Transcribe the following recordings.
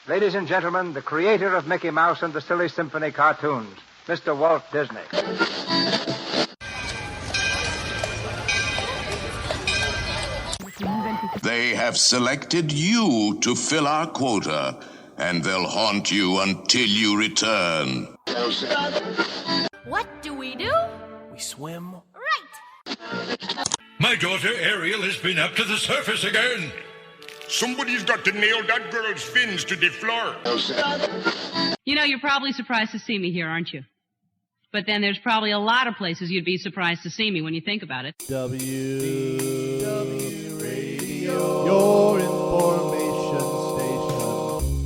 Ladies and gentlemen, the creator of Mickey Mouse and the Silly Symphony cartoons, Mr. Walt Disney. They have selected you to fill our quota, and they'll haunt you until you return. What do? We swim. Right! My daughter Ariel has been up to the surface again. Somebody's got to nail that girl's fins to the floor. You know, you're probably surprised to see me here, aren't you? But then there's probably a lot of places you'd be surprised to see me when you think about it. WDW Radio, your information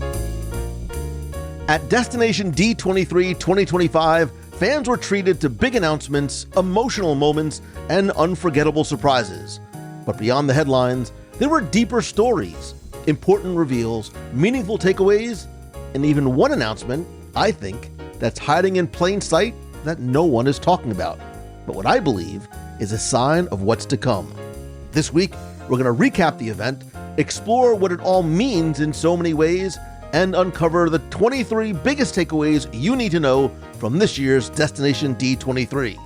station. At Destination D23 2025, fans were treated to big announcements, emotional moments, and unforgettable surprises. But beyond the headlines, there were deeper stories, important reveals, meaningful takeaways, and even one announcement, I think, that's hiding in plain sight that no one is talking about, but what I believe is a sign of what's to come. This week, we're going to recap the event, explore what it all means in so many ways, and uncover the 23 biggest takeaways you need to know from this year's Destination D23.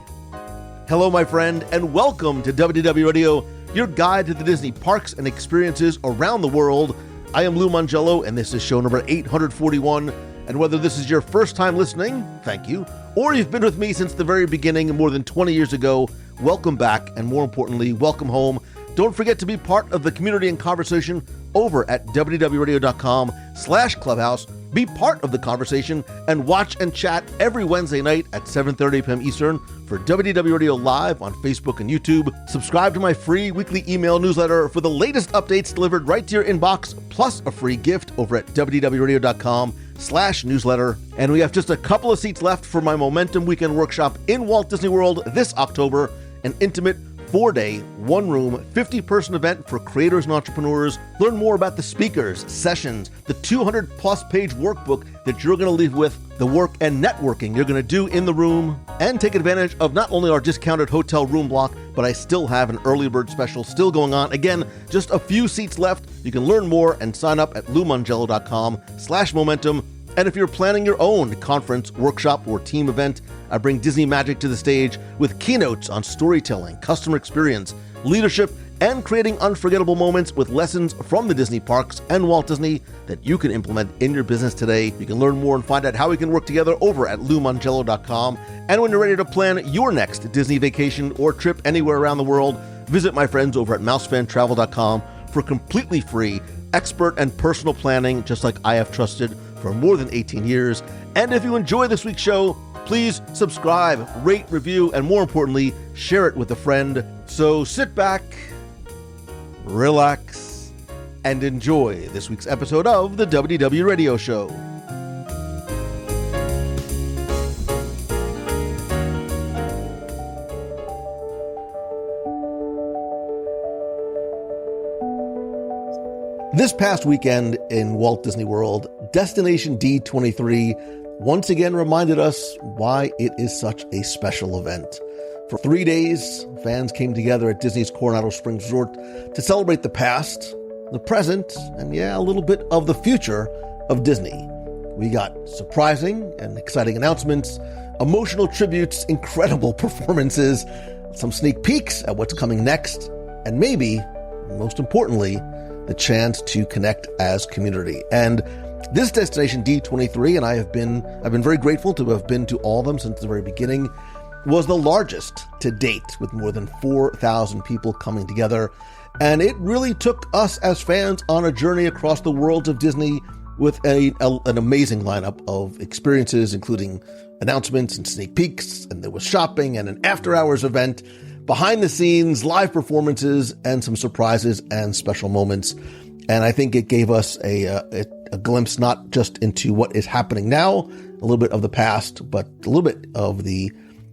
Hello, my friend, and welcome to WDW Radio, your guide to the Disney parks and experiences around the world. I am Lou Mangello, and this is show number 841. And whether this is your first time listening, thank you, or you've been with me since the very beginning more than 20 years ago, welcome back, and more importantly, welcome home. Don't forget to be part of the community and conversation over at wdwradio.com/clubhouse. Be part of the conversation and watch and chat every Wednesday night at 7:30 p.m. Eastern for WDW Radio Live on Facebook and YouTube. Subscribe to my free weekly email newsletter for the latest updates delivered right to your inbox, plus a free gift over at wdwradio.com/newsletter. And we have just a couple of seats left for my Momentum Weekend Workshop in Walt Disney World this October, an intimate 4-day, one-room, 50-person event for creators and entrepreneurs. Learn more about the speakers, sessions, the 200-plus page workbook that you're going to leave with, the work and networking you're going to do in the room, and take advantage of not only our discounted hotel room block, but I still have an early bird special still going on. Again, just a few seats left. You can learn more and sign up at LouMangello.com/momentum. And if you're planning your own conference, workshop, or team event, I bring Disney magic to the stage with keynotes on storytelling, customer experience, leadership, and creating unforgettable moments with lessons from the Disney parks and Walt Disney that you can implement in your business today. You can learn more and find out how we can work together over at LouMangello.com. And when you're ready to plan your next Disney vacation or trip anywhere around the world, visit my friends over at MouseFanTravel.com for completely free, expert and personal planning, just like I have trusted for more than 18 years. And if you enjoy this week's show, please subscribe, rate, review, and more importantly, share it with a friend. So sit back, relax, and enjoy this week's episode of the WDW Radio Show. This past weekend in Walt Disney World, Destination D23 once again reminded us why it is such a special event. For 3 days, fans came together at Disney's Coronado Springs Resort to celebrate the past, the present, and a little bit of the future of Disney. We got surprising and exciting announcements, emotional tributes, incredible performances, some sneak peeks at what's coming next, and maybe, most importantly, the chance to connect as community. And this Destination D23, and I've been very grateful to have been to all of them since the very beginning, was the largest to date, with more than 4,000 people coming together. And it really took us as fans on a journey across the worlds of Disney with an amazing lineup of experiences, including announcements and sneak peeks, and there was shopping and an after-hours event, behind the scenes, live performances, and some surprises and special moments. And I think it gave us a glimpse not just into what is happening now, a little bit of the past, but a little bit of the,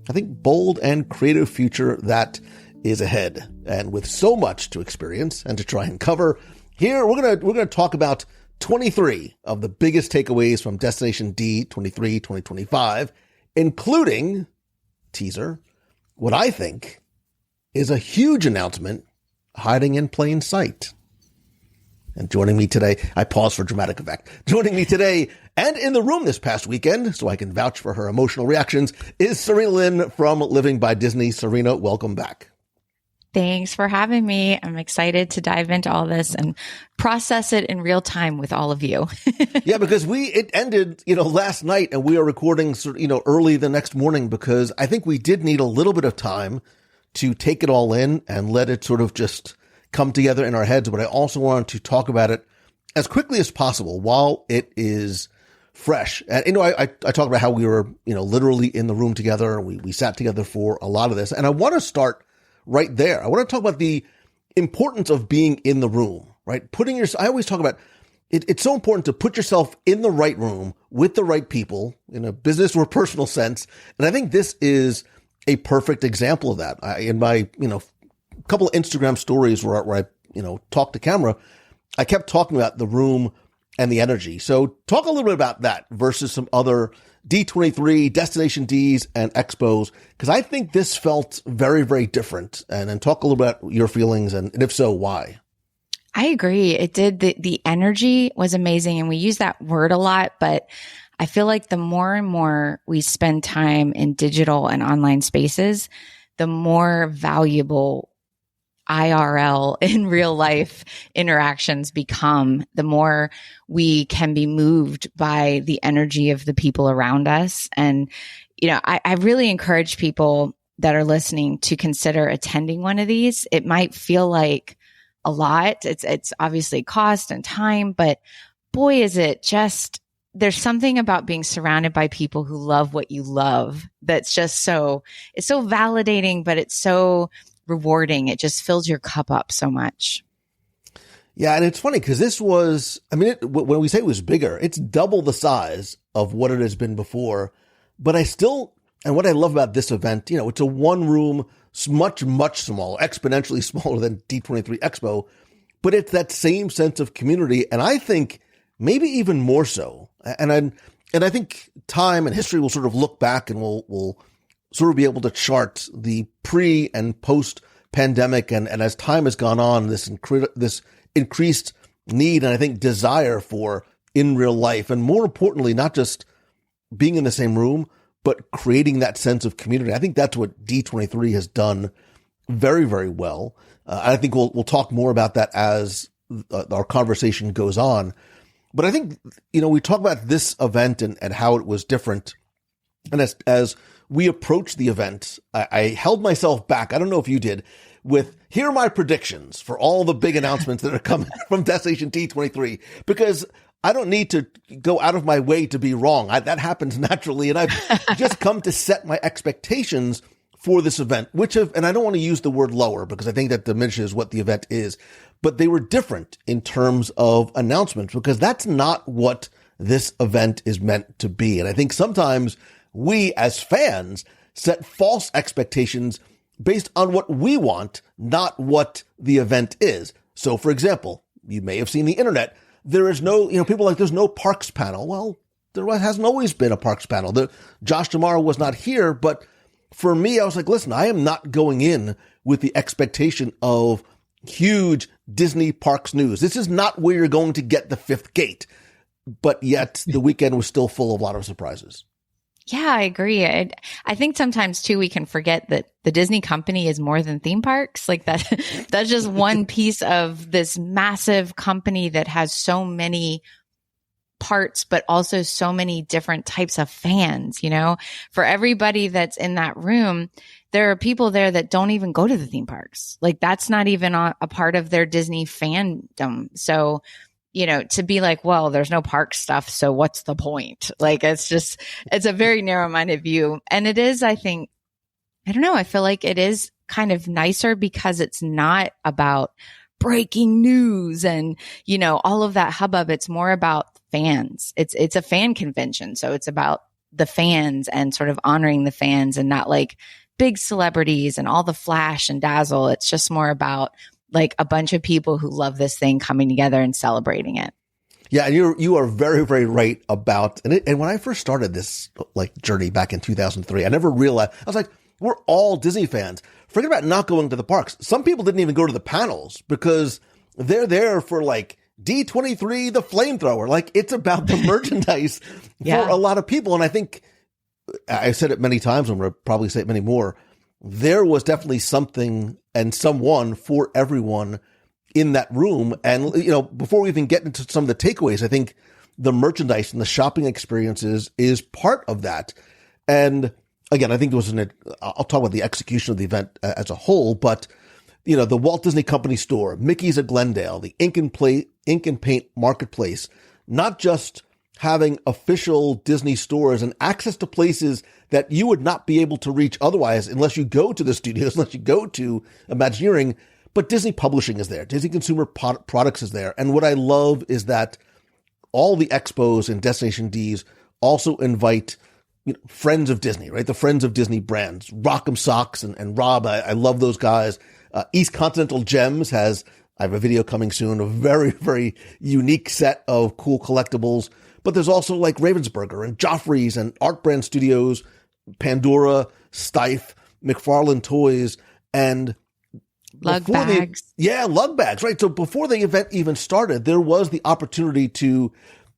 I think, bold and creative future that is ahead. And with so much to experience and to try and cover, here we're gonna talk about 23 of the biggest takeaways from Destination D23 2025, including, teaser, what I think is a huge announcement hiding in plain sight. And joining me today, I pause for dramatic effect. Joining me today and in the room this past weekend, so I can vouch for her emotional reactions, is Serena Lynn from Living by Disney. Serena, welcome back. Thanks for having me. I'm excited to dive into all this and process it in real time with all of you. Yeah, because it ended, last night, and we are recording, early the next morning, because I think we did need a little bit of time to take it all in and let it sort of just come together in our heads. But I also wanted to talk about it as quickly as possible while it is fresh. And, I talked about how we were, literally in the room together. We sat together for a lot of this. And I want to start right there. I want to talk about the importance of being in the room, right? I always talk about it's so important to put yourself in the right room with the right people in a business or personal sense. And I think this is a perfect example of that. In my, couple of Instagram stories where I, talk to camera, I kept talking about the room and the energy. So talk a little bit about that versus some other D23, Destination Ds, and Expos, because I think this felt very, very different. And then talk a little bit about your feelings, and if so, why? I agree. It did. The energy was amazing, and we use that word a lot, but I feel like the more and more we spend time in digital and online spaces, the more valuable IRL in real life interactions become, the more we can be moved by the energy of the people around us. And, I really encourage people that are listening to consider attending one of these. It might feel like a lot. It's obviously cost and time, but boy, is it just, there's something about being surrounded by people who love what you love. That's just it's so validating, but it's so rewarding. It just fills your cup up so much. Yeah. And it's funny because this was, when we say it was bigger, it's double the size of what it has been before. But and what I love about this event, it's a one room, much, much smaller, exponentially smaller than D23 Expo, but it's that same sense of community. And I think maybe even more so. And I think time and history will sort of look back and we'll sort of be able to chart the pre and post pandemic. And as time has gone on, this increased need and I think desire for in real life. And more importantly, not just being in the same room, but creating that sense of community. I think that's what D23 has done very, very well. I think we'll talk more about that as our conversation goes on. But I think, we talk about this event and how it was different. And as we approached the event, I held myself back. I don't know if you did, with here are my predictions for all the big announcements that are coming from Destination D23, because I don't need to go out of my way to be wrong. That happens naturally. And I've just come to set my expectations for this event, and I don't want to use the word lower because I think that diminishes what the event is, but they were different in terms of announcements because that's not what this event is meant to be. And I think sometimes we as fans set false expectations based on what we want, not what the event is. So for example, you may have seen the internet. There is no, people are like, there's no parks panel. Well, there hasn't always been a parks panel. Josh D'Amaro was not here, but for me, I was like, listen, I am not going in with the expectation of huge Disney parks news. This is not where you're going to get the fifth gate. But yet the weekend was still full of a lot of surprises. Yeah, I agree. I think sometimes too, we can forget that the Disney company is more than theme parks. Like that's just one piece of this massive company that has so many parts, but also so many different types of fans, for everybody that's in that room. There are people there that don't even go to the theme parks. Like that's not even a part of their Disney fandom. So, to be like, well, there's no park stuff. So what's the point? Like, it's a very narrow-minded view. And it is, I think, I don't know. I feel like it is kind of nicer because it's not about breaking news and, all of that hubbub. It's more about fans. It's a fan convention. So it's about the fans and sort of honoring the fans and not like big celebrities and all the flash and dazzle. It's just more about like a bunch of people who love this thing coming together and celebrating it. Yeah, and you are very, very right about and when I first started this journey back in 2003, I never realized. I was like, we're all Disney fans. Forget about not going to the parks. Some people didn't even go to the panels because they're there for D23, the flamethrower. Like, it's about the merchandise for a lot of people. And I think I've said it many times, and we'll probably say it many more. There was definitely something and someone for everyone in that room. And, you know, before we even get into some of the takeaways, I think the merchandise and the shopping experiences is part of that. And again, I think I'll talk about the execution of the event as a whole, but, you know, the Walt Disney Company store, Mickey's at Glendale, the Ink and Paint Marketplace, not just having official Disney stores and access to places that you would not be able to reach otherwise unless you go to the studios, unless you go to Imagineering, but Disney Publishing is there. Disney Consumer Products is there. And what I love is that all the expos and Destination Ds also invite, you know, friends of Disney, right? The friends of Disney brands, Rock'em Socks and Rob. I love those guys. East Continental Gems I have a video coming soon, a very, very unique set of cool collectibles. But there's also like Ravensburger and Joffrey's and Art Brand Studios, Pandora, Steiff, McFarlane Toys, and lug bags. Lug bags, right? So before the event even started, there was the opportunity to,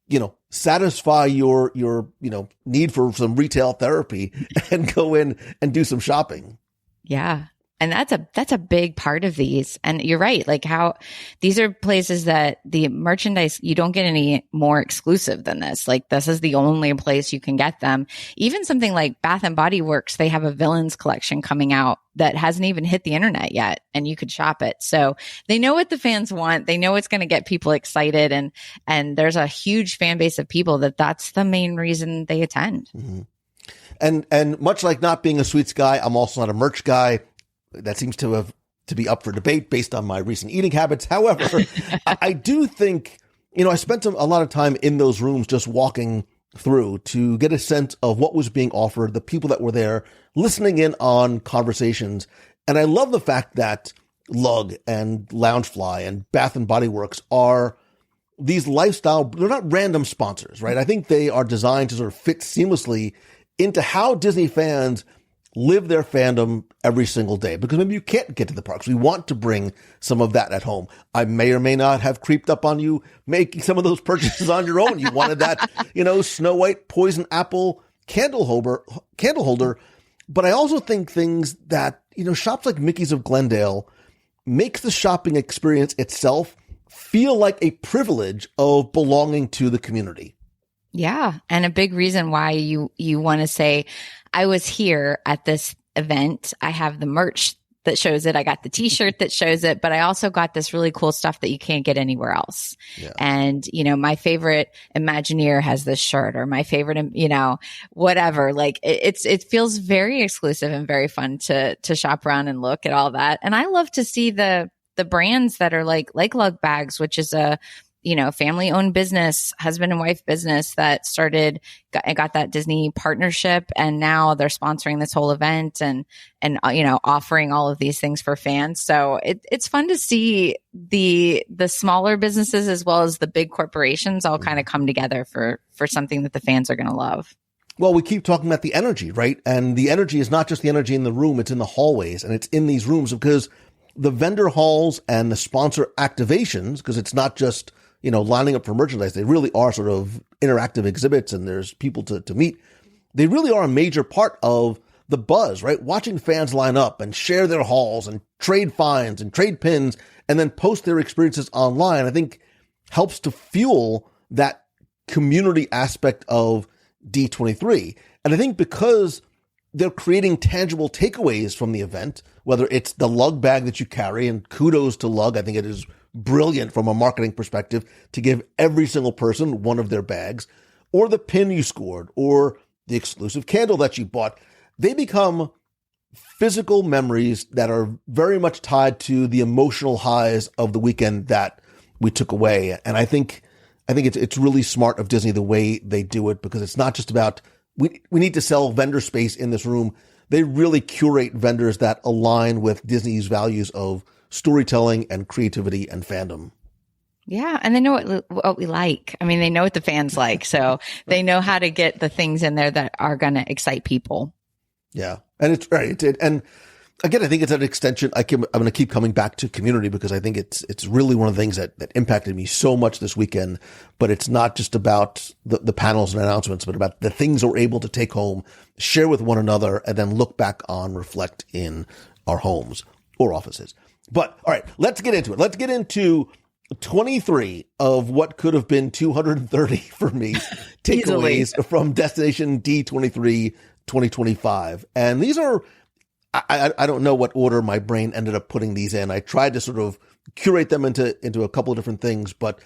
you know, satisfy your, you know, need for some retail therapy and go in and do some shopping. Yeah. And that's a big part of these. And you're right. Like how these are places that the merchandise, you don't get any more exclusive than this. Like this is the only place you can get them. Even something like Bath and Body Works, they have a villains collection coming out that hasn't even hit the internet yet, and you could shop it. So they know what the fans want. They know it's going to get people excited. And there's a huge fan base of people that's the main reason they attend. Mm-hmm. And much like not being a sweets guy, I'm also not a merch guy. That seems to be up for debate based on my recent eating habits. However, I do think, you know, I spent a lot of time in those rooms just walking through to get a sense of what was being offered, the people that were there, listening in on conversations. And I love the fact that Lug and Loungefly and Bath and Body Works are these lifestyle, they're not random sponsors, right? I think they are designed to sort of fit seamlessly into how Disney fans live their fandom every single day, because maybe you can't get to the parks. We want to bring some of that at home. I may or may not have creeped up on you making some of those purchases on your own. You wanted that, you know, Snow White poison apple candle holder. But I also think things that, you know, shops like Mickey's of Glendale makes the shopping experience itself feel like a privilege of belonging to the community. Yeah. And a big reason why you want to say, I was here at this event. I have the merch that shows it. I got the t-shirt that shows it, but I also got this really cool stuff that you can't get anywhere else. Yeah. And, you know, my favorite Imagineer has this shirt, or my favorite, you know, whatever. Like it feels very exclusive and very fun to shop around and look at all that. And I love to see the brands that are like Lug Bags, which is a, you know, family-owned business, husband and wife business that got that Disney partnership, and now they're sponsoring this whole event and you know, offering all of these things for fans. So it's fun to see the smaller businesses as well as the big corporations all kind of come together for something that the fans are going to love. Well, we keep talking about the energy, right? And the energy is not just the energy in the room; it's in the hallways and it's in these rooms, because the vendor halls and the sponsor activations, because it's not just, you know, lining up for merchandise. They really are sort of interactive exhibits, and there's people to meet. They really are a major part of the buzz, right? Watching fans line up and share their hauls and trade finds and trade pins and then post their experiences online, I think helps to fuel that community aspect of D23. And I think because they're creating tangible takeaways from the event, whether it's the Lug bag that you carry, and kudos to Lug. I think it is brilliant from a marketing perspective to give every single person one of their bags, or the pin you scored, or the exclusive candle that you bought. They become physical memories that are very much tied to the emotional highs of the weekend that we took away. And I think it's really smart of Disney the way they do it, because it's not just about we need to sell vendor space in this room. They really curate vendors that align with Disney's values of storytelling and creativity and fandom. Yeah. And they know what we like. I mean, they know what the fans like. So they know how to get the things in there that are going to excite people. Yeah. And it's right. And again, I think it's an extension. I'm going to keep coming back to community because I think it's really one of the things that impacted me so much this weekend. But it's not just about the panels and announcements, but about the things we're able to take home, share with one another, and then look back on, reflect in our homes or offices. But all right, let's get into it. Let's get into 23 of what could have been 230 for me takeaways from Destination D23 2025. And these are, I don't know what order my brain ended up putting these in. I tried to sort of curate them into a couple of different things, but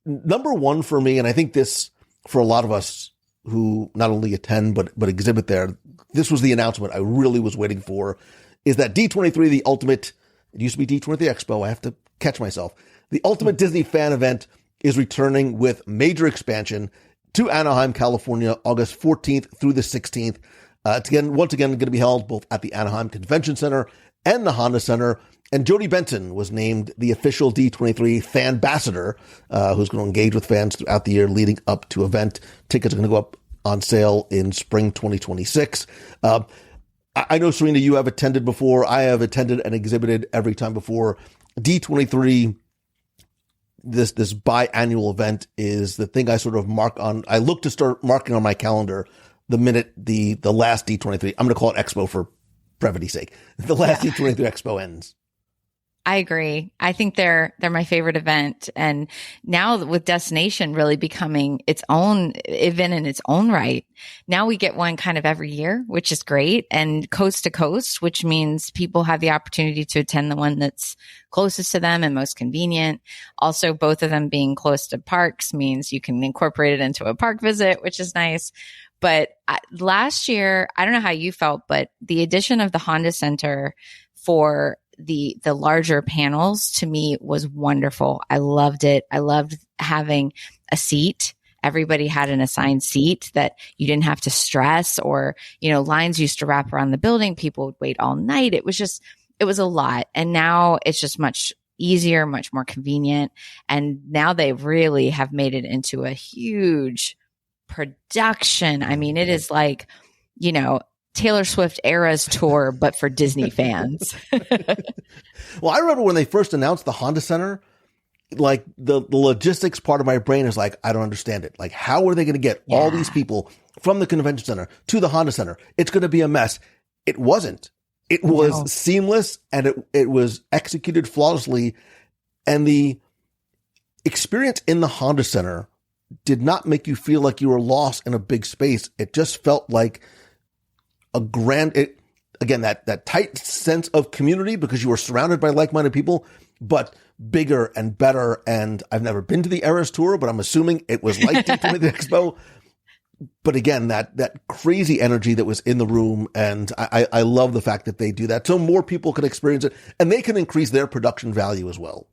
number one for me, and I think this for a lot of us who not only attend, but exhibit there, this was the announcement I really was waiting for, is that D23, the ultimate, it used to be D23 Expo. I have to catch myself. The ultimate Disney fan event is returning with major expansion to Anaheim, California, August 14th through the 16th. It's once again going to be held both at the Anaheim Convention Center and the Honda Center. And Jody Benson was named the official D23 fan ambassador, who's going to engage with fans throughout the year leading up to event. Tickets are going to go up on sale in spring 2026. I know, Serena, you have attended before. I have attended and exhibited every time before. D23, this biannual event, is the thing I sort of mark on. I look to start marking on my calendar the minute the last D23, I'm going to call it Expo for brevity's sake, the last D23 Expo ends. I agree. I think they're my favorite event. And now with Destination really becoming its own event in its own right, now we get one kind of every year, which is great. And coast to coast, which means people have the opportunity to attend the one that's closest to them and most convenient. Also, both of them being close to parks means you can incorporate it into a park visit, which is nice. But last year, I don't know how you felt, but the addition of the Honda Center for the larger panels to me was wonderful. I loved it. I loved having a seat. Everybody had an assigned seat that you didn't have to stress, or, lines used to wrap around the building. People would wait all night. It was a lot. And now it's just much easier, much more convenient. And now they really have made it into a huge production. I mean, it is like, Taylor Swift Eras tour, but for Disney fans. Well, I remember when they first announced the Honda Center, like the logistics part of my brain is like, I don't understand it. Like, how are they going to get all these people from the convention center to the Honda Center? It's going to be a mess. It wasn't. It was seamless, and it was executed flawlessly. And the experience in the Honda Center did not make you feel like you were lost in a big space. It just felt like a that tight sense of community because you were surrounded by like-minded people, but bigger and better. And I've never been to the Eras tour, but I'm assuming it was like D23 Expo. But again, that crazy energy that was in the room. And I love the fact that they do that so more people can experience it and they can increase their production value as well.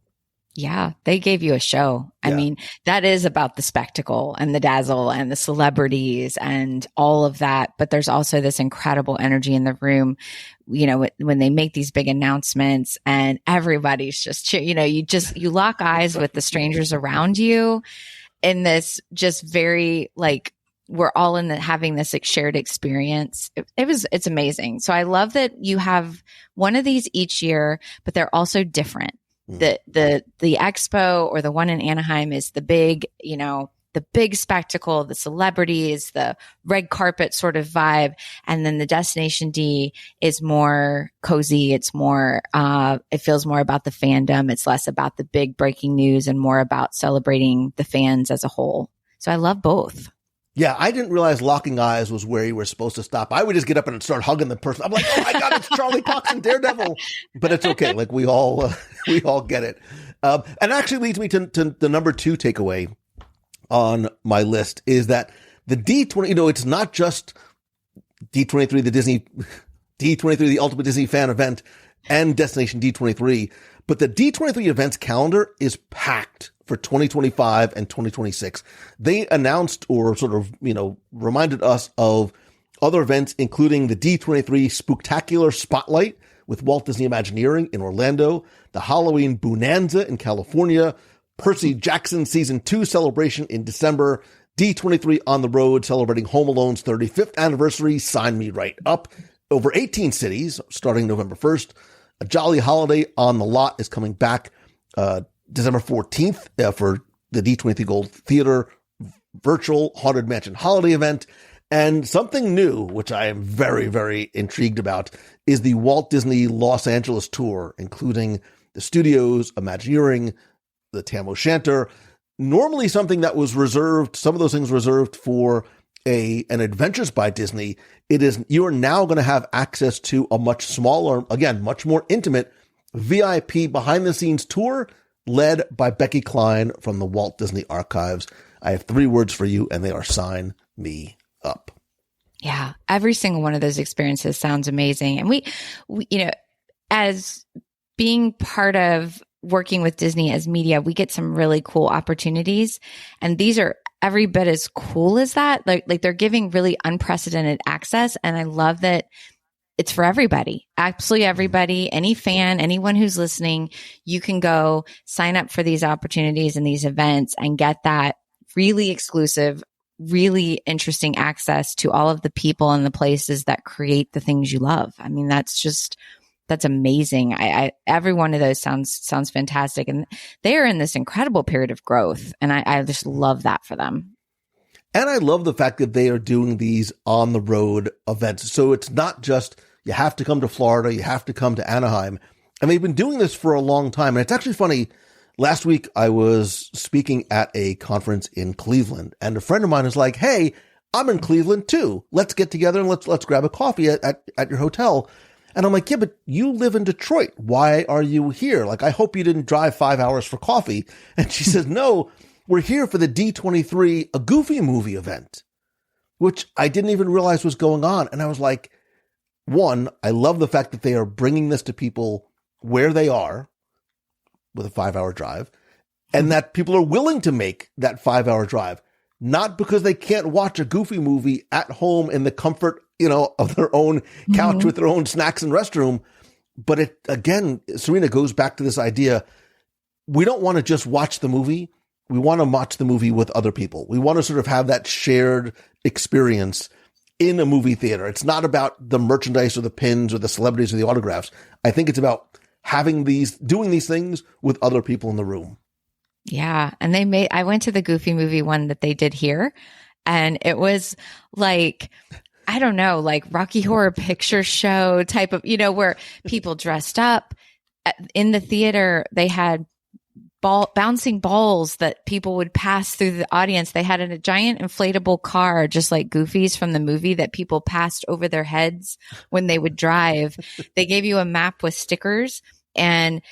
Yeah, they gave you a show. I mean, that is about the spectacle and the dazzle and the celebrities and all of that. But there's also this incredible energy in the room, when they make these big announcements and everybody's just, you lock eyes with the strangers around you in this just very we're all having this shared experience. It's amazing. So I love that you have one of these each year, but they're also different. The expo or the one in Anaheim is the big, the big spectacle, the celebrities, the red carpet sort of vibe. And then the Destination D is more cozy. It's more, it feels more about the fandom. It's less about the big breaking news and more about celebrating the fans as a whole. So I love both. Yeah, I didn't realize locking eyes was where you were supposed to stop. I would just get up and start hugging the person. I'm like, oh my God, it's Charlie Cox and Daredevil. But it's okay. Like we all get it. And actually leads me to the number 2 takeaway on my list is that the D20, it's not just D23, the ultimate Disney fan event and Destination D23, but the D23 events calendar is packed for 2025 and 2026. They announced or sort of, reminded us of other events, including the D23 Spooktacular Spotlight with Walt Disney Imagineering in Orlando, the Halloween Bonanza in California, Percy Jackson Season 2 celebration in December, D23 on the road celebrating Home Alone's 35th anniversary, Sign Me Right Up. over 18 cities starting November 1st. A Jolly Holiday on the Lot is coming back December 14th for the D23 Gold Theater virtual Haunted Mansion holiday event. And something new, which I am very, very intrigued about, is the Walt Disney Los Angeles tour, including the studios, Imagineering, the Tam O'Shanter. Normally something that was reserved, some of those things reserved for an Adventures by Disney. You are now going to have access to a much smaller, again, much more intimate VIP behind the scenes tour led by Becky Klein from the Walt Disney Archives. I have 3 words for you, and they are sign me up. Yeah, every single one of those experiences sounds amazing. And we, as being part of working with Disney as media, we get some really cool opportunities. And these are every bit as cool as that. Like they're giving really unprecedented access. And I love that it's for everybody, absolutely everybody, any fan, anyone who's listening, you can go sign up for these opportunities and these events and get that really exclusive, really interesting access to all of the people and the places that create the things you love. I mean, that's amazing. Every one of those sounds fantastic. And they are in this incredible period of growth. And I just love that for them. And I love the fact that they are doing these on the road events. So it's not just you have to come to Florida, you have to come to Anaheim. And they've been doing this for a long time. And it's actually funny. Last week I was speaking at a conference in Cleveland, and a friend of mine is like, "Hey, I'm in Cleveland too. Let's get together and let's grab a coffee at your hotel." And I'm like, "Yeah, but you live in Detroit. Why are you here? Like, I hope you didn't drive 5 hours for coffee." And she says, "No, we're here for the D23, a Goofy movie event," which I didn't even realize was going on. And I was like, one, I love the fact that they are bringing this to people where they are with a 5-hour drive, and that people are willing to make that 5-hour drive, not because they can't watch a Goofy movie at home in the comfort, of their own couch with their own snacks and restroom. But it, again, Serena, goes back to this idea. We don't want to just watch the movie. We want to watch the movie with other people. We want to sort of have that shared experience in a movie theater. It's not about the merchandise or the pins or the celebrities or the autographs. I think it's about doing these things with other people in the room. Yeah. And I went to the Goofy movie one that they did here, and it was like, I don't know, like Rocky Horror Picture Show type of, where people dressed up in the theater. They had bouncing balls that people would pass through the audience. They had a giant inflatable car, just like Goofy's from the movie, that people passed over their heads when they would drive. They gave you a map with stickers, and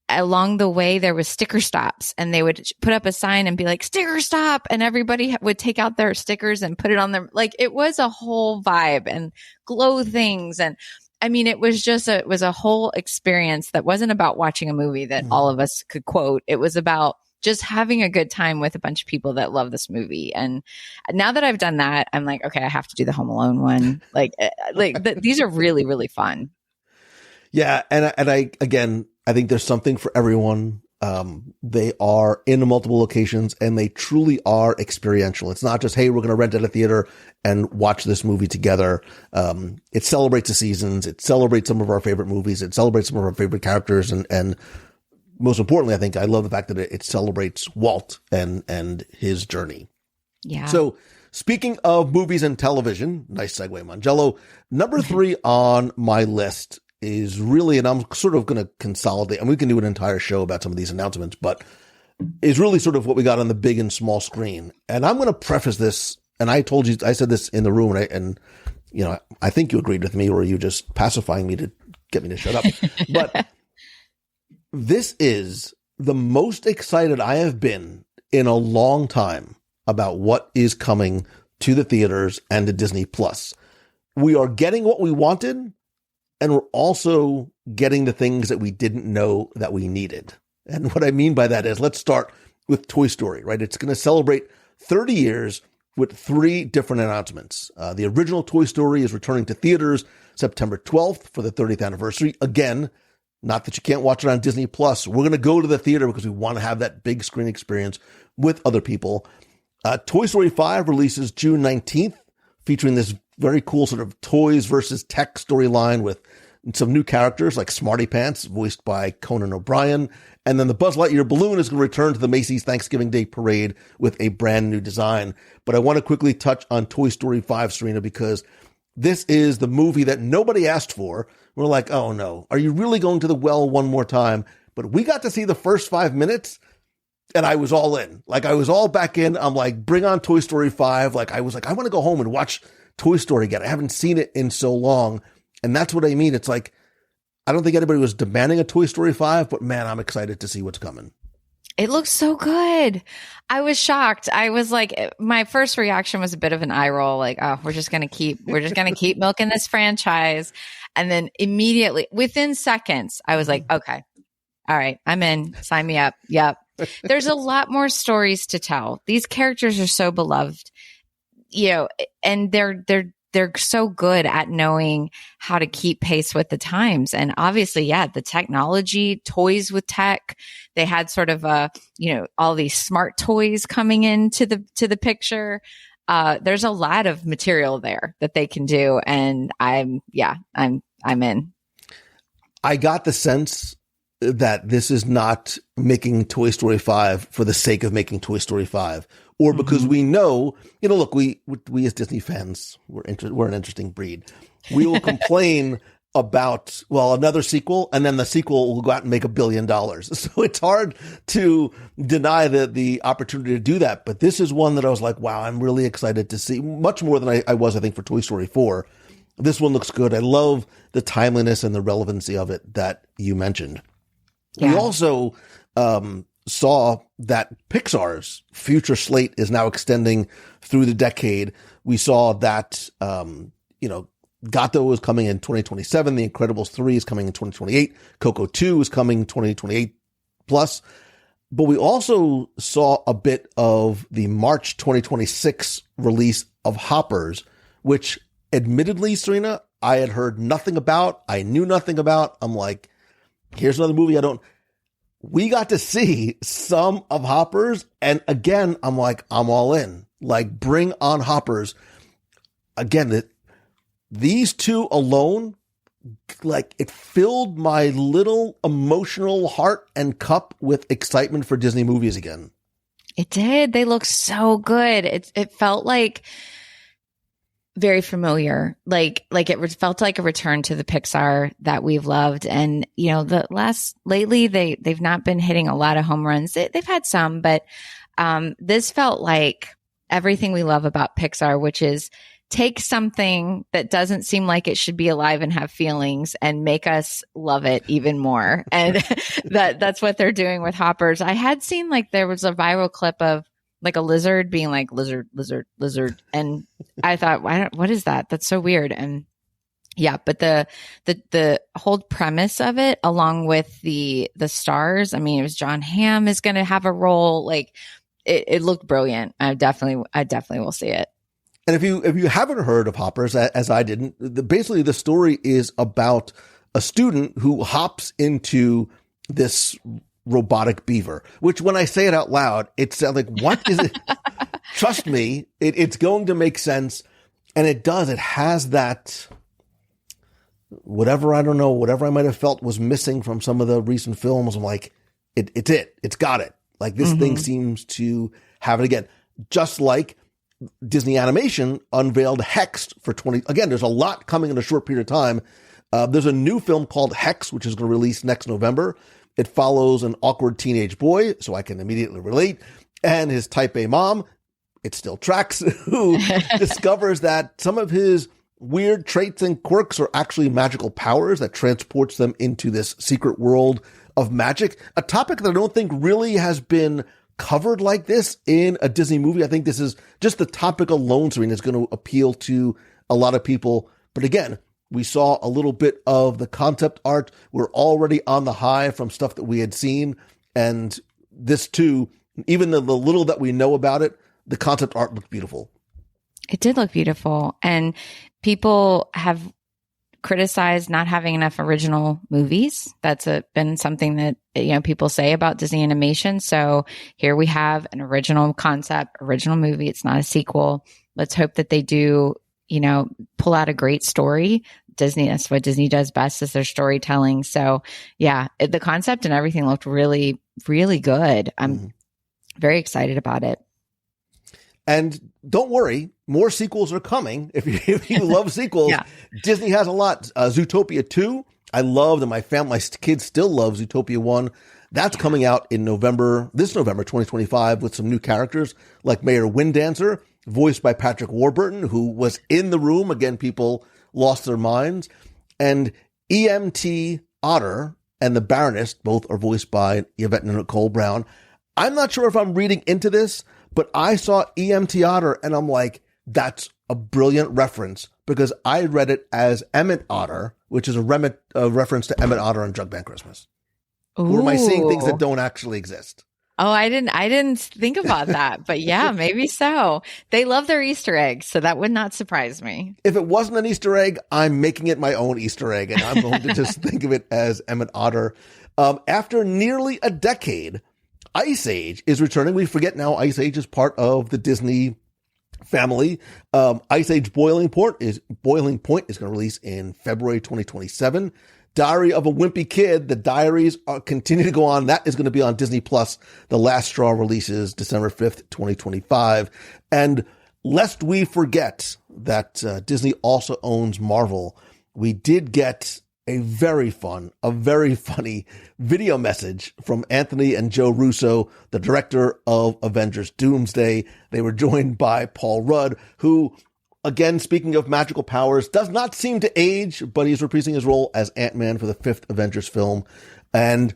along the way there was sticker stops, and they would put up a sign and be like, "Sticker stop." And everybody would take out their stickers and put it on them. Like, it was a whole vibe, and glow things. And I mean, it was a whole experience that wasn't about watching a movie that all of us could quote. It was about just having a good time with a bunch of people that love this movie. And now that I've done that, I'm like, okay, I have to do the Home Alone one. These are really, really fun. Yeah. And I think there's something for everyone. They are in multiple locations, and they truly are experiential. It's not just, hey, we're going to rent at a theater and watch this movie together. It celebrates the seasons. It celebrates some of our favorite movies. It celebrates some of our favorite characters. And most importantly, I think I love the fact that it celebrates Walt and his journey. Yeah. So speaking of movies and television, nice segue, Mangello. Number 3 on my list is really, and I'm sort of going to consolidate, and we can do an entire show about some of these announcements, but is really sort of what we got on the big and small screen. And I'm going to preface this, and I said this in the room, and I think you agreed with me, or you just pacifying me to get me to shut up. But this is the most excited I have been in a long time about what is coming to the theaters and to Disney Plus. We are getting what we wanted, and we're also getting the things that we didn't know that we needed. And what I mean by that is, let's start with Toy Story, right? It's going to celebrate 30 years with 3 different announcements. The original Toy Story is returning to theaters September 12th for the 30th anniversary. Again, not that you can't watch it on Disney Plus. We're going to go to the theater because we want to have that big screen experience with other people. Toy Story 5 releases June 19th, featuring this very cool sort of toys versus tech storyline with some new characters like Smarty Pants, voiced by Conan O'Brien. And then the Buzz Lightyear balloon is going to return to the Macy's Thanksgiving Day Parade with a brand new design. But I want to quickly touch on Toy Story 5, Serena, because this is the movie that nobody asked for. We're like, oh no, are you really going to the well one more time? But we got to see the first 5 minutes and I was all in. Like, I was all back in. I'm like, bring on Toy Story 5. Like, I was like, I want to go home and watch Toy Story again. I haven't seen it in so long. And that's what I mean. It's like, I don't think anybody was demanding a Toy Story 5, but man, I'm excited to see what's coming. It looks so good. I was shocked. I was like, my first reaction was a bit of an eye roll. Like, oh, we're just going to keep milking this franchise. And then immediately within seconds, I was like, okay, all right, I'm in. Sign me up. Yep. There's a lot more stories to tell. These characters are so beloved, and they're so good at knowing how to keep pace with the times. And obviously, the technology, toys with tech, they had sort of all these smart toys coming into the picture. There's a lot of material there that they can do. And I'm in. I got the sense that this is not making Toy Story 5 for the sake of making Toy Story 5, or because we know, look, we as Disney fans, we're an interesting breed. We will complain about, another sequel, and then the sequel will go out and make $1 billion. So it's hard to deny the opportunity to do that. But this is one that I was like, wow, I'm really excited to see, much more than I was, I think, for Toy Story 4. This one looks good. I love the timeliness and the relevancy of it that you mentioned. Yeah. We also saw that Pixar's future slate is now extending through the decade. We saw that, Gato is coming in 2027. The Incredibles 3 is coming in 2028. Coco 2 is coming 2028 plus. But we also saw a bit of the March 2026 release of Hoppers, which admittedly, Serena, I had heard nothing about. I knew nothing about. I'm like, here's another movie we got to see some of Hoppers. And again, I'm like, I'm all in. Like, bring on Hoppers. Again, these two alone, like, it filled my little emotional heart and cup with excitement for Disney movies again. It did. They look so good. It felt like very familiar. Like it felt like a return to the Pixar that we've loved. And, lately they've not been hitting a lot of home runs. They've had some, but, this felt like everything we love about Pixar, which is take something that doesn't seem like it should be alive and have feelings and make us love it even more. And that's what they're doing with Hoppers. I had seen there was a viral clip of like a lizard being like lizard. And I thought, what is that? That's so weird. And yeah, but the whole premise of it, along with the stars, I mean, it was John Hamm is going to have a role. Like it looked brilliant. I definitely will see it. And if you haven't heard of Hoppers, as I didn't, basically the story is about a student who hops into this robotic beaver, which when I say it out loud, it sounds like, what is it? Trust me, it's going to make sense. And it does. It has that whatever I might have felt was missing from some of the recent films. I'm like, it's got it. Like this thing seems to have it again. Just like Disney Animation unveiled Hexed for again, there's a lot coming in a short period of time. There's a new film called Hex, which is going to release next November. It follows an awkward teenage boy, so I can immediately relate, and his type A mom, it still tracks, who discovers that some of his weird traits and quirks are actually magical powers that transports them into this secret world of magic. A topic that I don't think really has been covered like this in a Disney movie. I think this is just the topic alone, Serena, is going to appeal to a lot of people. But again, we saw a little bit of the concept art. We're already on the high from stuff that we had seen. And this too, even the little that we know about it, the concept art looked beautiful. It did look beautiful. And people have criticized not having enough original movies. That's been something that, people say about Disney animation. So here we have an original concept, original movie. It's not a sequel. Let's hope that they do, pull out a great story. Disney, that's what Disney does best, is their storytelling. So yeah, the concept and everything looked really, really good. I'm very excited about it. And don't worry, more sequels are coming. If you love sequels, Yeah. Disney has a lot. Zootopia 2, I loved, and my kids still love Zootopia 1. That's coming out in this November 2025, with some new characters like Mayor Windancer, voiced by Patrick Warburton, who was in the room. Again, people lost their minds. And EMT Otter and the Baroness, both are voiced by Yvette Nicole Brown. I'm not sure if I'm reading into this, but I saw EMT Otter and I'm like, that's a brilliant reference, because I read it as Emmett Otter, which is a reference to Emmett Otter on Jug Band Christmas. Or am I seeing things that don't actually exist? Oh, I didn't think about that, but yeah, maybe so. They love their Easter eggs, so that would not surprise me. If it wasn't an Easter egg, I'm making it my own Easter egg, and I'm going to just think of it as Emmett Otter. After nearly a decade, Ice Age is returning. We forget now Ice Age is part of the Disney family. Ice Age Boiling Point is going to release in February 2027. Diary of a Wimpy Kid, the diaries continue to go on. That is going to be on Disney Plus. The Last Straw releases December 5th, 2025. And lest we forget that Disney also owns Marvel, we did get a very funny video message from Anthony and Joe Russo, the director of Avengers Doomsday. They were joined by Paul Rudd, who, again, speaking of magical powers, does not seem to age, but he's reprising his role as Ant-Man for the 5th Avengers film. And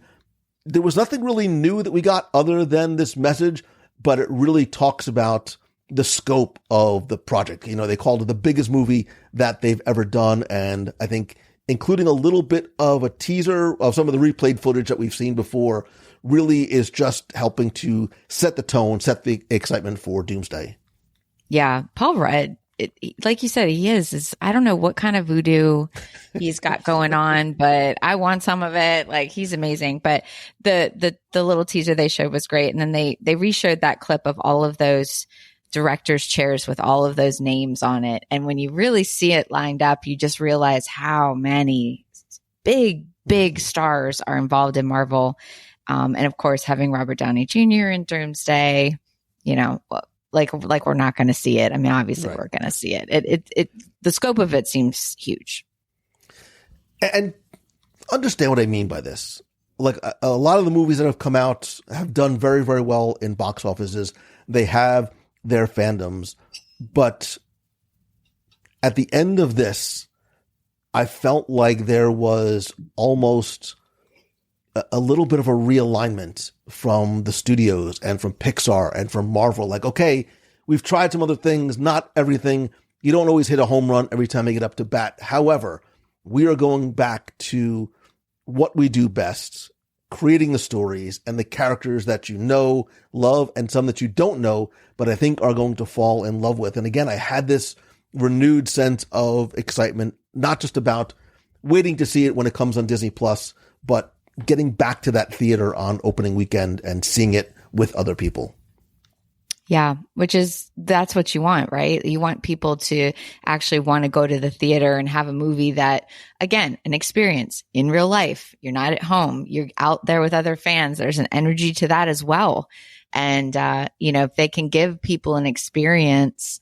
there was nothing really new that we got other than this message, but it really talks about the scope of the project. They called it the biggest movie that they've ever done. And I think including a little bit of a teaser of some of the replayed footage that we've seen before really is just helping to set the tone, set the excitement for Doomsday. Yeah, Paul Rudd, like you said, he is I don't know what kind of voodoo he's got going on, but I want some of it. Like, he's amazing. But the little teaser they showed was great. And then they re-showed that clip of all of those director's chairs with all of those names on it. And when you really see it lined up, you just realize how many big stars are involved in Marvel. And of course, having Robert Downey Jr. in Doomsday, like we're not going to see it. I mean, obviously We're going to see it. The scope of it seems huge. And understand what I mean by this. Like, a lot of the movies that have come out have done very, very well in box offices. They have their fandoms, but at the end of this, I felt like there was almost a little bit of a realignment from the studios and from Pixar and from Marvel. Like, okay, we've tried some other things, not everything. You don't always hit a home run every time you get up to bat. However, we are going back to what we do best, creating the stories and the characters that love, and some that you don't know, but I think are going to fall in love with. And again, I had this renewed sense of excitement, not just about waiting to see it when it comes on Disney Plus, but getting back to that theater on opening weekend and seeing it with other people. Yeah, that's what you want, right? You want people to actually want to go to the theater and have a movie that, again, an experience in real life. You're not at home. You're out there with other fans. There's an energy to that as well. And, if they can give people an experience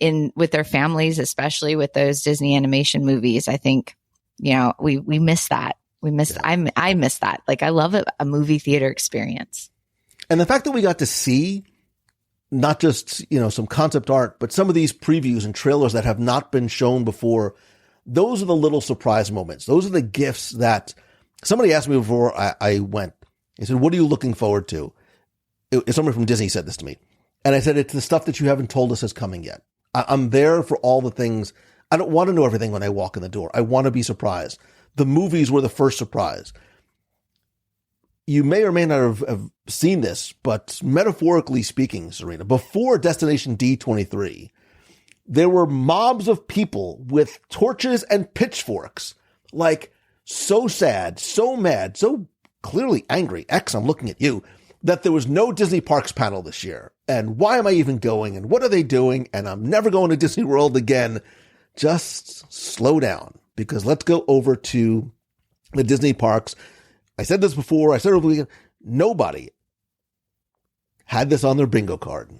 with their families, especially with those Disney animation movies, I think, we miss that. I miss that. Like, I love a movie theater experience. And the fact that we got to see not just, some concept art, but some of these previews and trailers that have not been shown before, those are the little surprise moments. Those are the gifts that somebody asked me before I went. He said, what are you looking forward to? Somebody from Disney said this to me. And I said, it's the stuff that you haven't told us is coming yet. I'm there for all the things. I don't want to know everything when I walk in the door. I want to be surprised. The movies were the first surprise. You may or may not have seen this, but metaphorically speaking, Serena, before Destination D23, there were mobs of people with torches and pitchforks, like so sad, so mad, so clearly angry. X, I'm looking at you, that there was no Disney Parks panel this year. And why am I even going? And what are they doing? And I'm never going to Disney World again. just slow down, because let's go over to the Disney parks. I said this before. I said it over the weekend. Nobody had this on their bingo card.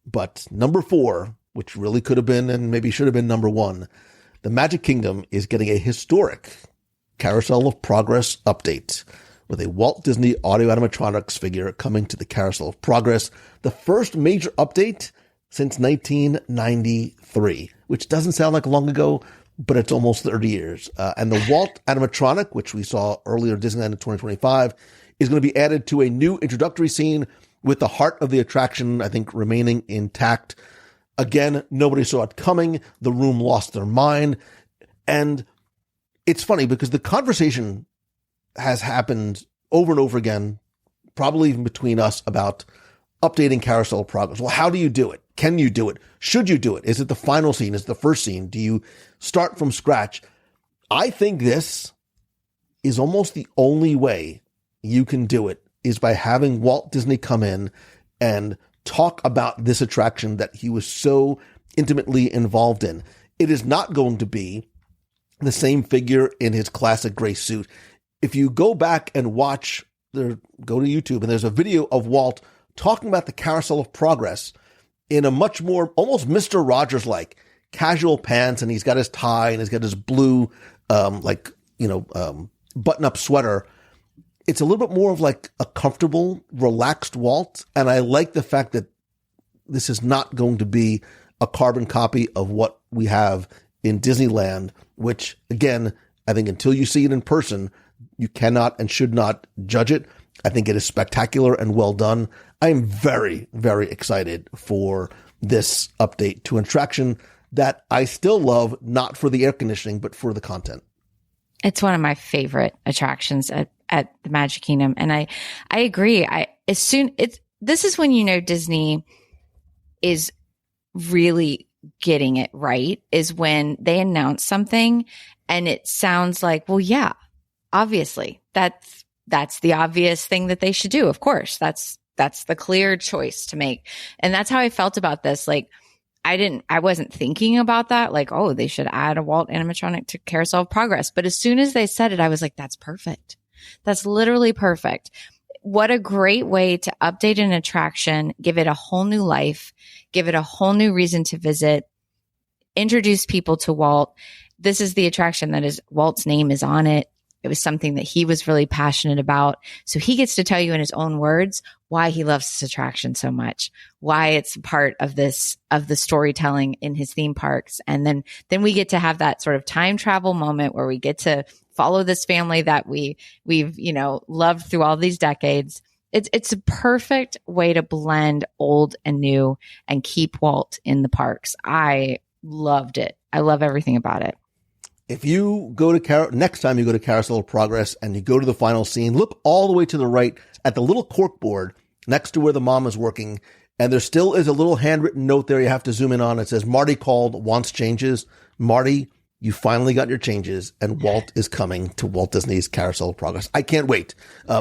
But number 4, which really could have been and maybe should have been number 1, the Magic Kingdom is getting a historic Carousel of Progress update with a Walt Disney audio animatronics figure coming to the Carousel of Progress, the first major update since 1993, which doesn't sound like long ago, but it's almost 30 years. And the Walt animatronic, which we saw earlier in Disneyland in 2025, is going to be added to a new introductory scene with the heart of the attraction, I think, remaining intact. Again, nobody saw it coming. The room lost their mind. And it's funny because the conversation has happened over and over again, probably even between us, about updating Carousel of Progress. Well, how do you do it? Can you do it? Should you do it? Is it the final scene? Is it the first scene? Do you start from scratch? I think this is almost the only way you can do it, is by having Walt Disney come in and talk about this attraction that he was so intimately involved in. It is not going to be the same figure in his classic gray suit. If you go back and watch, go to YouTube, and there's a video of Walt talking about the Carousel of Progress in a much more almost Mr. Rogers-like casual pants, and he's got his tie and he's got his blue, button-up sweater. It's a little bit more of like a comfortable, relaxed Walt. And I like the fact that this is not going to be a carbon copy of what we have in Disneyland, which, again, I think until you see it in person, you cannot and should not judge it. I think it is spectacular and well done. I am very, very excited for this update to an attraction that I still love, not for the air conditioning, but for the content. It's one of my favorite attractions at the Magic Kingdom. And I agree. This is when you know Disney is really getting it right, is when they announce something and it sounds like, well, yeah, obviously that's the obvious thing that they should do. Of course, that's the clear choice to make. And that's how I felt about this. Like, I wasn't thinking about that. Like, oh, they should add a Walt animatronic to Carousel of Progress. But as soon as they said it, I was like, that's perfect. That's literally perfect. What a great way to update an attraction, give it a whole new life, give it a whole new reason to visit, introduce people to Walt. This is the attraction that is Walt's name is on it. It was something that he was really passionate about. So he gets to tell you in his own words why he loves this attraction so much, why it's part of the storytelling in his theme parks. And then we get to have that sort of time travel moment where we get to follow this family that we've loved through all these decades. It's a perfect way to blend old and new and keep Walt in the parks. I loved it. I love everything about it. If you go to next time you go to Carousel of Progress and you go to the final scene, look all the way to the right at the little cork board next to where the mom is working. And there still is a little handwritten note there you have to zoom in on. It says, Marty called, wants changes. Marty, you finally got your changes, and Walt is coming to Walt Disney's Carousel of Progress. I can't wait.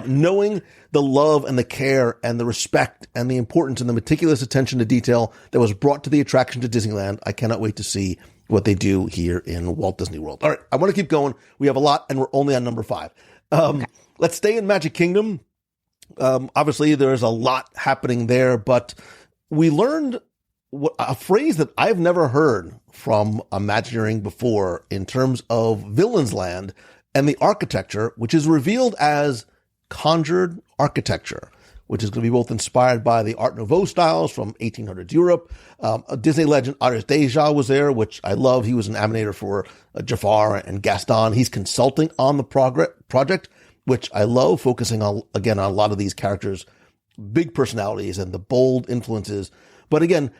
Knowing the love and the care and the respect and the importance and the meticulous attention to detail that was brought to the attraction to Disneyland, I cannot wait to see what they do here in Walt Disney World. All right, I want to keep going. We have a lot, and we're only on number 5. Okay. Let's stay in Magic Kingdom. Obviously, there's a lot happening there, but we learned a phrase that I've never heard from Imagineering before in terms of Villains Land and the architecture, which is revealed as conjured architecture, which is going to be both inspired by the Art Nouveau styles from 1800s Europe. A Disney legend, Aris Deja, was there, which I love. He was an animator for Jafar and Gaston. He's consulting on the project, which I love, focusing on a lot of these characters' big personalities and the bold influences. But again,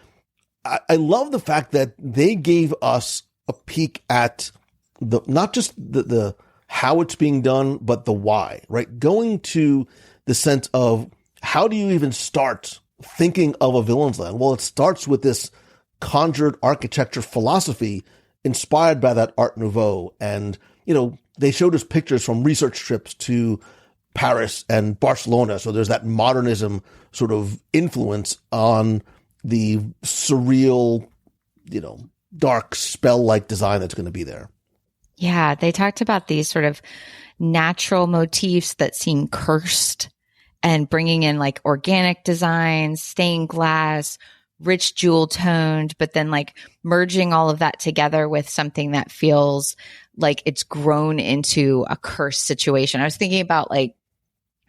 I love the fact that they gave us a peek at not just the how it's being done, but the why, right? Going to the sense of how do you even start thinking of a Villains Land? Well, it starts with this conjured architecture philosophy inspired by that Art Nouveau. And, they showed us pictures from research trips to Paris and Barcelona. So there's that modernism sort of influence on the surreal, dark spell-like design that's going to be there. Yeah, they talked about these sort of natural motifs that seem cursed and bringing in like organic designs, stained glass, rich jewel toned, but then like merging all of that together with something that feels like it's grown into a cursed situation. I was thinking about like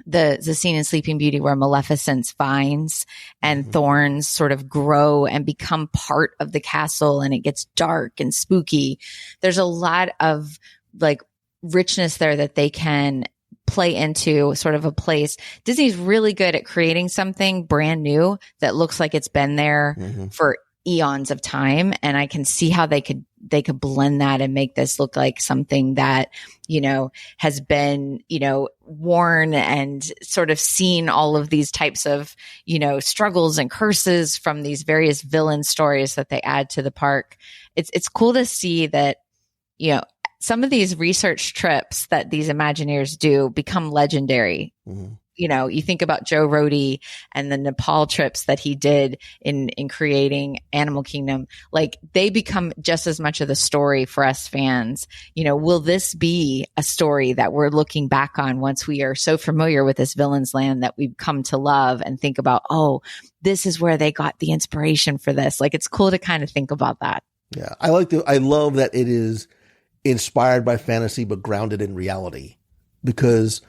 the scene in Sleeping Beauty where Maleficent's vines and thorns sort of grow and become part of the castle, and it gets dark and spooky. There's a lot of like richness there that they can play into sort of a place. Disney's really good at creating something brand new that looks like it's been there for eons of time. And I can see how they could blend that and make this look like something that, you know, has been, you know, worn and sort of seen all of these types of, you know, struggles and curses from these various villain stories that they add to the park. It's cool to see that, you know, some of these research trips that these Imagineers do become legendary. You know, you think about Joe Rohde and the Nepal trips that he did in creating Animal Kingdom, like they become just as much of the story for us fans. You know, will this be a story that we're looking back on once we are so familiar with this villain's land that we've come to love and think about, oh, this is where they got the inspiration for this. Like, it's cool to kind of think about that. Yeah. I love that it is inspired by fantasy, but grounded in reality, because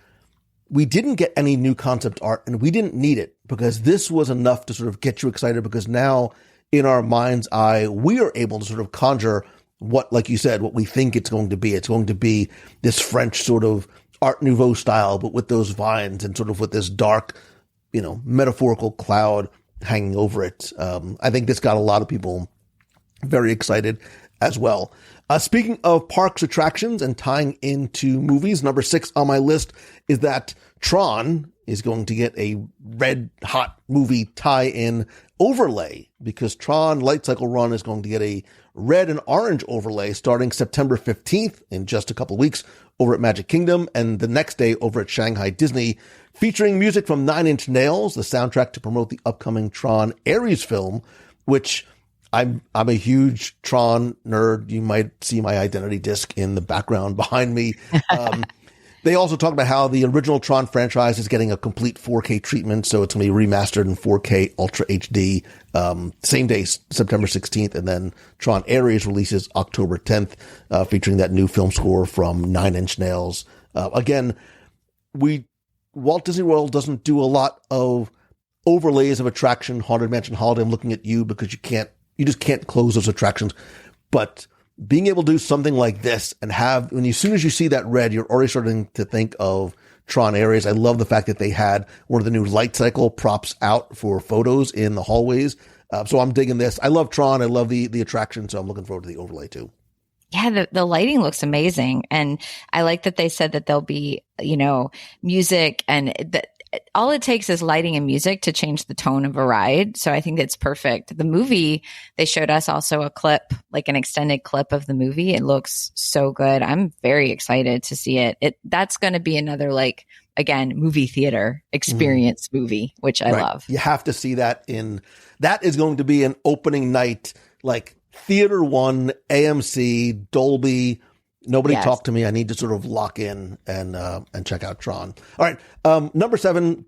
we didn't get any new concept art and we didn't need it, because this was enough to sort of get you excited, because now in our mind's eye, we are able to sort of conjure what, like you said, what we think it's going to be. It's going to be this French sort of Art Nouveau style, but with those vines and sort of with this dark, you know, metaphorical cloud hanging over it. I think this got a lot of people very excited as well. Speaking of parks attractions and tying into movies, number 6 on my list is that Tron is going to get a red hot movie tie-in overlay, because Tron Light Cycle Run is going to get a red and orange overlay starting September 15th in just a couple of weeks over at Magic Kingdom, and the next day over at Shanghai Disney, featuring music from Nine Inch Nails, the soundtrack to promote the upcoming Tron Ares film, which I'm a huge Tron nerd. You might see my identity disc in the background behind me. They also talked about how the original Tron franchise is getting a complete 4K treatment, so it's going to be remastered in 4K Ultra HD, same day, September 16th, and then Tron Ares releases October 10th, featuring that new film score from Nine Inch Nails. Again, Walt Disney World doesn't do a lot of overlays of attraction, Haunted Mansion Holiday. I'm looking at you because you just can't close those attractions. But being able to do something like this and have, as soon as you see that red, you're already starting to think of Tron Ares. I love the fact that they had one of the new light cycle props out for photos in the hallways. So I'm digging this. I love Tron. I love the attraction. So I'm looking forward to the overlay too. Yeah, the lighting looks amazing. And I like that they said that there'll be, you know, music, and that all it takes is lighting and music to change the tone of a ride. So I think it's perfect. The movie, they showed us also a clip, like an extended clip of the movie. It looks so good. I'm very excited to see it. That's going to be another, like, again, movie theater experience movie, which I love. You have to see that that is going to be an opening night, like Theater One, AMC, Dolby. Nobody talk to me. I need to sort of lock in and check out Tron. All right. Number 7,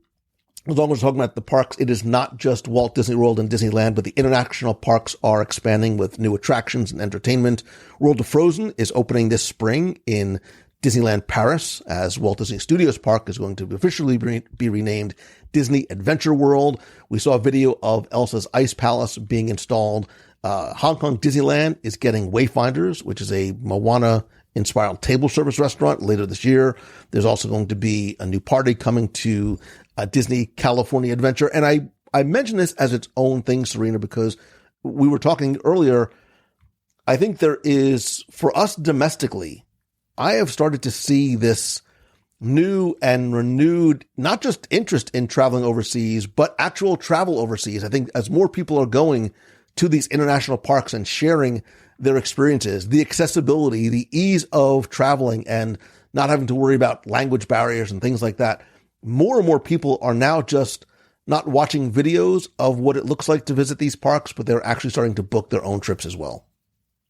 as long as we're talking about the parks, it is not just Walt Disney World and Disneyland, but the international parks are expanding with new attractions and entertainment. World of Frozen is opening this spring in Disneyland Paris, as Walt Disney Studios Park is going to officially be renamed Disney Adventure World. We saw a video of Elsa's Ice Palace being installed. Hong Kong Disneyland is getting Wayfinders, which is a Moana-inspired table service restaurant later this year. There's also going to be a new party coming to Disney California Adventure. And I mention this as its own thing, Serena, because we were talking earlier. I think there is, for us domestically, I have started to see this new and renewed, not just interest in traveling overseas, but actual travel overseas. I think as more people are going to these international parks and sharing their experiences, the accessibility, the ease of traveling and not having to worry about language barriers and things like that, more and more people are now just not watching videos of what it looks like to visit these parks, but they're actually starting to book their own trips as well.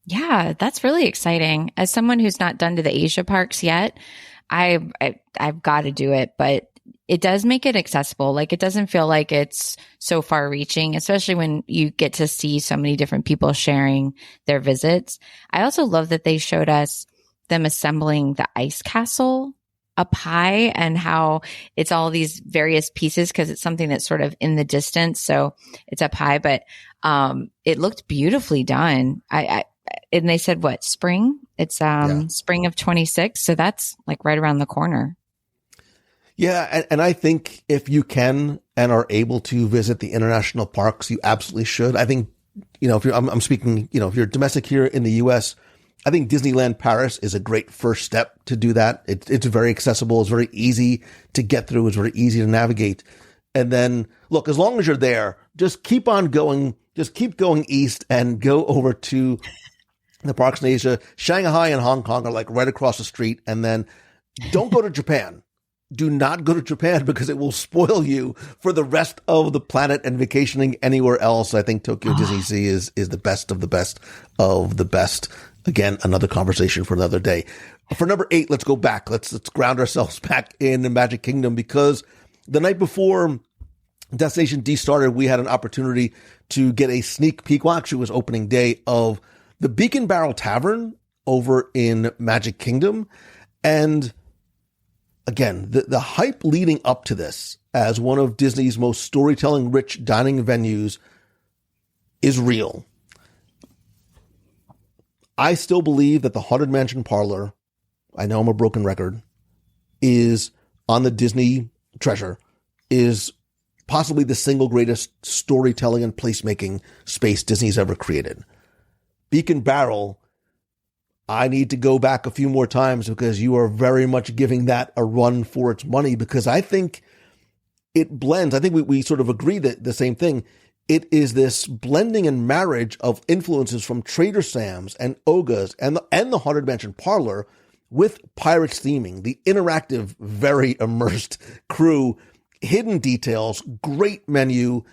Yeah, that's really exciting. As someone who's not done to the Asia parks yet, I've got to do it, but it does make it accessible. Like, it doesn't feel like it's so far reaching, especially when you get to see so many different people sharing their visits. I also love that they showed us them assembling the ice castle up high and how it's all these various pieces because it's something that's sort of in the distance. So it's up high, but it looked beautifully done. And they said what, spring? It's spring of 26. So that's like right around the corner. Yeah. And I think if you can and are able to visit the international parks, you absolutely should. I think, if you're, I'm speaking, if you're domestic here in the US, I think Disneyland Paris is a great first step to do that. It's very accessible. It's very easy to get through. It's very easy to navigate. And then look, as long as you're there, just keep on going. Just keep going east and go over to the parks in Asia. Shanghai and Hong Kong are like right across the street. And then don't go to Japan. Do not go to Japan because it will spoil you for the rest of the planet and vacationing anywhere else. I think Tokyo Disney Sea is the best of the best of the best. Again, another conversation for another day. For number 8, let's go back. Let's ground ourselves back in the Magic Kingdom because the night before Destination D started, we had an opportunity to get a sneak peek. Well, actually, it was opening day of the Beacon Barrel Tavern over in Magic Kingdom. And again, the hype leading up to this as one of Disney's most storytelling-rich dining venues is real. I still believe that the Haunted Mansion Parlor, I know I'm a broken record, is on the Disney treasure, is possibly the single greatest storytelling and placemaking space Disney's ever created. Beacon Barrel, I need to go back a few more times because you are very much giving that a run for its money because I think it blends. I think we sort of agree that the same thing. It is this blending and marriage of influences from Trader Sam's and Oga's and the Haunted Mansion Parlor with Pirates theming, the interactive, very immersed crew, hidden details, great menu,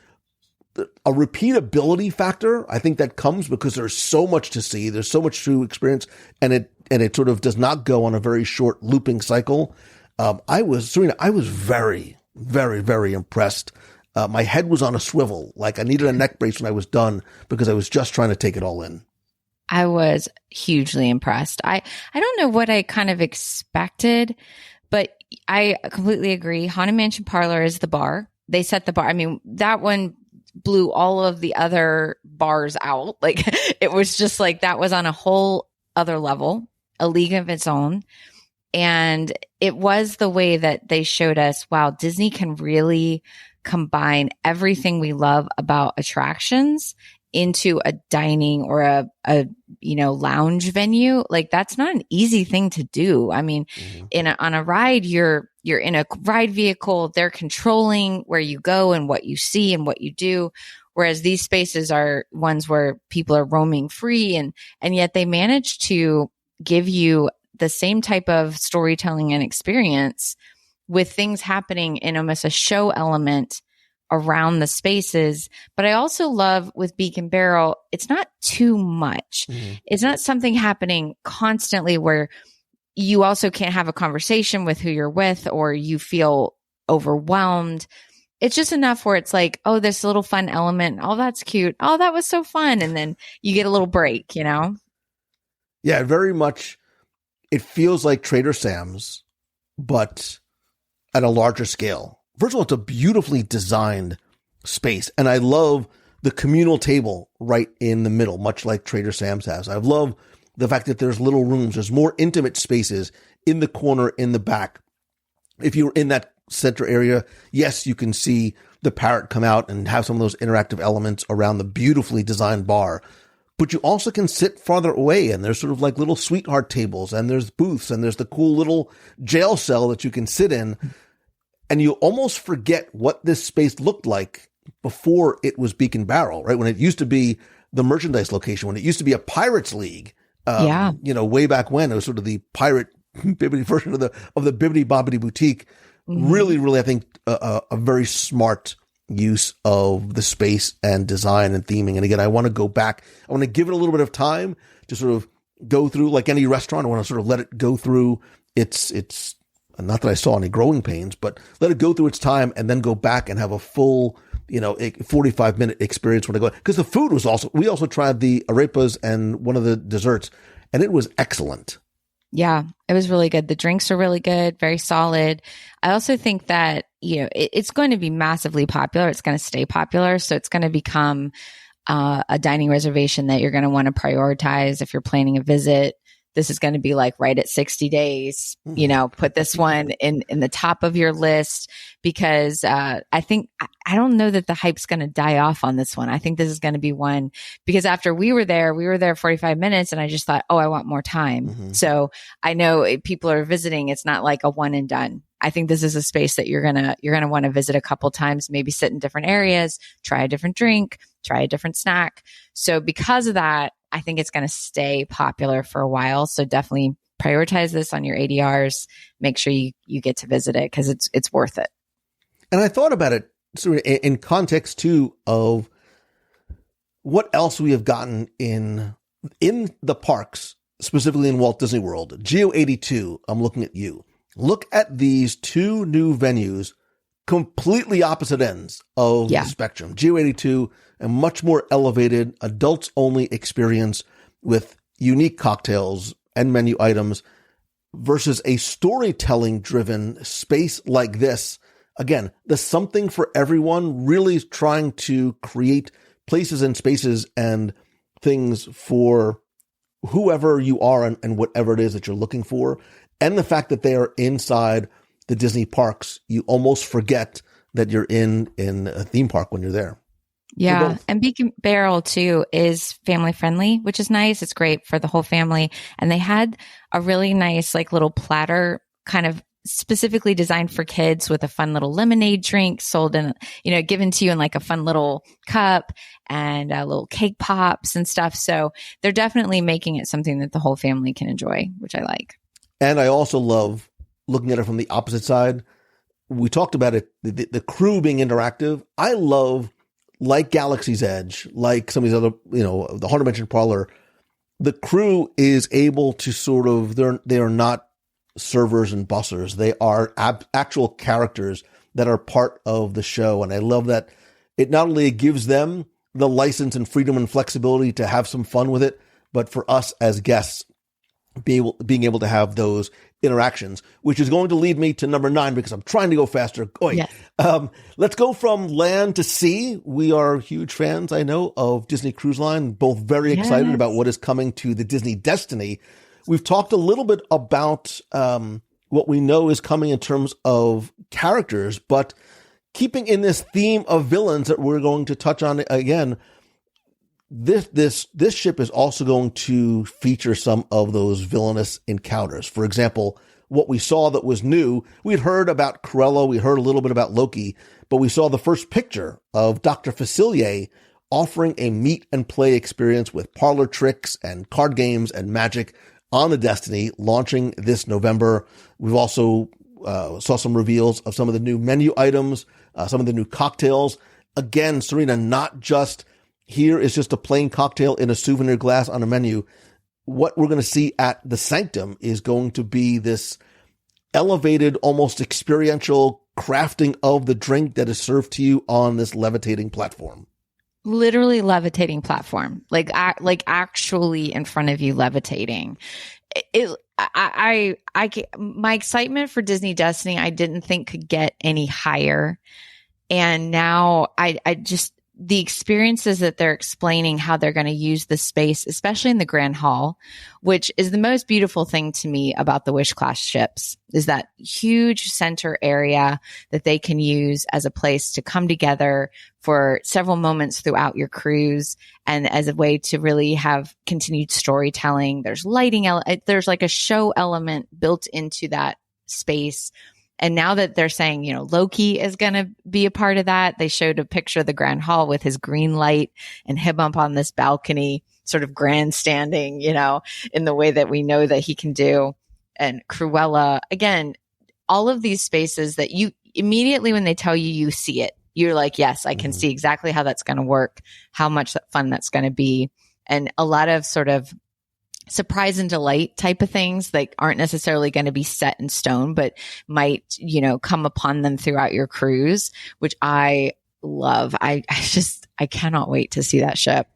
a repeatability factor. I think that comes because there's so much to see. There's so much to experience and it sort of does not go on a very short looping cycle. I was very, very, very impressed. My head was on a swivel. Like I needed a neck brace when I was done because I was just trying to take it all in. I was hugely impressed. I don't know what I kind of expected, but I completely agree. Haunted Mansion Parlor is the bar. They set the bar. I mean, that one blew all of the other bars out. Like it was just like that was on a whole other level, a league of its own. And it was the way that they showed us, wow, Disney can really combine everything we love about attractions into a dining or a lounge venue. Like that's not an easy thing to do. I mean, on a ride, you're in a ride vehicle, they're controlling where you go and what you see and what you do. Whereas these spaces are ones where people are roaming free and yet they manage to give you the same type of storytelling and experience with things happening in almost a show element around the spaces. But I also love with Beacon Barrel, it's not too much. It's not something happening constantly where you also can't have a conversation with who you're with or you feel overwhelmed. It's just enough where it's like, oh, this little fun element. Oh, that's cute. Oh, that was so fun. And then you get a little break, Yeah, very much. It feels like Trader Sam's, but at a larger scale. First of all, it's a beautifully designed space. And I love the communal table right in the middle, much like Trader Sam's has. I love the fact that there's little rooms. There's more intimate spaces in the corner, in the back. If you're in that center area, yes, you can see the parrot come out and have some of those interactive elements around the beautifully designed bar. But you also can sit farther away and there's sort of like little sweetheart tables and there's booths and there's the cool little jail cell that you can sit in. And you almost forget what this space looked like before it was Beacon Barrel, right? When it used to be the merchandise location, when it used to be a Pirates League, way back when it was sort of the pirate bibbidi version of the Bibbidi Bobbidi Boutique. Really, really, I think a very smart use of the space and design and theming. And again, I want to go back. I want to give it a little bit of time to sort of go through, like any restaurant. I want to sort of let it go through its not that I saw any growing pains, but let it go through its time and then go back and have a full, 45-minute experience when I go. Because the food was we also tried the arepas and one of the desserts, and it was excellent. Yeah, it was really good. The drinks are really good, very solid. I also think that, it's going to be massively popular. It's going to stay popular. So it's going to become a dining reservation that you're going to want to prioritize if you're planning a visit. This is going to be like right at 60 days, put this one in the top of your list, because I don't know that the hype's going to die off on this one. I think this is going to be one, because after we were there 45 minutes and I just thought, oh, I want more time. Mm-hmm. So I know if people are visiting, it's not like a one and done. I think this is a space that you're going to want to visit a couple times, maybe sit in different areas, try a different drink, try a different snack. So because of that, I think it's going to stay popular for a while. So definitely prioritize this on your ADRs. Make sure you get to visit it, because it's worth it. And I thought about it sort of in context too of what else we have gotten in the parks, specifically in Walt Disney World. Geo 82, I'm looking at you. Look at these two new venues, completely opposite ends of the spectrum. Geo 82, a much more elevated, adults-only experience with unique cocktails and menu items, versus a storytelling-driven space like this. Again, the something for everyone, really trying to create places and spaces and things for whoever you are and whatever it is that you're looking for. And the fact that they are inside the Disney parks, you almost forget that you're in a theme park when you're there. Yeah. And Beacon Barrel too is family friendly, which is nice. It's great for the whole family. And they had a really nice, like, little platter kind of specifically designed for kids with a fun little lemonade drink sold in, given to you in like a fun little cup, and little cake pops and stuff. So they're definitely making it something that the whole family can enjoy, which I like. And I also love looking at it from the opposite side. We talked about it, the crew being interactive. I love, like Galaxy's Edge, like some of these other, the Haunted Mansion Parlor, the crew is able to sort of, they are not servers and bussers. They are actual characters that are part of the show. And I love that it not only gives them the license and freedom and flexibility to have some fun with it, but for us as guests, being able to have those interactions, which is going to lead me to number 9, because I'm trying to go faster. Yes. Let's go from land to sea. We are huge fans, I know, of Disney Cruise Line, both very excited about what is coming to the Disney Destiny. We've talked a little bit about what we know is coming in terms of characters, but keeping in this theme of villains that we're going to touch on again, this ship is also going to feature some of those villainous encounters. For example, what we saw that was new, we'd heard about Cruella, we heard a little bit about Loki, but we saw the first picture of Dr. Facilier offering a meet and play experience with parlor tricks and card games and magic on the Destiny, launching this November. We've also saw some reveals of some of the new menu items, some of the new cocktails. Again, Serena, not just here is just a plain cocktail in a souvenir glass on a menu. What we're going to see at the Sanctum is going to be this elevated, almost experiential crafting of the drink that is served to you on this levitating platform. Literally levitating platform, like actually in front of you, levitating. My excitement for Disney Destiny, I didn't think could get any higher. And now I just, the experiences that they're explaining how they're going to use the space, especially in the Grand Hall, which is the most beautiful thing to me about the Wish class ships, is that huge center area that they can use as a place to come together for several moments throughout your cruise, and as a way to really have continued storytelling. There's lighting, there's like a show element built into that space. And now that they're saying, Loki is going to be a part of that, they showed a picture of the Grand Hall with his green light and him up on this balcony, sort of grandstanding, in the way that we know that he can do. And Cruella, again, all of these spaces that you immediately, when they tell you, you see it. you're like, yes, I can see exactly how that's going to work, how much fun that's going to be. And a lot of sort of surprise and delight type of things that aren't necessarily going to be set in stone, but might, come upon them throughout your cruise, which I love. I cannot wait to see that ship.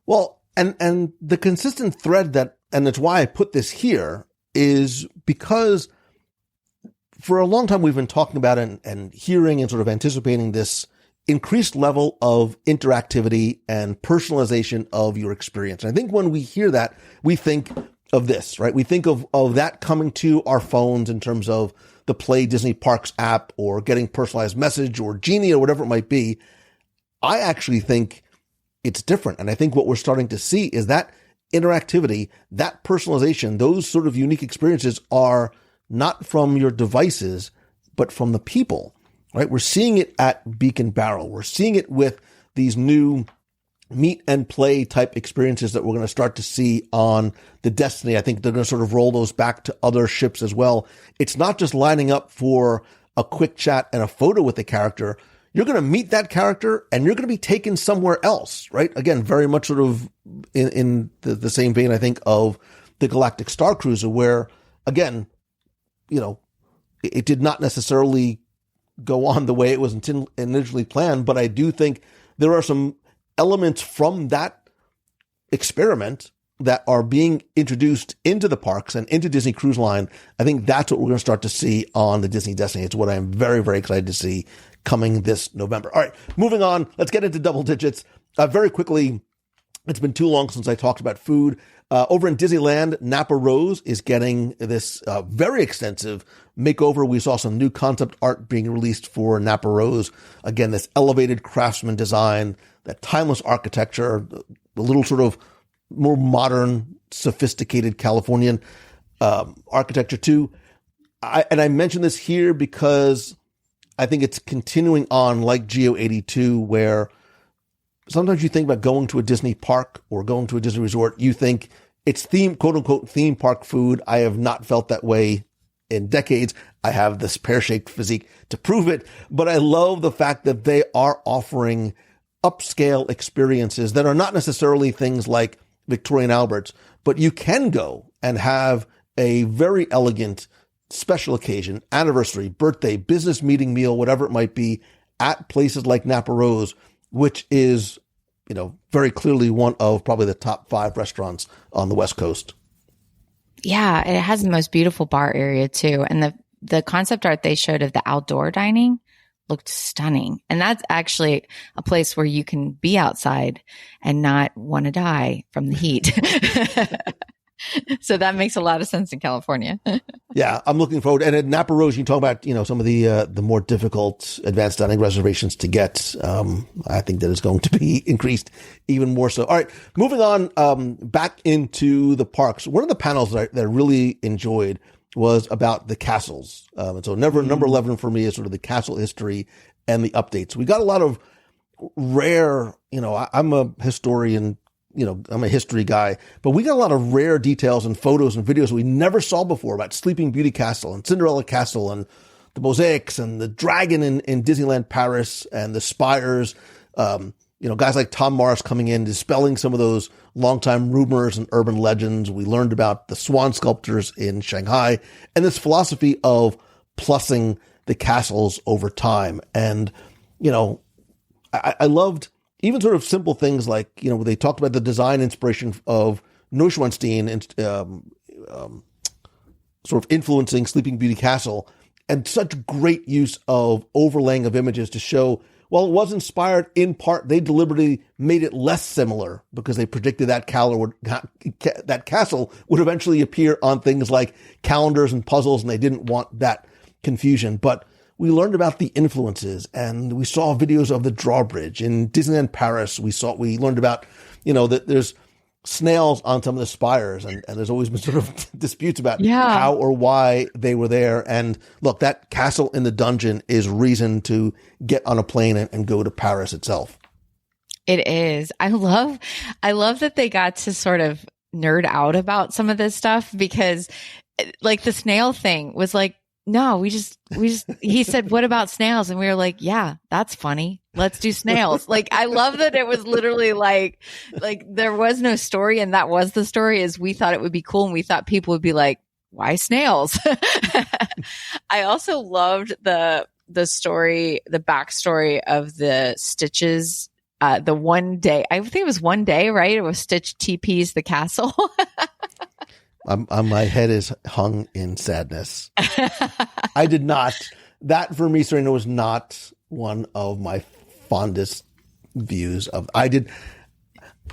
Well, and the consistent thread and that's why I put this here, is because for a long time we've been talking about and hearing and sort of anticipating this increased level of interactivity and personalization of your experience. And I think when we hear that, we think of this, right? We think of that coming to our phones in terms of the Play Disney Parks app or getting personalized message or Genie or whatever it might be. I actually think it's different. And I think what we're starting to see is that interactivity, that personalization, those sort of unique experiences are not from your devices, but from the people, right? We're seeing it at Beacon Barrel. We're seeing it with these new meet and play type experiences that we're going to start to see on the Destiny. I think they're going to sort of roll those back to other ships as well. It's not just lining up for a quick chat and a photo with the character. You're going to meet that character and you're going to be taken somewhere else, right? Again, very much sort of in the same vein, I think, of the Galactic Star Cruiser, where, again, it did not necessarily go on the way it was initially planned, but I do think there are some elements from that experiment that are being introduced into the parks and into Disney Cruise Line. I think that's what we're going to start to see on the Disney Destiny. It's what I'm very, very excited to see coming this November. All right, moving on. Let's get into double digits. Very quickly, it's been too long since I talked about food. Over in Disneyland, Napa Rose is getting this very extensive makeover. We saw some new concept art being released for Napa Rose. Again, this elevated craftsman design, that timeless architecture, the little sort of more modern, sophisticated Californian architecture too. I mention this here because I think it's continuing on like Geo 82, where sometimes you think about going to a Disney park or going to a Disney resort, you think it's quote unquote theme park food. I have not felt that way in decades. I have this pear-shaped physique to prove it, but I love the fact that they are offering upscale experiences that are not necessarily things like Victoria and Albert's, but you can go and have a very elegant special occasion, anniversary, birthday, business meeting meal, whatever it might be, at places like Napa Rose, which is, very clearly one of probably the top 5 restaurants on the West Coast. Yeah, it has the most beautiful bar area too. And the concept art they showed of the outdoor dining looked stunning. And that's actually a place where you can be outside and not want to die from the heat. So that makes a lot of sense in California. Yeah, I'm looking forward. And at Napa Rose, you talk about, some of the more difficult advanced dining reservations to get. I think that is going to be increased even more so. All right, moving on back into the parks. One of the panels that I really enjoyed was about the castles. And so number 11 for me is sort of the castle history and the updates. We got a lot of rare, I'm a historian, I'm a history guy, but we got a lot of rare details and photos and videos we never saw before about Sleeping Beauty Castle and Cinderella Castle and the mosaics and the dragon in Disneyland Paris and the spires. Guys like Tom Morris coming in, dispelling some of those longtime rumors and urban legends. We learned about the swan sculptures in Shanghai and this philosophy of plussing the castles over time. And, I loved even sort of simple things like, they talked about the design inspiration of Neuschwanstein and sort of influencing Sleeping Beauty Castle, and such great use of overlaying of images to show, well, it was inspired in part. They deliberately made it less similar because they predicted that castle would eventually appear on things like calendars and puzzles, and they didn't want that confusion. But we learned about the influences, and we saw videos of the drawbridge in Disneyland Paris. We learned about, that there's snails on some of the spires, and there's always been sort of disputes about how or why they were there. And look, that castle in the dungeon is reason to get on a plane and go to Paris itself. It is. I love that they got to sort of nerd out about some of this stuff, because like the snail thing was like, no, he said, what about snails? And we were like, yeah, that's funny. Let's do snails. Like, I love that it was literally like there was no story. And that was the story, is we thought it would be cool. And we thought people would be like, why snails? I also loved the story, the backstory of the Stitches. The one day, I think it was one day, right? It was Stitch TP's the castle. My head is hung in sadness. I did not. That for me, Serena, was not one of my fondest views of. I did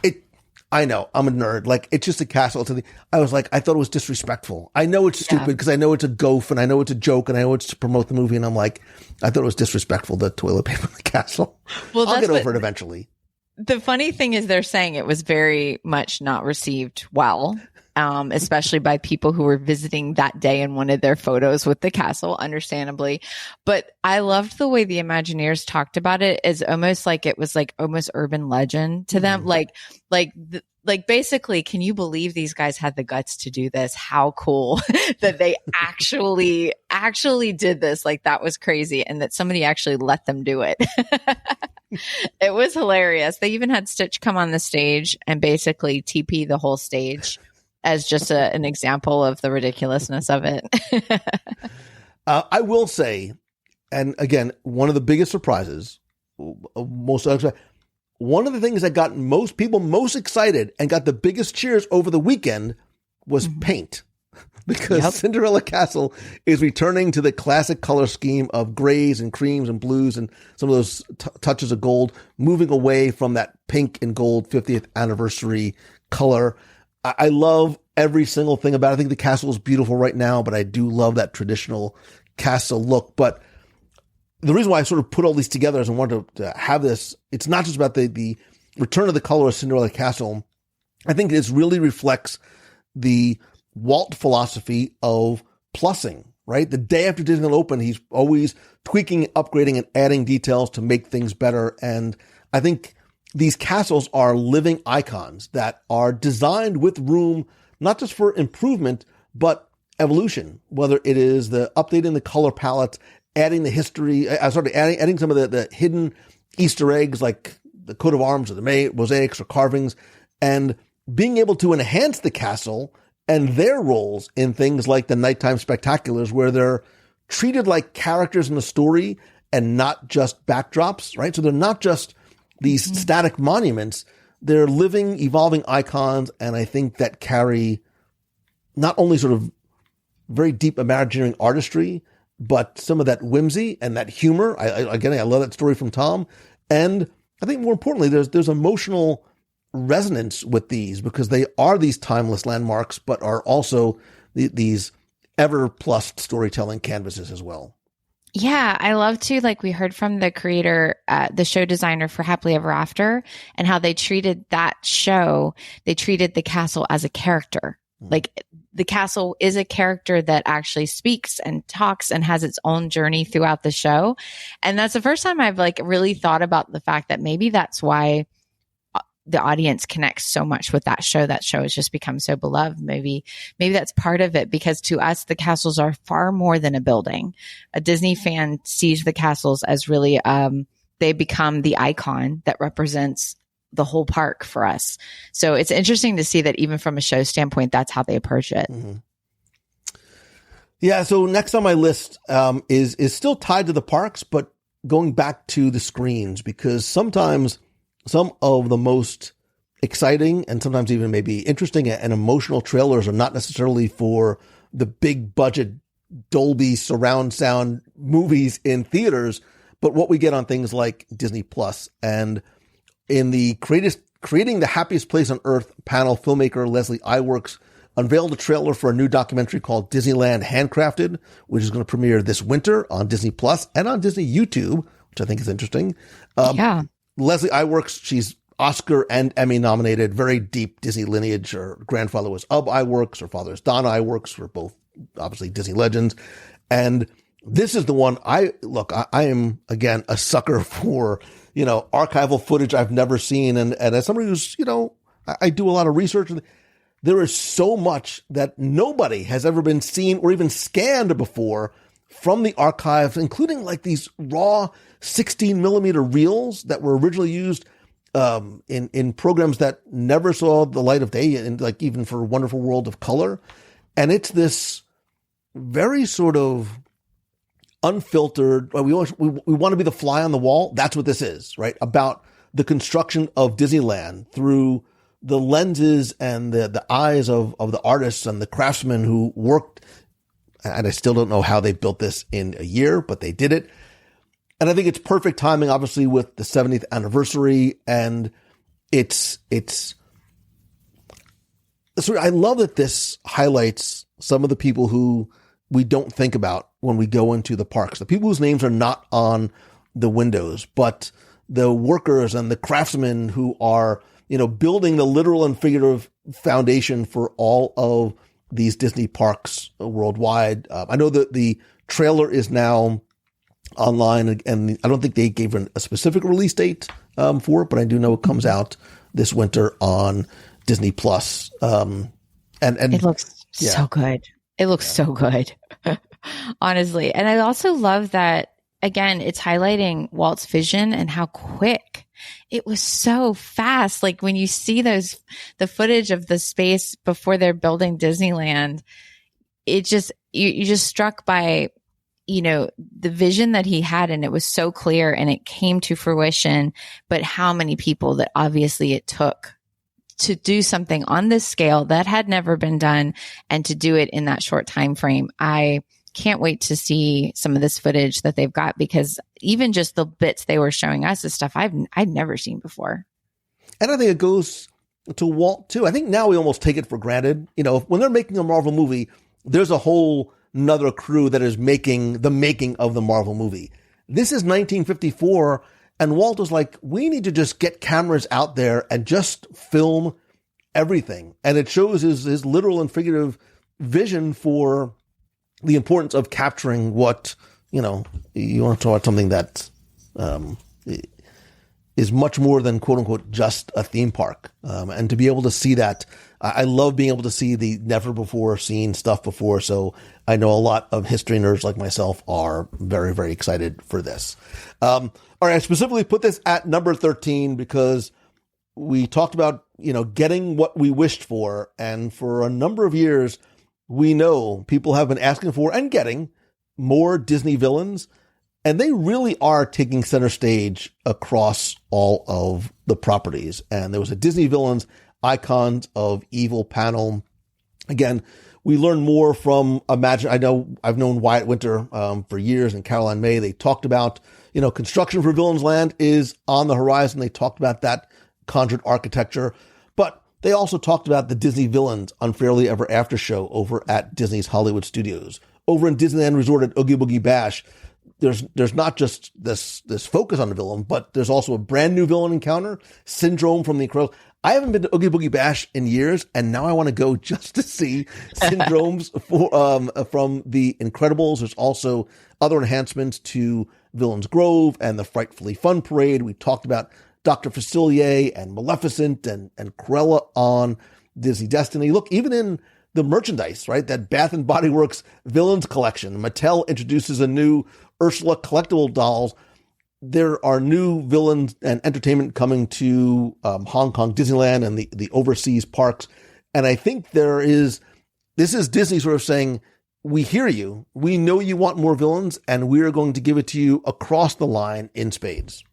it. I know I'm a nerd. Like, it's just a castle. I was like, I thought it was disrespectful. I know it's stupid because I know it's a goof and I know it's a joke and I know it's to promote the movie. And I'm like, I thought it was disrespectful, the toilet paper in the castle. Well, I'll get over it eventually. The funny thing is they're saying it was very much not received well. Especially by people who were visiting that day and wanted their photos with the castle, understandably. But I loved the way the Imagineers talked about it as almost like it was like almost urban legend to them. Like basically, can you believe these guys had the guts to do this? How cool that they actually did this. Like, that was crazy. And that somebody actually let them do it. It was hilarious. They even had Stitch come on the stage and basically TP the whole stage as just an example of the ridiculousness of it. I will say, and again, one of the biggest surprises, one of the things that got most people most excited and got the biggest cheers over the weekend was paint. Because Cinderella Castle is returning to the classic color scheme of grays and creams and blues and some of those touches of gold, moving away from that pink and gold 50th anniversary color. I love every single thing about it. I think the castle is beautiful right now, but I do love that traditional castle look. But the reason why I sort of put all these together is I wanted to have this. It's not just about the return of the color of Cinderella Castle. I think this really reflects the Walt philosophy of plussing, right? The day after Disneyland opened, he's always tweaking, upgrading, and adding details to make things better. And I think these castles are living icons that are designed with room, not just for improvement, but evolution, whether it is the updating the color palette, adding the history, adding some of the hidden Easter eggs like the coat of arms or the mosaics or carvings, and being able to enhance the castle and their roles in things like the nighttime spectaculars, where they're treated like characters in the story and not just backdrops, right? So they're not just these static monuments, they're living, evolving icons. And I think that carry not only sort of very deep Imagineering artistry, but some of that whimsy and that humor. I love that story from Tom. And I think more importantly, there's emotional resonance with these because they are these timeless landmarks, but are also these ever plussed storytelling canvases as well. Yeah, I love to, like, we heard from the creator, the show designer for Happily Ever After, and how they treated that show. They treated the castle as a character. Like, the castle is a character that actually speaks and talks and has its own journey throughout the show. And that's the first time I've really thought about the fact that maybe that's why the audience connects so much with that show. That show has just become so beloved. Maybe that's part of it, because to us, the castles are far more than a building. A Disney fan sees the castles as really, they become the icon that represents the whole park for us. So it's interesting to see that even from a show standpoint, that's how they approach it. Mm-hmm. Yeah. So next on my list is still tied to the parks, but going back to the screens, because sometimes some of the most exciting and sometimes even maybe interesting and emotional trailers are not necessarily for the big budget Dolby surround sound movies in theaters, but what we get on things like Disney Plus. And in the Creating the Happiest Place on Earth panel, filmmaker Leslie Iwerks unveiled a trailer for a new documentary called Disneyland Handcrafted, which is going to premiere this winter on Disney Plus and on Disney YouTube, which I think is interesting. Yeah. Leslie Iwerks, she's Oscar and Emmy nominated, very deep Disney lineage. Her grandfather was Ub Iwerks, her father is Don Iwerks, who are both obviously Disney legends. And this is the one I am, again, a sucker for, archival footage I've never seen. And as somebody who's, I do a lot of research. There is so much that nobody has ever been seen or even scanned before from the archives, including like these raw 16 millimeter reels that were originally used in programs that never saw the light of day, and like even for Wonderful World of Color. And it's this very sort of unfiltered, we want to be the fly on the wall. That's what this is, right? About the construction of Disneyland through the lenses and the eyes of the artists and the craftsmen who worked. And I still don't know how they built this in a year, but they did it. And I think it's perfect timing, obviously, with the 70th anniversary. And I love that this highlights some of the people who we don't think about when we go into the parks, the people whose names are not on the windows, but the workers and the craftsmen who are, building the literal and figurative foundation for all of these Disney parks worldwide. I know that the trailer is now online, and I don't think they gave a specific release date for it, but I do know it comes out this winter on Disney Plus. And it looks so good. It looks so good, honestly. And I also love that, again, it's highlighting Walt's vision and how quick it was. So fast. Like when you see the footage of the space before they're building Disneyland, it just, you're just struck by, the vision that he had, and it was so clear and it came to fruition, but how many people that obviously it took to do something on this scale that had never been done, and to do it in that short time frame. I can't wait to see some of this footage that they've got, because even just the bits they were showing us is stuff I'd never seen before. And I think it goes to Walt too. I think now we almost take it for granted. When they're making a Marvel movie, there's a whole another crew that is making of the Marvel movie. This is 1954. And Walt was like, we need to just get cameras out there and just film everything. And it shows his literal and figurative vision for the importance of capturing what, you want to talk about something that is much more than, quote unquote, just a theme park. And to be able to see that, I love being able to see the never before seen stuff before. So I know a lot of history nerds like myself are very, very excited for this. All right, I specifically put this at number 13 because we talked about, getting what we wished for. And for a number of years, we know people have been asking for and getting more Disney villains. And they really are taking center stage across all of the properties. And there was a Disney Villains Icons of Evil panel. Again, we learned more from Imagine. I know I've known Wyatt Winter for years, and Caroline May. They talked about, construction for Villains Land is on the horizon. They talked about that conjured architecture, but they also talked about the Disney Villains Unfairly Ever After show over at Disney's Hollywood Studios. Over in Disneyland Resort at Oogie Boogie Bash, there's not just this focus on the villain, but there's also a brand new villain encounter, Syndrome from The Incredibles. I haven't been to Oogie Boogie Bash in years, and now I want to go just to see Syndromes from The Incredibles. There's also other enhancements to Villains Grove and the Frightfully Fun Parade. We talked about Dr. Facilier and Maleficent and Cruella on Disney Destiny. Look, even in the merchandise, right? That Bath and Body Works Villains collection. Mattel introduces a new Ursula collectible dolls. There are new villains and entertainment coming to Hong Kong Disneyland and the overseas parks. And I think this is Disney sort of saying, we hear you. We know you want more villains, and we are going to give it to you across the line in spades.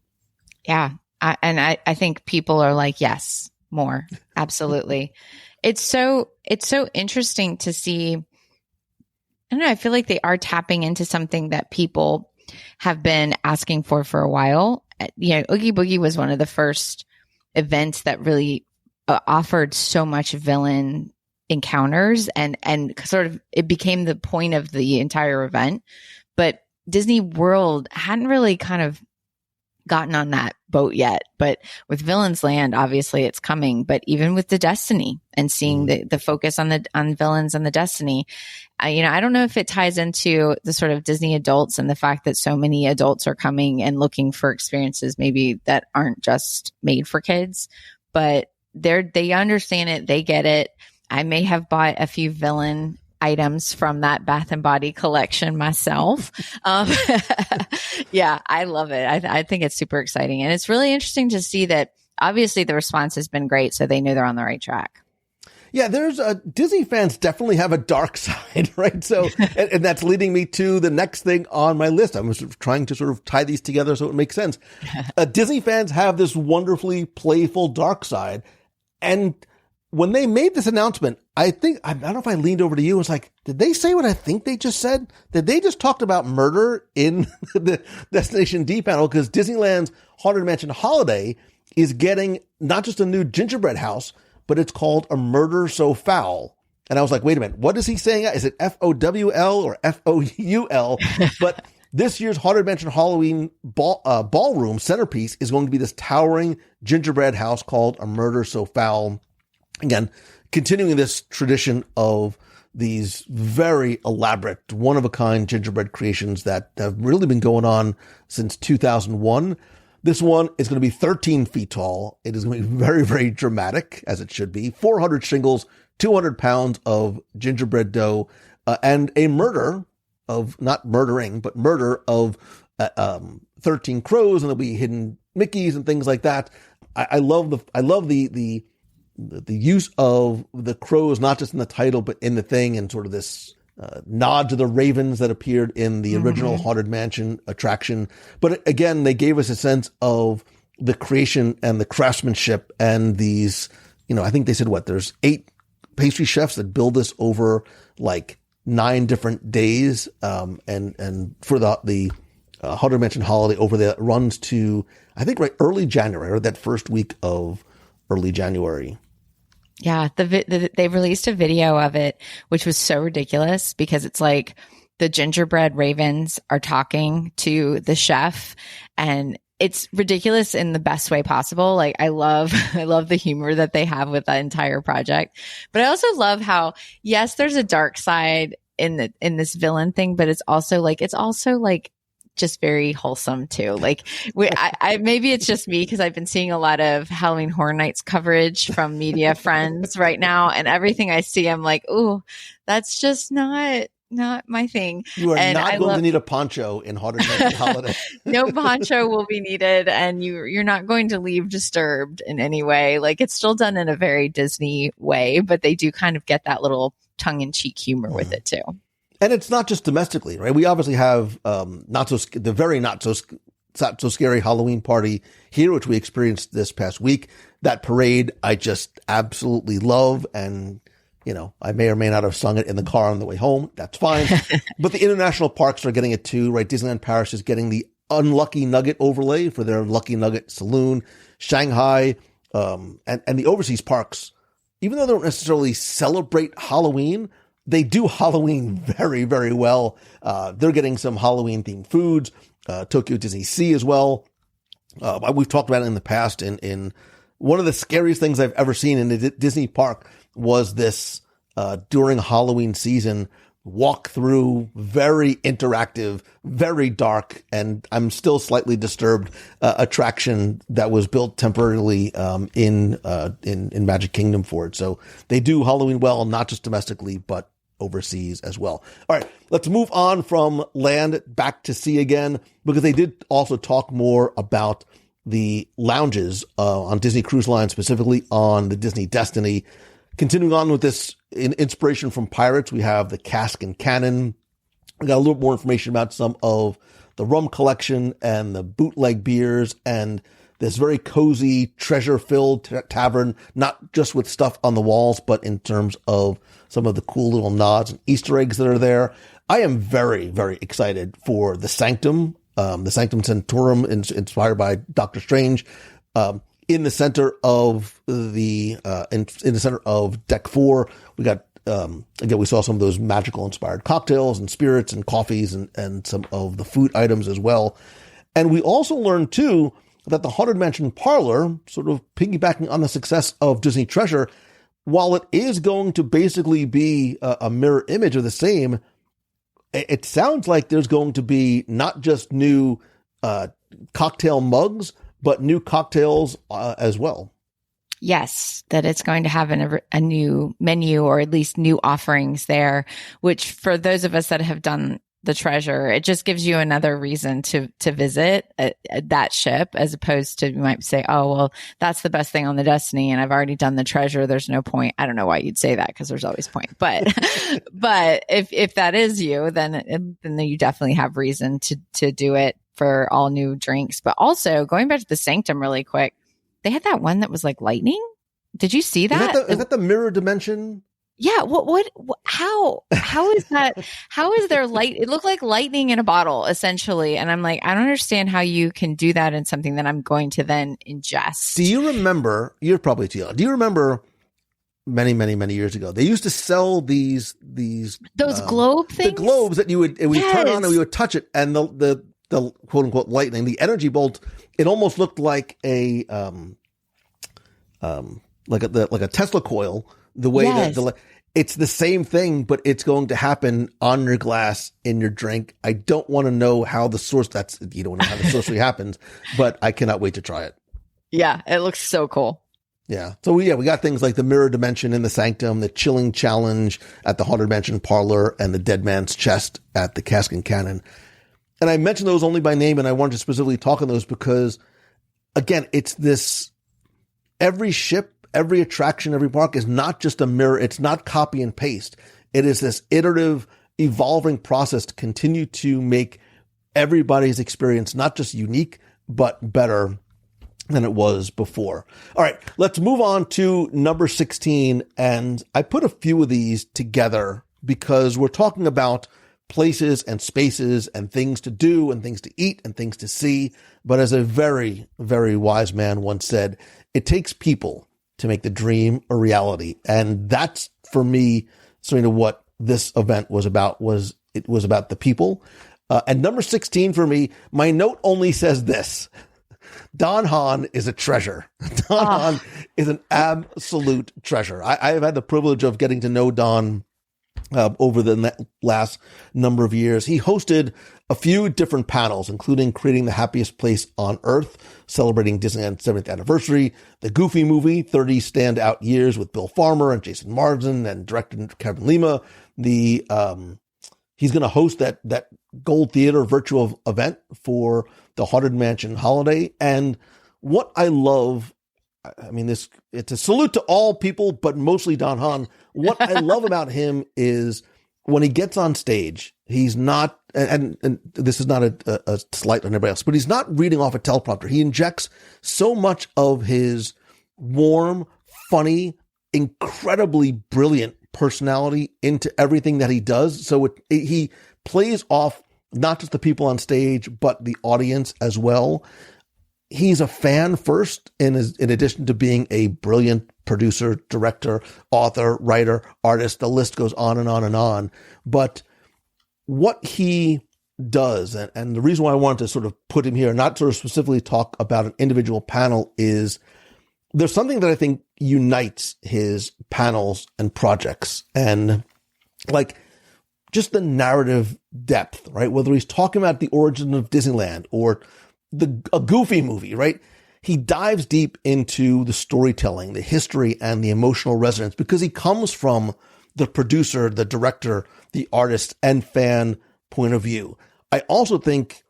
Yeah. I think people are like, yes, more. Absolutely. It's so interesting to see. I don't know. I feel like they are tapping into something that people have been asking for a while. Oogie Boogie was one of the first events that really offered so much villain encounters, and sort of it became the point of the entire event. But Disney World hadn't really kind of gotten on that boat yet. But with Villains Land, obviously it's coming. But even with the Destiny and seeing the focus on villains and the Destiny, I don't know if it ties into the sort of Disney adults and the fact that so many adults are coming and looking for experiences maybe that aren't just made for kids, but they understand it. They get it. I may have bought a few villain items from that Bath and Body collection myself. Yeah, I love it. I think it's super exciting. And it's really interesting to see that obviously the response has been great. So they know they're on the right track. Yeah, there's Disney fans definitely have a dark side, right? So, and that's leading me to the next thing on my list. I'm sort of trying to sort of tie these together so it makes sense. Disney fans have this wonderfully playful dark side. And when they made this announcement, I don't know if I leaned over to you and was like, did they say what I think they just said? Did they just talked about murder in the Destination D panel? Because Disneyland's Haunted Mansion Holiday is getting not just a new gingerbread house, but it's called A Murder So Foul. And I was like, wait a minute, what is he saying? Is it F-O-W-L or F-O-U-L? But this year's Haunted Mansion Halloween ballroom centerpiece is going to be this towering gingerbread house called A Murder So Foul. Again, continuing this tradition of these very elaborate, one-of-a-kind gingerbread creations that have really been going on since 2001. This one is going to be 13 feet tall. It is going to be very, very dramatic, as it should be. 400 shingles, 200 pounds of gingerbread dough, and a murder of, not murdering, but murder of 13 crows, and there'll be hidden Mickeys and things like that. I love the use of the crows, not just in the title, but in the thing, and sort of this nod to the ravens that appeared in the original Haunted Mansion attraction. But again, they gave us a sense of the creation and the craftsmanship and these, I think they said there's 8 pastry chefs that build this over like 9 different days. And for the Haunted Mansion holiday over there, it runs to, I think, early January, or that first week of early January. Yeah, they released a video of it, which was so ridiculous because it's like the gingerbread ravens are talking to the chef, and it's ridiculous in the best way possible. Like I love the humor that they have with that entire project, but I also love how, yes, there's a dark side in this villain thing, but it's also like just very wholesome too. Like I maybe it's just me because I've been seeing a lot of Halloween Horror Nights coverage from media friends right now, and everything I see, I'm like, ooh, that's just not my thing. You are not going to need a poncho in Haunted Mansion Holiday. No poncho will be needed, and you're not going to leave disturbed in any way. Like it's still done in a very Disney way, but they do kind of get that little tongue-in-cheek humor with it too. And it's not just domestically, right? We obviously have the very not so scary Halloween party here, which we experienced this past week. That parade I just absolutely love, and I may or may not have sung it in the car on the way home. That's fine. But the international parks are getting it too, right? Disneyland Paris is getting the Unlucky Nugget overlay for their Lucky Nugget Saloon. Shanghai and the overseas parks, even though they don't necessarily celebrate Halloween, they do Halloween very, very well. They're getting some Halloween-themed foods. Tokyo Disney Sea as well. We've talked about it in the past. In one of the scariest things I've ever seen in a Disney park was this during Halloween season walk through, very interactive, very dark, and I'm still slightly disturbed attraction that was built temporarily in Magic Kingdom for it. So they do Halloween well, not just domestically, but overseas as well. All right, let's move on from land back to sea again, because they did also talk more about the lounges on Disney Cruise Line, specifically on the Disney Destiny. Continuing on with this inspiration from Pirates, we have the Cask and Cannon. We got a little more information about some of the rum collection and the bootleg beers and this very cozy, treasure-filled tavern, not just with stuff on the walls, but in terms of some of the cool little nods and Easter eggs that are there. I am very, very excited for the Sanctum Sanctorum, inspired by Doctor Strange. In the center of in the center of Deck 4, we got again, we saw some of those magical inspired cocktails and spirits and coffees and some of the food items as well. And we also learned too that the Haunted Mansion Parlor, sort of piggybacking on the success of Disney Treasure, while it is going to basically be a mirror image of the same, it sounds like there's going to be not just new cocktail mugs, but new cocktails as well. Yes, that it's going to have a new menu, or at least new offerings there, which for those of us that have done the Treasure, it just gives you another reason to visit that ship, as opposed to, you might say, oh, well, that's the best thing on the Destiny and I've already done the Treasure. There's no point. I don't know why you'd say that, because there's always point. But if that is you, then you definitely have reason to do it for all new drinks. But also, going back to the Sanctum really quick, they had that one that was like lightning. Did you see that? Is that the mirror dimension? Yeah. How is that? How is there light? It looked like lightning in a bottle, essentially. And I'm like, I don't understand how you can do that in something that I'm going to then ingest. Do you remember, you're probably too young. Do you remember many, many, many years ago, they used to sell those globe things? The globes that you would turn on and we would touch it, and the quote unquote lightning, the energy bolt, it almost looked like a Tesla coil. The way that it's the same thing, but it's going to happen on your glass in your drink. I don't want to know how the source. You don't know how the sorcery happens, but I cannot wait to try it. Yeah, it looks so cool. Yeah. So we got things like the Mirror Dimension in the Sanctum, the Chilling Challenge at the Haunted Mansion Parlor, and the Dead Man's Chest at the Cask and Cannon. And I mentioned those only by name, and I wanted to specifically talk on those because, again, it's this every ship. Every attraction, every park is not just a mirror. It's not copy and paste. It is this iterative, evolving process to continue to make everybody's experience not just unique, but better than it was before. All right, let's move on to number 16. And I put a few of these together because we're talking about places and spaces and things to do and things to eat and things to see. But as a very, very wise man once said, it takes people to make the dream a reality. And that's, for me, sort of what this event was about. It was about the people. And number 16 for me, my note only says this: Don Hahn is a treasure. Don Hahn is an absolute treasure. I have had the privilege of getting to know Don over the last number of years. He hosted a few different panels, including Creating the Happiest Place on Earth, celebrating Disneyland's 70th anniversary, the Goofy movie, 30 Standout Years with Bill Farmer and Jason Marsden and director Kevin Lima. He's going to host that Gold Theater virtual event for the Haunted Mansion holiday. And what I love, I mean, it's a salute to all people, but mostly Don Hahn. What I love about him is when he gets on stage, he's not, and this is not a slight on everybody else, but he's not reading off a teleprompter. He injects so much of his warm, funny, incredibly brilliant personality into everything that he does. So he plays off not just the people on stage, but the audience as well. He's a fan first, in addition to being a brilliant producer, director, author, writer, artist. The list goes on and on and on. But what he does, and the reason why I wanted to sort of put him here, not sort of specifically talk about an individual panel, is there's something that I think unites his panels and projects, and like just the narrative depth, right? Whether he's talking about the origin of Disneyland or a Goofy movie, right? He dives deep into the storytelling, the history, and the emotional resonance because he comes from the producer, the director, the artist, and fan point of view. I also think,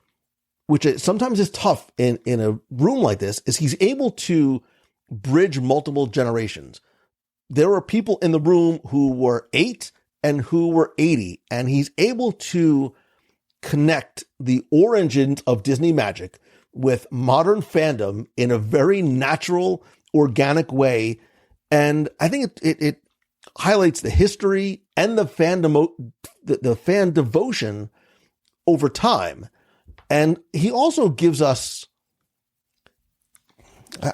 which sometimes is tough in a room like this, is he's able to bridge multiple generations. There were people in the room who were 8 and who were 80, and he's able to connect the origins of Disney magic with modern fandom in a very natural, organic way. And I think it highlights the history and the the fan devotion over time. And he also gives us,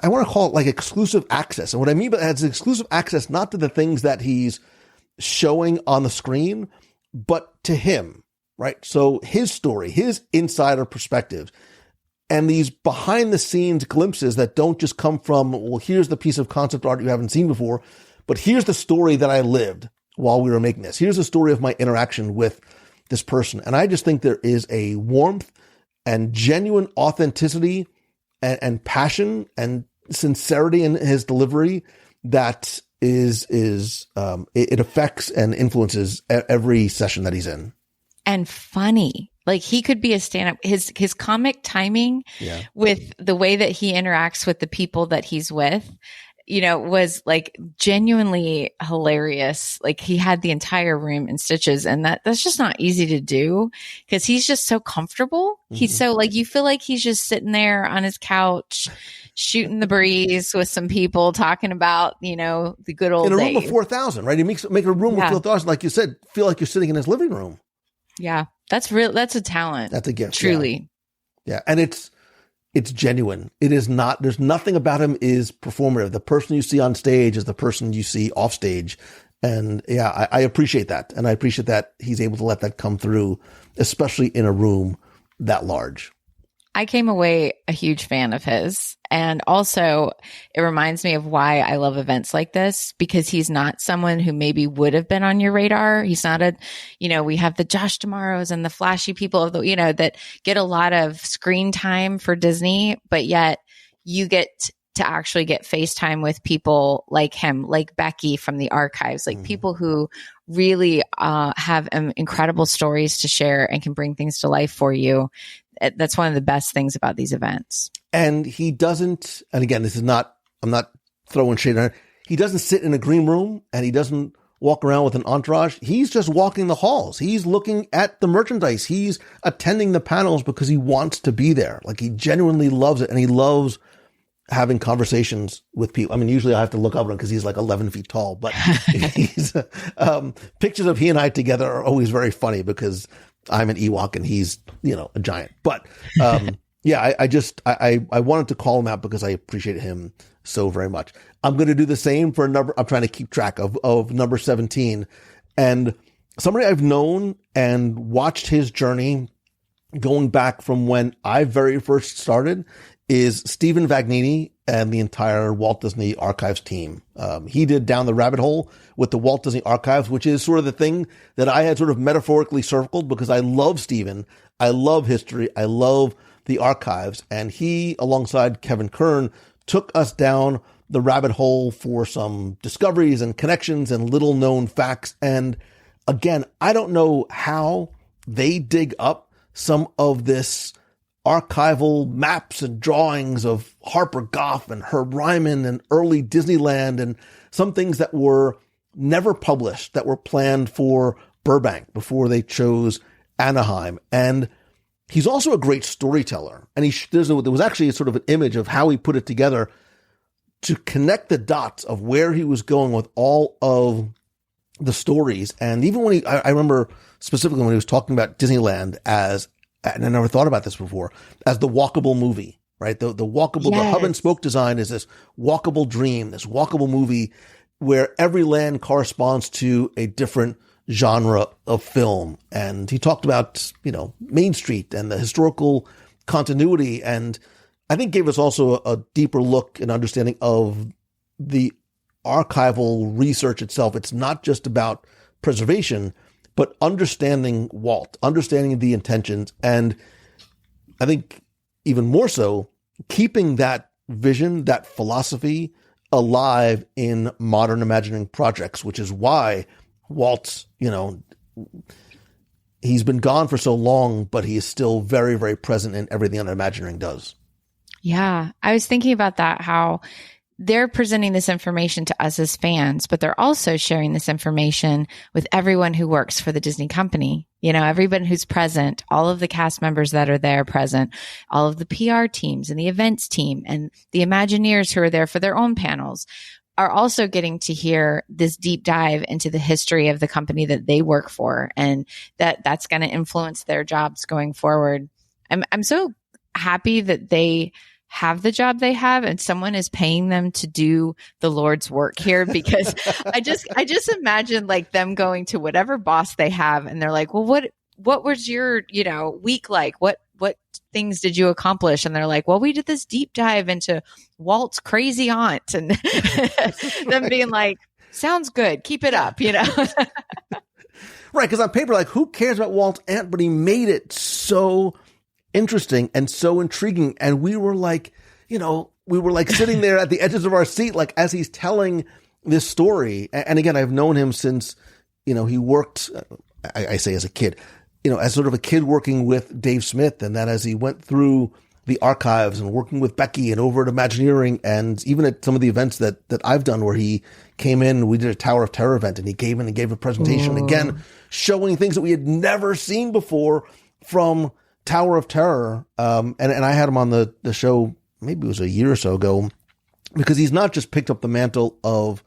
I want to call it like exclusive access. And what I mean by that is exclusive access, not to the things that he's showing on the screen, but to him, right? So his story, his insider perspective, and these behind the scenes glimpses that don't just come from, well, here's the piece of concept art you haven't seen before, but here's the story that I lived while we were making this. Here's the story of my interaction with this person. And I just think there is a warmth and genuine authenticity and passion and sincerity in his delivery that it affects and influences every session that he's in. And funny. Like he could be a stand-up. His comic timing with the way that he interacts with the people that he's with, was like genuinely hilarious. Like he had the entire room in stitches, and that's just not easy to do because he's just so comfortable. Mm-hmm. He's so like, you feel like he's just sitting there on his couch, shooting the breeze with some people talking about, the good old days. In a room of 4,000, right? He make a room of 4,000, like you said, feel like you're sitting in his living room. Yeah. That's real. That's a talent. That's a gift. Truly. Yeah. And it's genuine. It is not, there's nothing about him is performative. The person you see on stage is the person you see off stage. And yeah, I appreciate that. And I appreciate that he's able to let that come through, especially in a room that large. I came away a huge fan of his. And also it reminds me of why I love events like this, because he's not someone who maybe would have been on your radar. He's not we have the Josh Tomorrows and the flashy people of the, that get a lot of screen time for Disney, but yet you get to actually get FaceTime with people like him, like Becky from the archives, like people who really have incredible stories to share and can bring things to life for you. That's one of the best things about these events. And he doesn't, and again, I'm not throwing shade on it. He doesn't sit in a green room and he doesn't walk around with an entourage. He's just walking the halls. He's looking at the merchandise. He's attending the panels because he wants to be there. Like he genuinely loves it. And he loves having conversations with people. I mean, usually I have to look up at him because he's like 11 feet tall, but he's, pictures of he and I together are always very funny because I'm an Ewok and he's, a giant. But, yeah, I wanted to call him out because I appreciate him so very much. I'm going to do the same for I'm trying to keep track of number 17, and somebody I've known and watched his journey going back from when I very first started is Stephen Vagnini and the entire Walt Disney Archives team. He did Down the Rabbit Hole with the Walt Disney Archives, which is sort of the thing that I had sort of metaphorically circled because I love Stephen. I love history. I love the archives. And he, alongside Kevin Kern, took us down the rabbit hole for some discoveries and connections and little known facts. And again, I don't know how they dig up some of this archival maps and drawings of Harper Goff and Herb Ryman and early Disneyland and some things that were never published that were planned for Burbank before they chose Anaheim. And he's also a great storyteller. And there was actually a sort of an image of how he put it together to connect the dots of where he was going with all of the stories. And even when I remember specifically when he was talking about Disneyland and I never thought about this before, as the walkable movie, right? The walkable, The hub and spoke design is this walkable dream, this walkable movie where every land corresponds to a different genre of film. And he talked about, Main Street and the historical continuity. And I think gave us also a deeper look and understanding of the archival research itself. It's not just about preservation, but understanding Walt, understanding the intentions, and I think even more so, keeping that vision, that philosophy alive in modern imagining projects, which is why Walt's, he's been gone for so long, but he is still very, very present in everything that Imagineering does. Yeah. I was thinking about that, how they're presenting this information to us as fans, but they're also sharing this information with everyone who works for the Disney company. Everyone who's present, all of the cast members that are there present, all of the PR teams and the events team and the Imagineers who are there for their own panels are also getting to hear this deep dive into the history of the company that they work for. And that's going to influence their jobs going forward. I'm so happy that they have the job they have and someone is paying them to do the Lord's work here, because I just imagine like them going to whatever boss they have and they're like, well, what was your, week like? What things did you accomplish? And they're like, well, we did this deep dive into Walt's crazy aunt, and them being like, sounds good. Keep it up, Right. Cause on paper, like who cares about Walt's aunt, but he made it so interesting and so intriguing. And we were like, we we were like sitting there at the edges of our seat, like as he's telling this story. And again, I've known him since, he worked, I say as a kid, as sort of a kid working with Dave Smith. And then as he went through the archives and working with Becky and over at Imagineering, and even at some of the events that I've done where he came in, we did a Tower of Terror event and he gave a presentation again, showing things that we had never seen before from Tower of Terror. And I had him on the show, maybe it was a year or so ago, because he's not just picked up the mantle of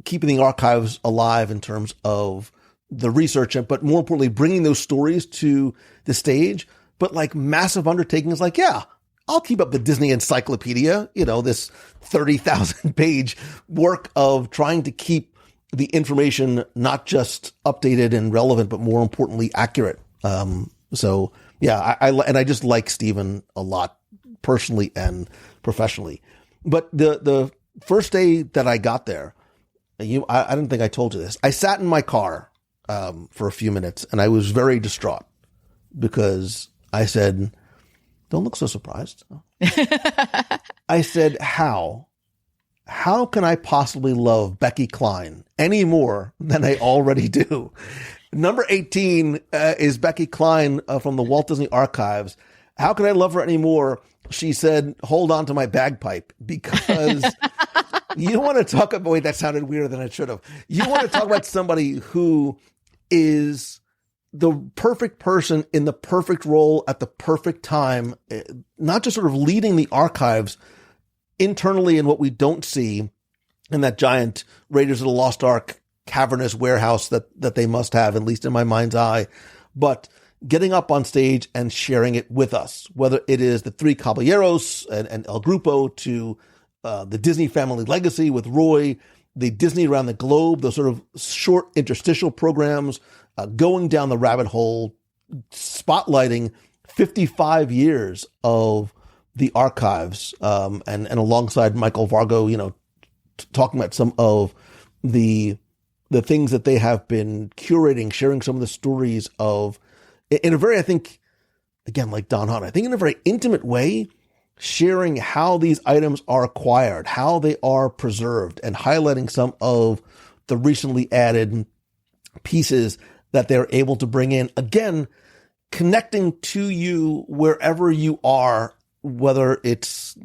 keeping the archives alive in terms of the research, but more importantly, bringing those stories to the stage. But like massive undertakings, like, yeah, I'll keep up the Disney Encyclopedia, this 30,000 page work of trying to keep the information not just updated and relevant, but more importantly, accurate. So yeah, I just like Stephen a lot personally and professionally. But the first day that I got there, I didn't think I told you this. I sat in my car for a few minutes and I was very distraught because I said, don't look so surprised. I said, how can I possibly love Becky Cline any more than I already do? Number 18 is Becky Cline from the Walt Disney Archives. How can I love her anymore? She said, hold on to my bagpipe, because you want to talk about, wait, that sounded weirder than it should have. You want to talk about somebody who is the perfect person in the perfect role at the perfect time, not just sort of leading the archives internally in what we don't see in that giant Raiders of the Lost Ark cavernous warehouse that they must have, at least in my mind's eye, but getting up on stage and sharing it with us, whether it is the Three Caballeros and El Grupo to the Disney Family Legacy with Roy, the Disney Around the Globe, those sort of short interstitial programs, going down the rabbit hole, spotlighting 55 years of the archives, and alongside Michael Vargo, talking about some of the things that they have been curating, sharing some of the stories of, in a very, I think, again, like Don Hahn, I think in a very intimate way, sharing how these items are acquired, how they are preserved, and highlighting some of the recently added pieces that they're able to bring in. Again, connecting to you wherever you are, whether it's,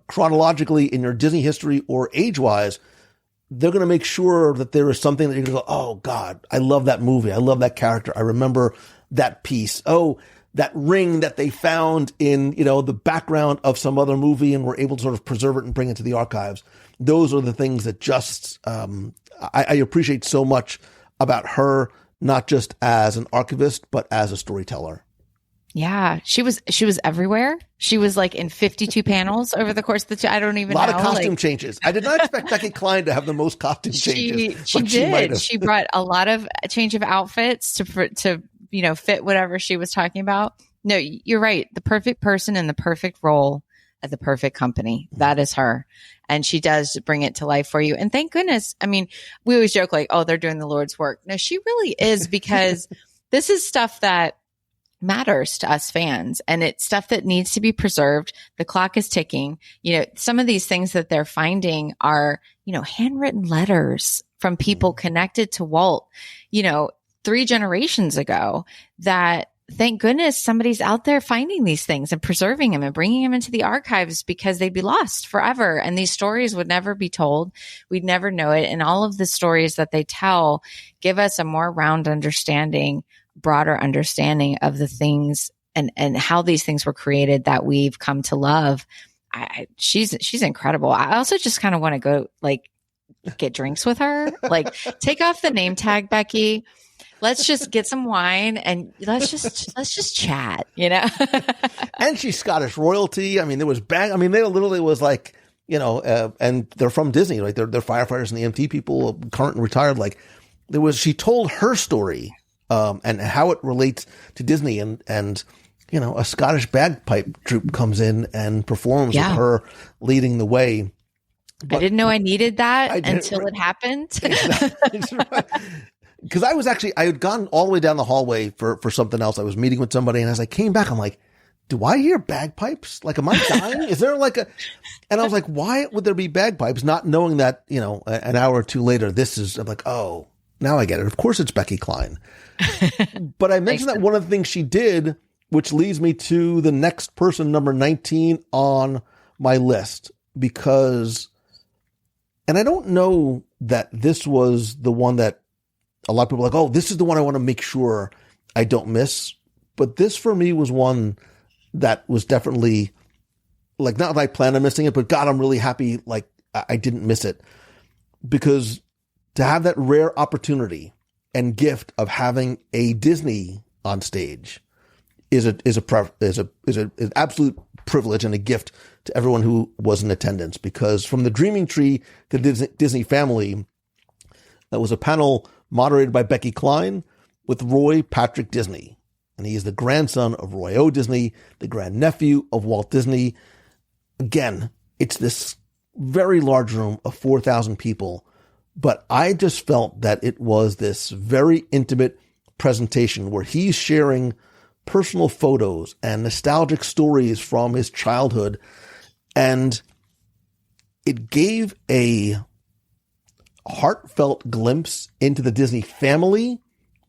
chronologically in your Disney history or age-wise. They're going to make sure that there is something that you're going to go, oh God, I love that movie. I love that character. I remember that piece. Oh, that ring that they found in, the background of some other movie and were able to sort of preserve it and bring it to the archives. Those are the things that just, I appreciate so much about her, not just as an archivist, but as a storyteller. Yeah, she was everywhere. She was like in 52 panels over the course of the I don't even know. A lot of costume changes. I did not expect Becky Cline to have the most costume changes. She did. She brought a lot of change of outfits to fit whatever she was talking about. No, you're right. The perfect person in the perfect role at the perfect company. That is her. And she does bring it to life for you. And thank goodness. I mean, we always joke like, oh, they're doing the Lord's work. No, she really is, because this is stuff that matters to us fans, and it's stuff that needs to be preserved. The clock is ticking. Some of these things that they're finding are, handwritten letters from people connected to Walt, 3 generations ago, that thank goodness somebody's out there finding these things and preserving them and bringing them into the archives, because they'd be lost forever. And these stories would never be told. We'd never know it. And all of the stories that they tell give us a more round understanding, broader understanding of the things and how these things were created that we've come to love. She's incredible. I also just kind of want to go like get drinks with her, like take off the name tag, Becky. Let's just get some wine and let's just chat, And she's Scottish royalty. I mean, there was they literally was like, and they're from Disney, like they're firefighters and the EMT people, current and retired. Like she told her story, and how it relates to Disney, and a Scottish bagpipe troupe comes in and performs with her leading the way. But I didn't know I needed that until it happened. Because I had gone all the way down the hallway for something else. I was meeting with somebody, and as I came back, I'm like, do I hear bagpipes? Like, am I dying? Is there like a, and I was like, why would there be bagpipes? Not knowing that, you know, an hour or two later, I'm like, oh, now I get it. Of course it's Becky Cline. But I mentioned that one of the things she did, which leads me to the next person, number 19 on my list, because, and I don't know that this was the one that a lot of people are like, oh, this is the one I want to make sure I don't miss. But this for me was one that was definitely like, not that I planned on missing it, but God, I'm really happy like I didn't miss it, because to have that rare opportunity and gift of having a Disney on stage is an absolute privilege and a gift to everyone who was in attendance. Because from the Dreaming Tree to Disney Family, that was a panel moderated by Becky Cline with Roy Patrick Disney. And he is the grandson of Roy O. Disney, the grandnephew of Walt Disney. Again, it's this very large room of 4,000 people, but I just felt that it was this very intimate presentation where he's sharing personal photos and nostalgic stories from his childhood. And it gave a heartfelt glimpse into the Disney family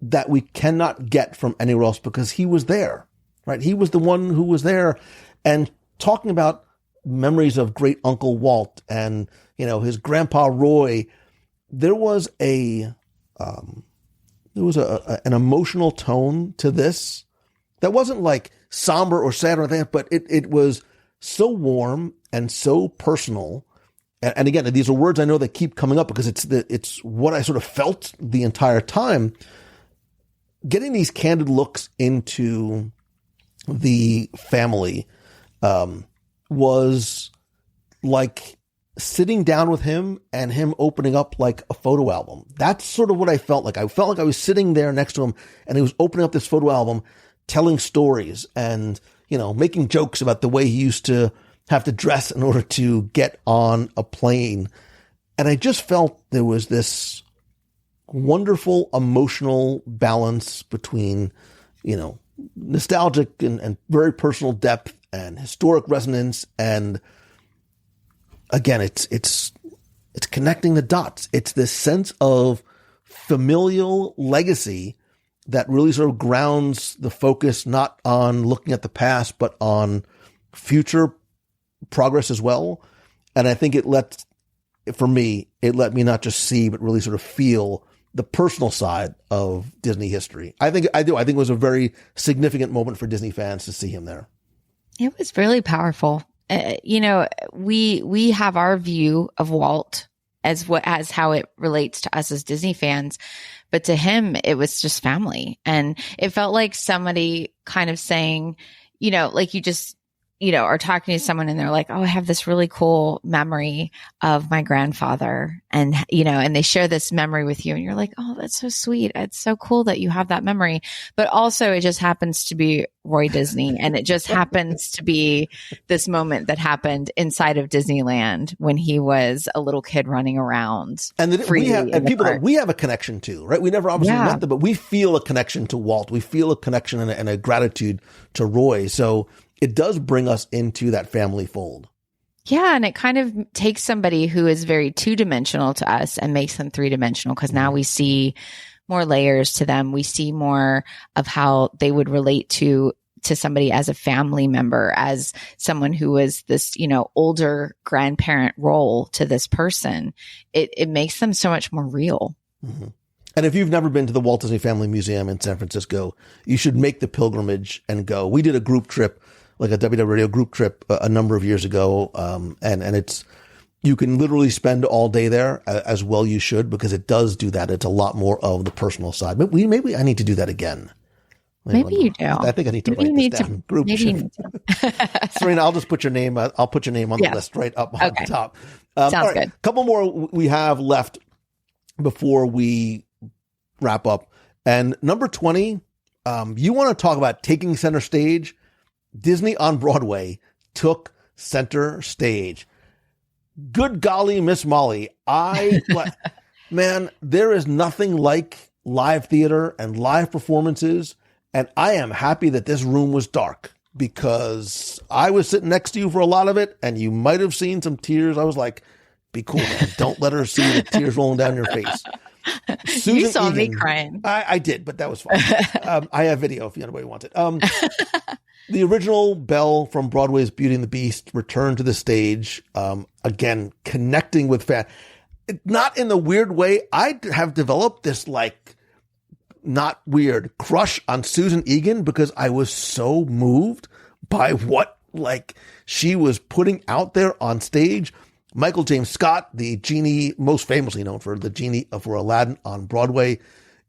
that we cannot get from anywhere else, because he was there, right? He was the one who was there, and talking about memories of great Uncle Walt and, you know, his grandpa Roy. There was an emotional tone to this that wasn't like somber or sad or anything, but it was so warm and so personal. And again, these are words I know that keep coming up because it's what I sort of felt the entire time. Getting these candid looks into the family was like sitting down with him and him opening up like a photo album. That's sort of what I felt like. I felt like I was sitting there next to him and he was opening up this photo album, telling stories and, you know, making jokes about the way he used to have to dress in order to get on a plane. And I just felt there was this wonderful emotional balance between, you know, nostalgic and very personal depth and historic resonance. And again, it's connecting the dots. It's this sense of familial legacy that really sort of grounds the focus, not on looking at the past, but on future progress as well. And I think it let me not just see, but really sort of feel the personal side of Disney history. I think it was a very significant moment for Disney fans to see him there. It was really powerful. You know, we have our view of Walt as how it relates to us as Disney fans, but to him, it was just family. And it felt like somebody kind of saying, you know, like you just, you know, are talking to someone and they're like, oh, I have this really cool memory of my grandfather. And, you know, and they share this memory with you and you're like, oh, that's so sweet. It's so cool that you have that memory. But also it just happens to be Roy Disney. And it just happens to be this moment that happened inside of Disneyland when he was a little kid running around. And people that we have a connection to, right? We never obviously met them, but we feel a connection to Walt. We feel a connection and a gratitude to Roy. So it does bring us into that family fold. Yeah. And it kind of takes somebody who is very two-dimensional to us and makes them three-dimensional, because now we see more layers to them. We see more of how they would relate to somebody as a family member, as someone who was this, you know, older grandparent role to this person. It makes them so much more real. Mm-hmm. And if you've never been to the Walt Disney Family Museum in San Francisco, you should make the pilgrimage and go. We did a group trip, like a WDW Radio group trip a number of years ago. And it's, you can literally spend all day there, as well you should, because it does do that. It's a lot more of the personal side. But maybe I need to do that again. Maybe you do. I think I need to write this down. Group trip. Serena, I'll just put your name. I'll put your name on the list right up on the top. Sounds good. A couple more we have left before we wrap up. And number 20, you want to talk about taking center stage? Disney on Broadway took center stage. Good golly, Miss Molly. Man, there is nothing like live theater and live performances. And I am happy that this room was dark, because I was sitting next to you for a lot of it, and you might have seen some tears. I was like, be cool, man. Don't let her see the tears rolling down your face. Susan You saw Egan, me crying. I did, but that was fine. I have video if anybody wants it. The original Belle from Broadway's Beauty and the Beast returned to the stage, again, connecting with fans. Not in the weird way. I have developed this, like, not weird crush on Susan Egan because I was so moved by what, like, she was putting out there on stage. Michael James Scott, the genie, most famously known for the genie for Aladdin on Broadway,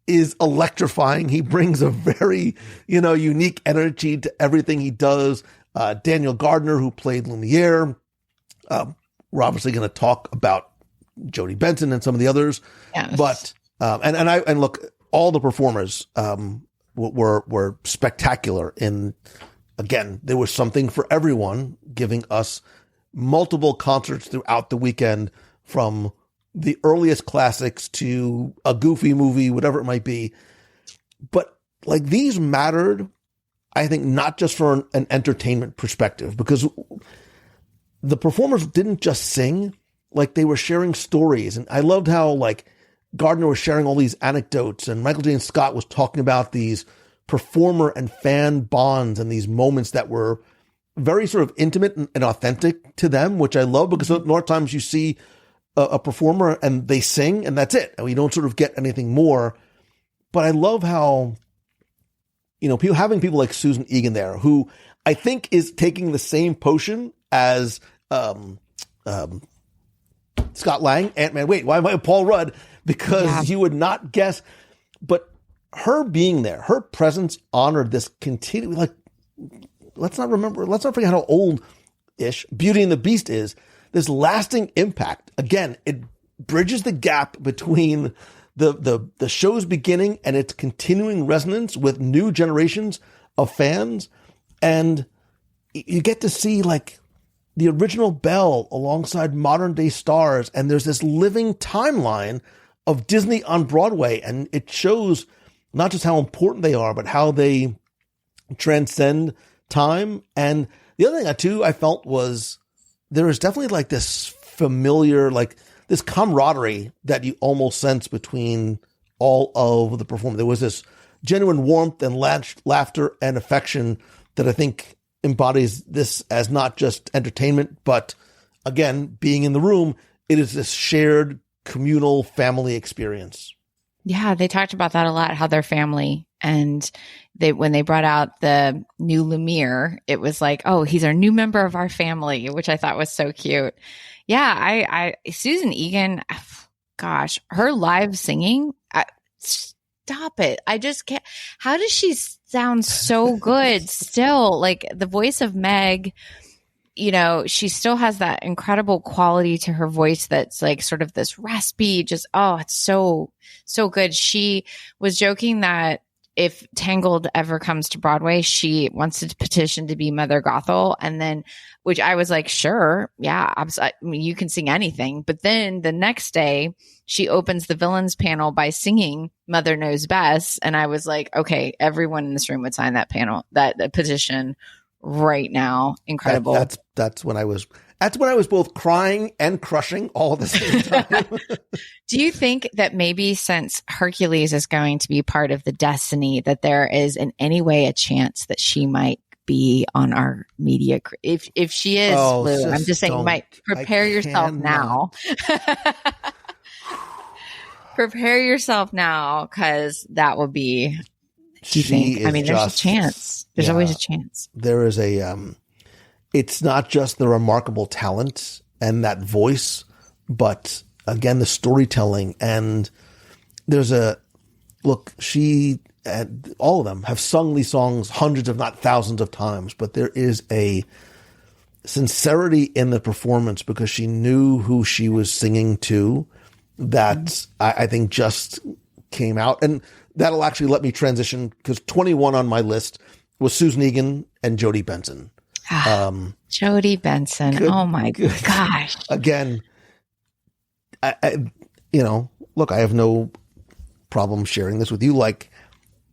is electrifying. He brings a very, unique energy to everything he does. Daniel Gardner, who played Lumiere. We're obviously going to talk about Jodie Benson and some of the others. Yes. But, and look, all the performers were spectacular. And again, there was something for everyone, giving us multiple concerts throughout the weekend, from the earliest classics to a goofy movie, whatever it might be. But like, these mattered, I think, not just from an entertainment perspective, because the performers didn't just sing, like, they were sharing stories. And I loved how, like, Gardner was sharing all these anecdotes, and Michael James Scott was talking about these performer and fan bonds and these moments that were very sort of intimate and authentic to them, which I love, because a lot of times you see a performer and they sing and that's it, and we don't sort of get anything more. But I love how, having people like Susan Egan there, who I think is taking the same potion as Scott Lang, Ant-Man. Wait, why am I Paul Rudd? Because you would not guess. But her being there, her presence honored this continuing, like, let's not forget how old-ish Beauty and the Beast is. This lasting impact. Again, it bridges the gap between the show's beginning and its continuing resonance with new generations of fans. And you get to see, like, the original Belle alongside modern day stars. And there's this living timeline of Disney on Broadway. And it shows not just how important they are, but how they transcend time. And the other thing too, I felt, was there is definitely, like, this familiar, like, this camaraderie that you almost sense between all of the performers. There was this genuine warmth and laughter and affection that I think embodies this as not just entertainment, but again, being in the room, it is this shared communal family experience. Yeah, they talked about that a lot, how they're family. And when they brought out the new Lumiere, it was like, oh, he's our new member of our family, which I thought was so cute. Yeah, Susan Egan, gosh, her live singing, stop it. I just can't. How does she sound so good still? Like, the voice of Meg, she still has that incredible quality to her voice that's like sort of this raspy, just, it's so, so good. She was joking that if Tangled ever comes to Broadway, she wants to petition to be Mother Gothel. And then, which I was like, sure, yeah, I mean, you can sing anything. But then the next day, she opens the villains panel by singing Mother Knows Best. And I was like, okay, everyone in this room would sign that petition right now. Incredible. That's when I was both crying and crushing all at the same time. Do you think that maybe since Hercules is going to be part of the Destiny, that there is in any way a chance that she might be on our media? If she is, Lou, I'm just saying, prepare yourself now. Prepare yourself now, because that will be. Do you think? I mean, there's a chance. There's always a chance. There is it's not just the remarkable talent and that voice, but again, the storytelling. And there's she and all of them have sung these songs hundreds, if not thousands of times, but there is a sincerity in the performance because she knew who she was singing to that I think just came out. And that'll actually let me transition, because 21 on my list was Susan Egan and Jodie Benson. Jodie Benson. Oh my gosh. Again, I look, I have no problem sharing this with you. Like,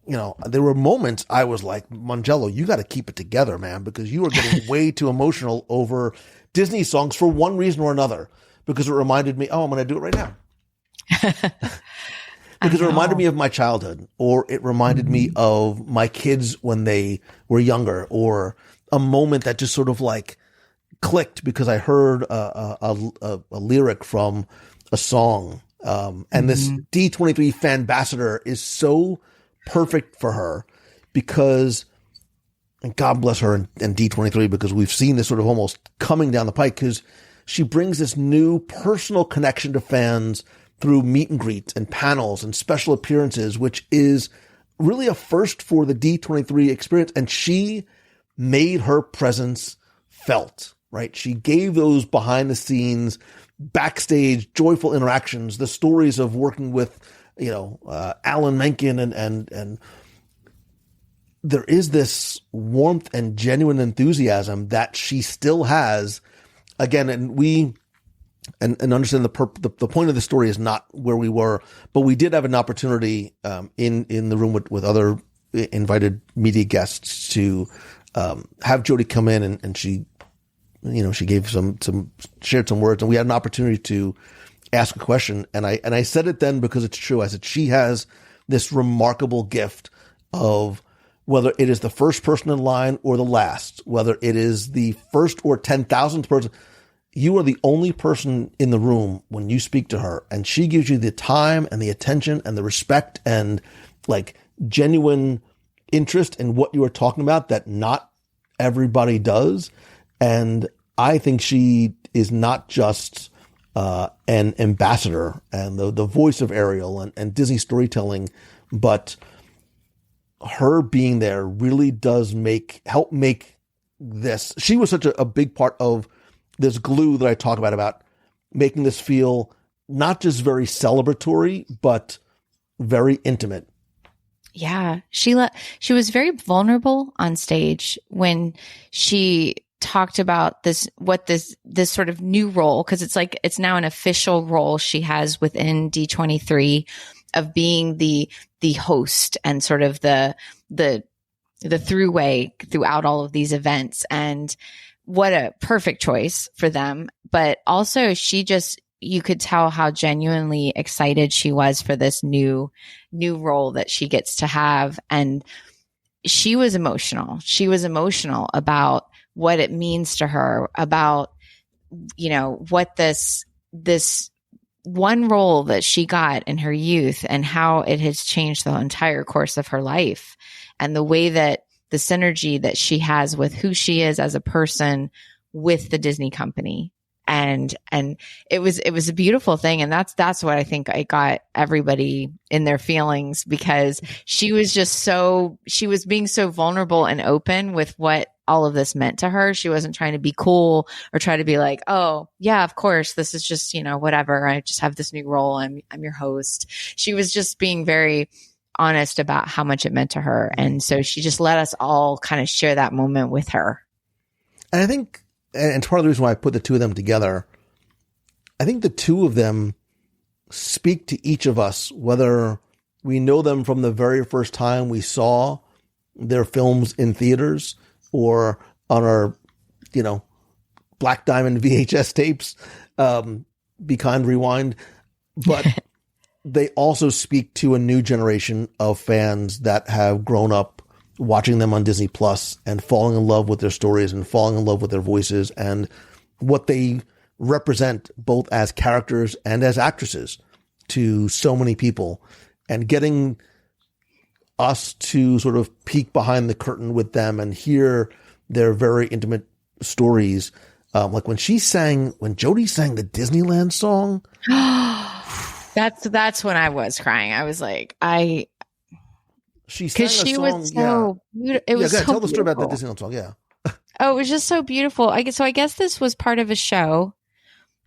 there were moments I was like, Mangello, you got to keep it together, man, because you are getting way too emotional over Disney songs for one reason or another, because it reminded me, I'm going to do it right now. Because it reminded me of my childhood, or it reminded me of my kids when they were younger, or a moment that just sort of like clicked because I heard a lyric from a song. And this D23 fan ambassador is so perfect for her because, and God bless her and D23, because we've seen this sort of almost coming down the pike, because she brings this new personal connection to fans through meet and greets and panels and special appearances, which is really a first for the D23 experience. And she made her presence felt, right? She gave those behind the scenes, backstage, joyful interactions, the stories of working with, Alan Menken and there is this warmth and genuine enthusiasm that she still has. Again, and we understand the point of the story is not where we were, but we did have an opportunity in the room with other invited media guests to have Jodie come in, and she, she gave shared some words, and we had an opportunity to ask a question. And I said it then because it's true. I said, she has this remarkable gift of, whether it is the first person in line or the last, whether it is the first or 10,000th person, you are the only person in the room when you speak to her, and she gives you the time and the attention and the respect and like genuine interest in what you are talking about that not everybody does. And I think she is not just an ambassador and the voice of Ariel and Disney storytelling, but her being there really does help make this. She was such a big part of this glue that I talk about making this feel not just very celebratory, but very intimate. Yeah. She was very vulnerable on stage when she talked about this sort of new role, because it's now an official role she has within D23 of being the host and sort of the throughway throughout all of these events. And what a perfect choice for them. But also you could tell how genuinely excited she was for this new role that she gets to have. And she was emotional. She was emotional about what it means to her, about, what this one role that she got in her youth and how it has changed the entire course of her life, and the way that the synergy that she has with who she is as a person with the Disney company. And it was a beautiful thing. And that's what I think I got everybody in their feelings, because she was being so vulnerable and open with what all of this meant to her. She wasn't trying to be cool or try to be like, oh yeah, of course, this is just, whatever. I just have this new role. I'm your host. She was just being very honest about how much it meant to her. And so she just let us all kind of share that moment with her. And I think, and part of the reason why I put the two of them together, I think the two of them speak to each of us, whether we know them from the very first time we saw their films in theaters or on our, Black Diamond VHS tapes, Be Kind Rewind. But they also speak to a new generation of fans that have grown up watching them on Disney Plus and falling in love with their stories and falling in love with their voices and what they represent both as characters and as actresses to so many people, and getting us to sort of peek behind the curtain with them and hear their very intimate stories. Like when Jodie sang the Disneyland song. That's when I was crying. I was like, she sang a song. She was so beautiful. It was so tell the story about the beautiful. Disneyland song. Yeah. Oh, it was just so beautiful. I guess this was part of a show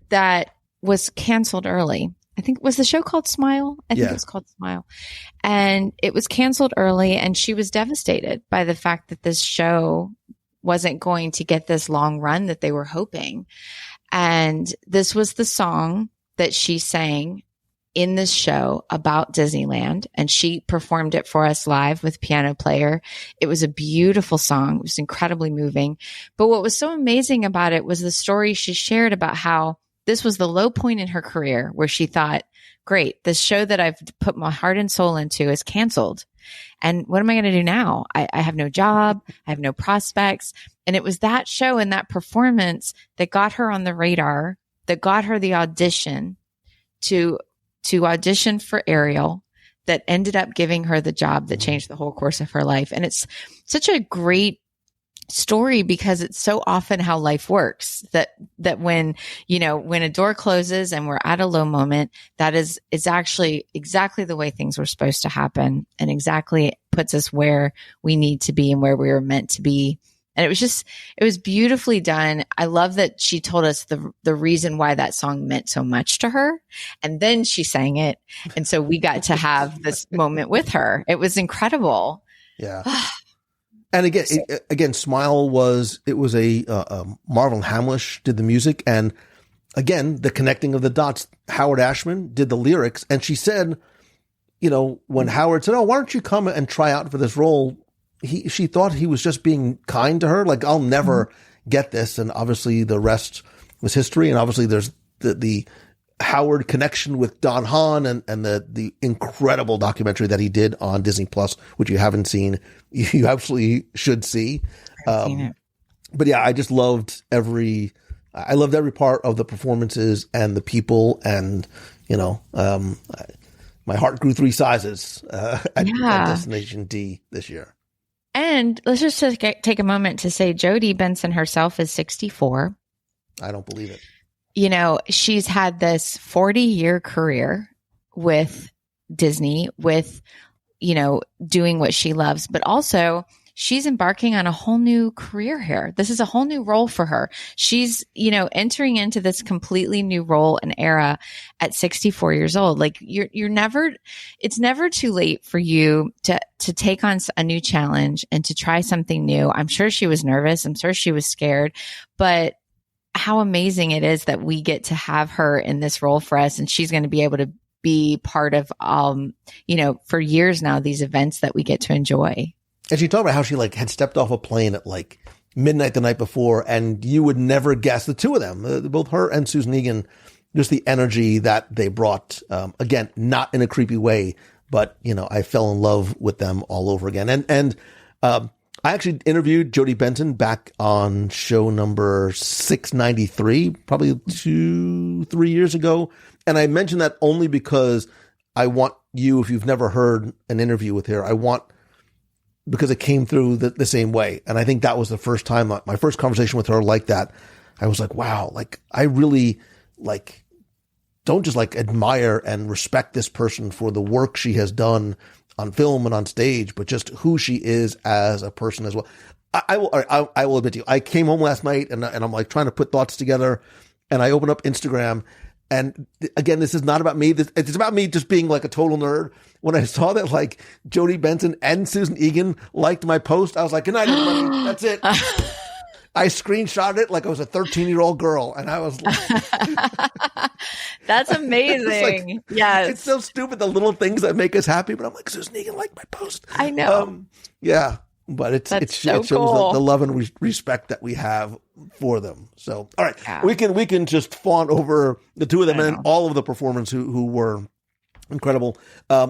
that was canceled early. I think, was the show called Smile? I think it was called Smile. And it was canceled early, and she was devastated by the fact that this show wasn't going to get this long run that they were hoping. And this was the song that she sang in this show about Disneyland, and she performed it for us live with piano player. It was a beautiful song. It was incredibly moving. But what was so amazing about it was the story she shared about how this was the low point in her career where she thought, great, this show that I've put my heart and soul into is canceled. And what am I going to do now? I have no job. I have no prospects. And it was that show and that performance that got her on the radar, that got her the audition to audition for Ariel, that ended up giving her the job that changed the whole course of her life. And it's such a great story because it's so often how life works, that when a door closes and we're at a low moment, it's actually exactly the way things were supposed to happen, and exactly puts us where we need to be and where we were meant to be. And it was beautifully done. I love that she told us the reason why that song meant so much to her. And then she sang it. And so we got to have this moment with her. It was incredible. Yeah. And again, Smile was a Marvel Hamlish did the music. And again, the connecting of the dots, Howard Ashman did the lyrics. And she said, when Howard said, "Oh, why don't you come and try out for this role?" She thought he was just being kind to her. Like, I'll never get this. And obviously the rest was history. And obviously there's the Howard connection with Don Hahn and the incredible documentary that he did on Disney Plus, which you haven't seen. You absolutely should see. But yeah, I just loved every part of the performances and the people, and, my heart grew 3 sizes at Destination D this year. And let's just take a moment to say Jodie Benson herself is 64. I don't believe it. She's had this 40-year career with Disney, with, doing what she loves, but also she's embarking on a whole new career here. This is a whole new role for her. She's, entering into this completely new role and era at 64 years old. Like it's never too late for you to take on a new challenge and to try something new. I'm sure she was nervous. I'm sure she was scared, but how amazing it is that we get to have her in this role for us. And she's going to be able to be part of, for years now, these events that we get to enjoy. And she talked about how she had stepped off a plane at midnight the night before, and you would never guess the two of them, both her and Susan Egan, just the energy that they brought. Again, not in a creepy way, but I fell in love with them all over again. And I actually interviewed Jodie Benson back on show number 693, probably 2-3 years ago. And I mentioned that only because I want you, if you've never heard an interview with her, because it came through the same way. And I think that was the first time, my first conversation with her like that. I was like, wow, I really don't just admire and respect this person for the work she has done on film and on stage, but just who she is as a person as well. I will admit to you, I came home last night and I'm trying to put thoughts together, and I opened up Instagram. And again, this is not about me. It's about me just being a total nerd. When I saw that Jodie Benson and Susan Egan liked my post, I was like, good night, everybody. That's it. I screenshotted it like I was a 13-year-old girl. And I was like, that's amazing. Yes. It's so stupid, the little things that make us happy. But I'm like, Susan Egan liked my post. I know. Yeah. But it shows cool. the love and respect that we have for them. So, all right, yeah. we can just fawn over the two of them and all of the performers who were incredible.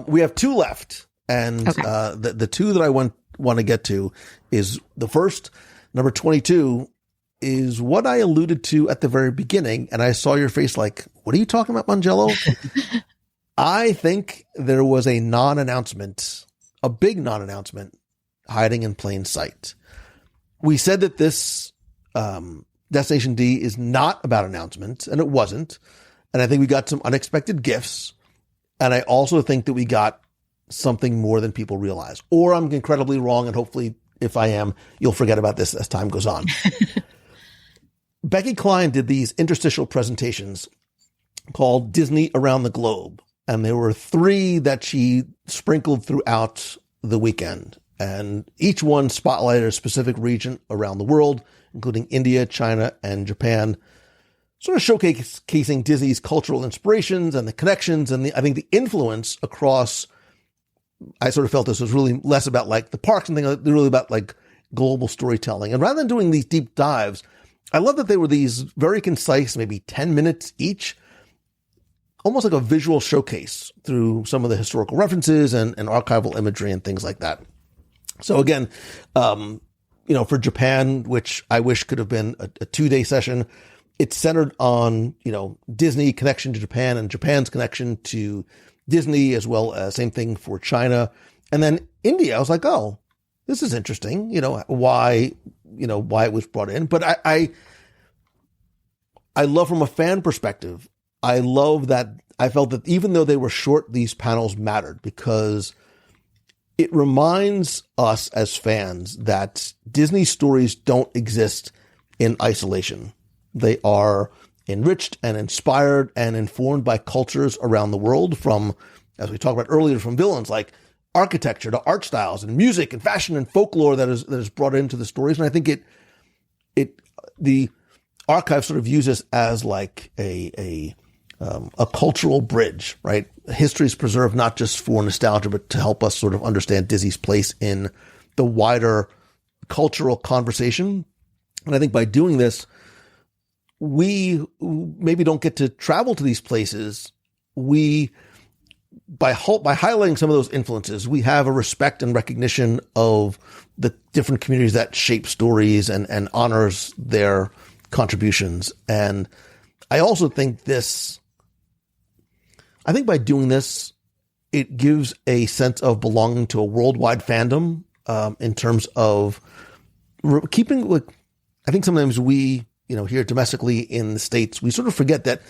We have 2 left, and the 2 that I want to get to is the first, number 22, is what I alluded to at the very beginning, and I saw your face like, what are you talking about, Mangello? I think there was a non-announcement, a big non-announcement, hiding in plain sight. We said that this Destination D is not about announcements, and it wasn't. And I think we got some unexpected gifts. And I also think that we got something more than people realize. Or I'm incredibly wrong, and hopefully, if I am, you'll forget about this as time goes on. Becky Cline did these interstitial presentations called Disney Around the Globe. And there were 3 that she sprinkled throughout the weekend. And each one spotlighted a specific region around the world, including India, China, and Japan. sort of showcasing Disney's cultural inspirations and the connections and I think the influence across. I sort of felt this was really less about like the parks and things, really about like global storytelling. And rather than doing these deep dives, I love that they were these very concise, maybe 10 minutes each, almost like a visual showcase through some of the historical references and archival imagery and things like that. So again, for Japan, which I wish could have been a 2-day session, it's centered on, Disney connection to Japan and Japan's connection to Disney, as well as same thing for China. And then India, I was like, oh, this is interesting, why it was brought in. But I love from a fan perspective, I love that I felt that even though they were short, these panels mattered because it reminds us as fans that Disney stories don't exist in isolation. They are enriched and inspired and informed by cultures around the world from, as we talked about earlier, from villains like architecture to art styles and music and fashion and folklore that is brought into the stories. And I think the archive sort of uses as like a cultural bridge, right? History is preserved not just for nostalgia, but to help us sort of understand Disney's place in the wider cultural conversation. And I think by doing this, we maybe don't get to travel to these places. By highlighting some of those influences, we have a respect and recognition of the different communities that shape stories and honors their contributions. And I also think by doing this, it gives a sense of belonging to a worldwide fandom in terms of keeping, I think sometimes we, here domestically in the States, we sort of forget that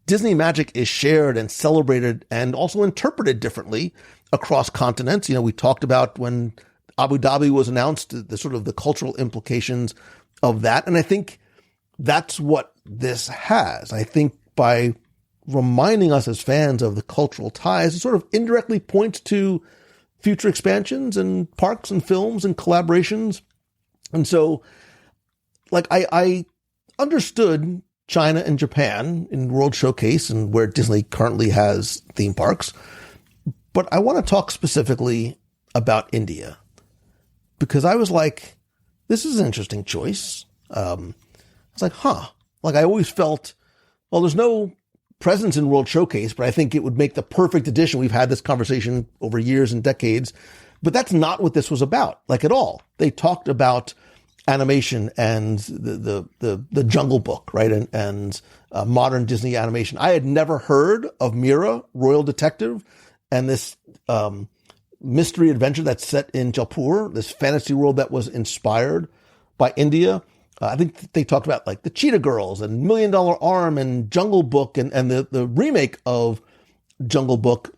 Disney magic is shared and celebrated and also interpreted differently across continents. We talked about when Abu Dhabi was announced, the sort of the cultural implications of that. And I think that's what this has. I think by reminding us as fans of the cultural ties, it sort of indirectly points to future expansions and parks and films and collaborations. And so, I understood China and Japan in World Showcase and where Disney currently has theme parks, but I want to talk specifically about India because I was like, this is an interesting choice. I was like, I always felt, well, there's no presence in World Showcase, but I think it would make the perfect addition. We've had this conversation over years and decades, but that's not what this was about, at all. They talked about animation and the Jungle Book, right? And modern Disney animation. I had never heard of Mira, Royal Detective, and this mystery adventure that's set in Jaipur, this fantasy world that was inspired by India. I think they talked about the Cheetah Girls and $1 Million Arm and Jungle Book and the remake of Jungle Book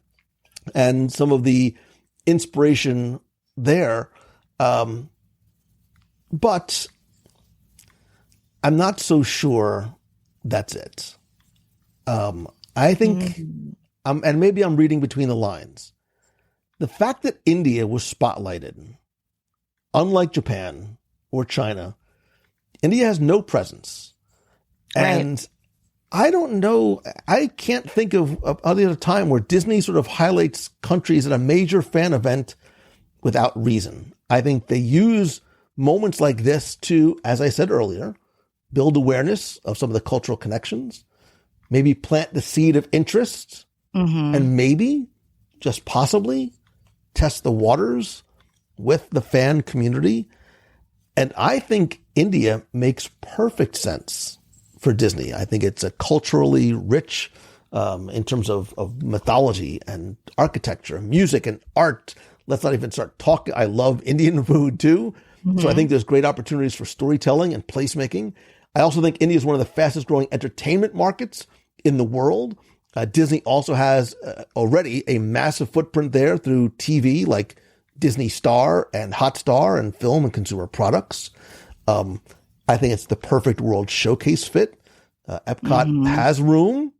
and some of the inspiration there. But I'm not so sure that's it. I think, and maybe I'm reading between the lines, the fact that India was spotlighted, unlike Japan or China, India has no presence. Right. And I don't know, I can't think of any other time where Disney sort of highlights countries at a major fan event without reason. I think they use moments like this to, as I said earlier, build awareness of some of the cultural connections, maybe plant the seed of interest, and maybe, just possibly, test the waters with the fan community. And I think India makes perfect sense for Disney. I think it's a culturally rich in terms of mythology and architecture, music and art. Let's not even start talking. I love Indian food too. So I think there's great opportunities for storytelling and placemaking. I also think India is one of the fastest growing entertainment markets in the world. Disney also has already a massive footprint there through TV like Disney Star and Hotstar and film and consumer products. I think it's the perfect World Showcase fit. Epcot has room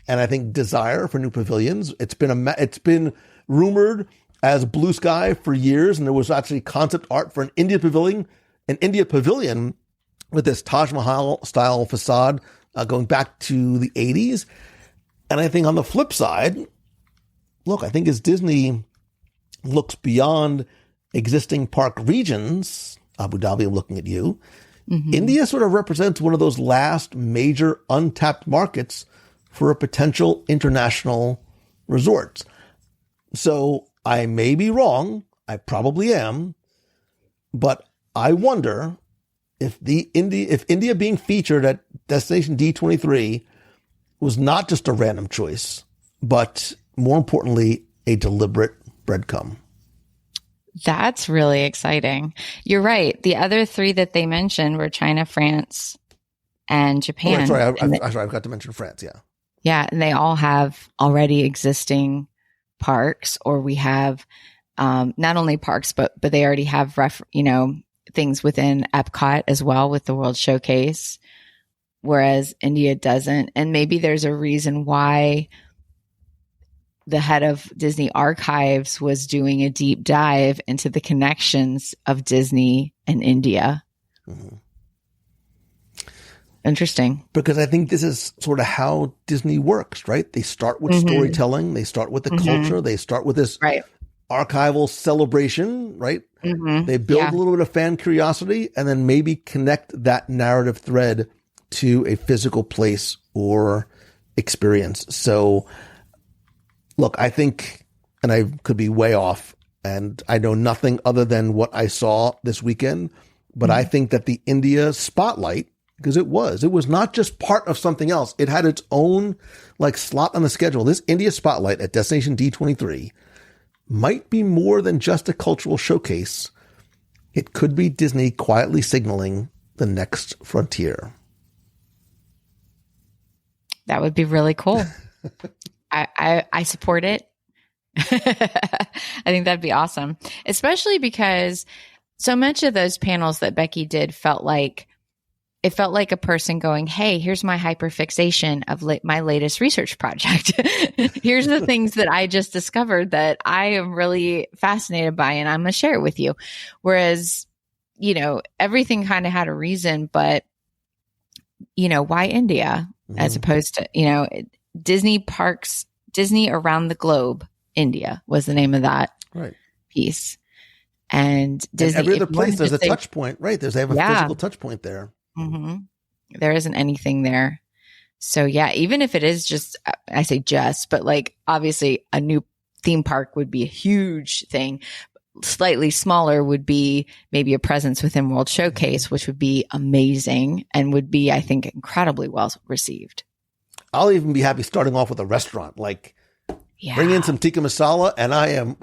and I think desire for new pavilions. It's been rumored as Blue Sky for years, and there was actually concept art for an India pavilion with this Taj Mahal style facade going back to the 80s. And I think on the flip side, look, I think as Disney looks beyond existing park regions, Abu Dhabi, I'm looking at you, India sort of represents one of those last major untapped markets for a potential international resort. So I may be wrong. I probably am. But I wonder if India being featured at Destination D23 was not just a random choice, but more importantly, a deliberate breadcrumb. That's really exciting. You're right. The other three that they mentioned were China, France, and Japan. Oh, sorry, I forgot to mention France. Yeah. Yeah. And they all have already existing parks, or we have not only parks, but they already have, things within Epcot as well with the World Showcase, whereas India doesn't. And maybe there's a reason why the head of Disney Archives was doing a deep dive into the connections of Disney and India. Mm-hmm. Interesting. Because I think this is sort of how Disney works, right? They start with storytelling. They start with the culture. They start with this archival celebration, right? Mm-hmm. They build a little bit of fan curiosity and then maybe connect that narrative thread to a physical place or experience. So, look, I think, and I could be way off, and I know nothing other than what I saw this weekend, but I think that the India spotlight, because it was not just part of something else. It had its own slot on the schedule. This India spotlight at Destination D23 might be more than just a cultural showcase. It could be Disney quietly signaling the next frontier. That would be really cool. I support it. I think that'd be awesome, especially because so much of those panels that Becky did felt like a person going, hey, here's my hyperfixation of my latest research project. Here's the things that I just discovered that I am really fascinated by, and I'm going to share it with you. Whereas, everything kind of had a reason, but, why India as opposed to, Disney parks, Disney around the globe, India was the name of that piece. And Disney. And every other place, there's a touch point, right? They have a physical touch point there. Mm-hmm. There isn't anything there. So yeah, even if it is just, I say just, but obviously a new theme park would be a huge thing. Slightly smaller would be maybe a presence within World Showcase, which would be amazing and would be, I think, incredibly well received. I'll even be happy starting off with a restaurant, bring in some tikka masala and I am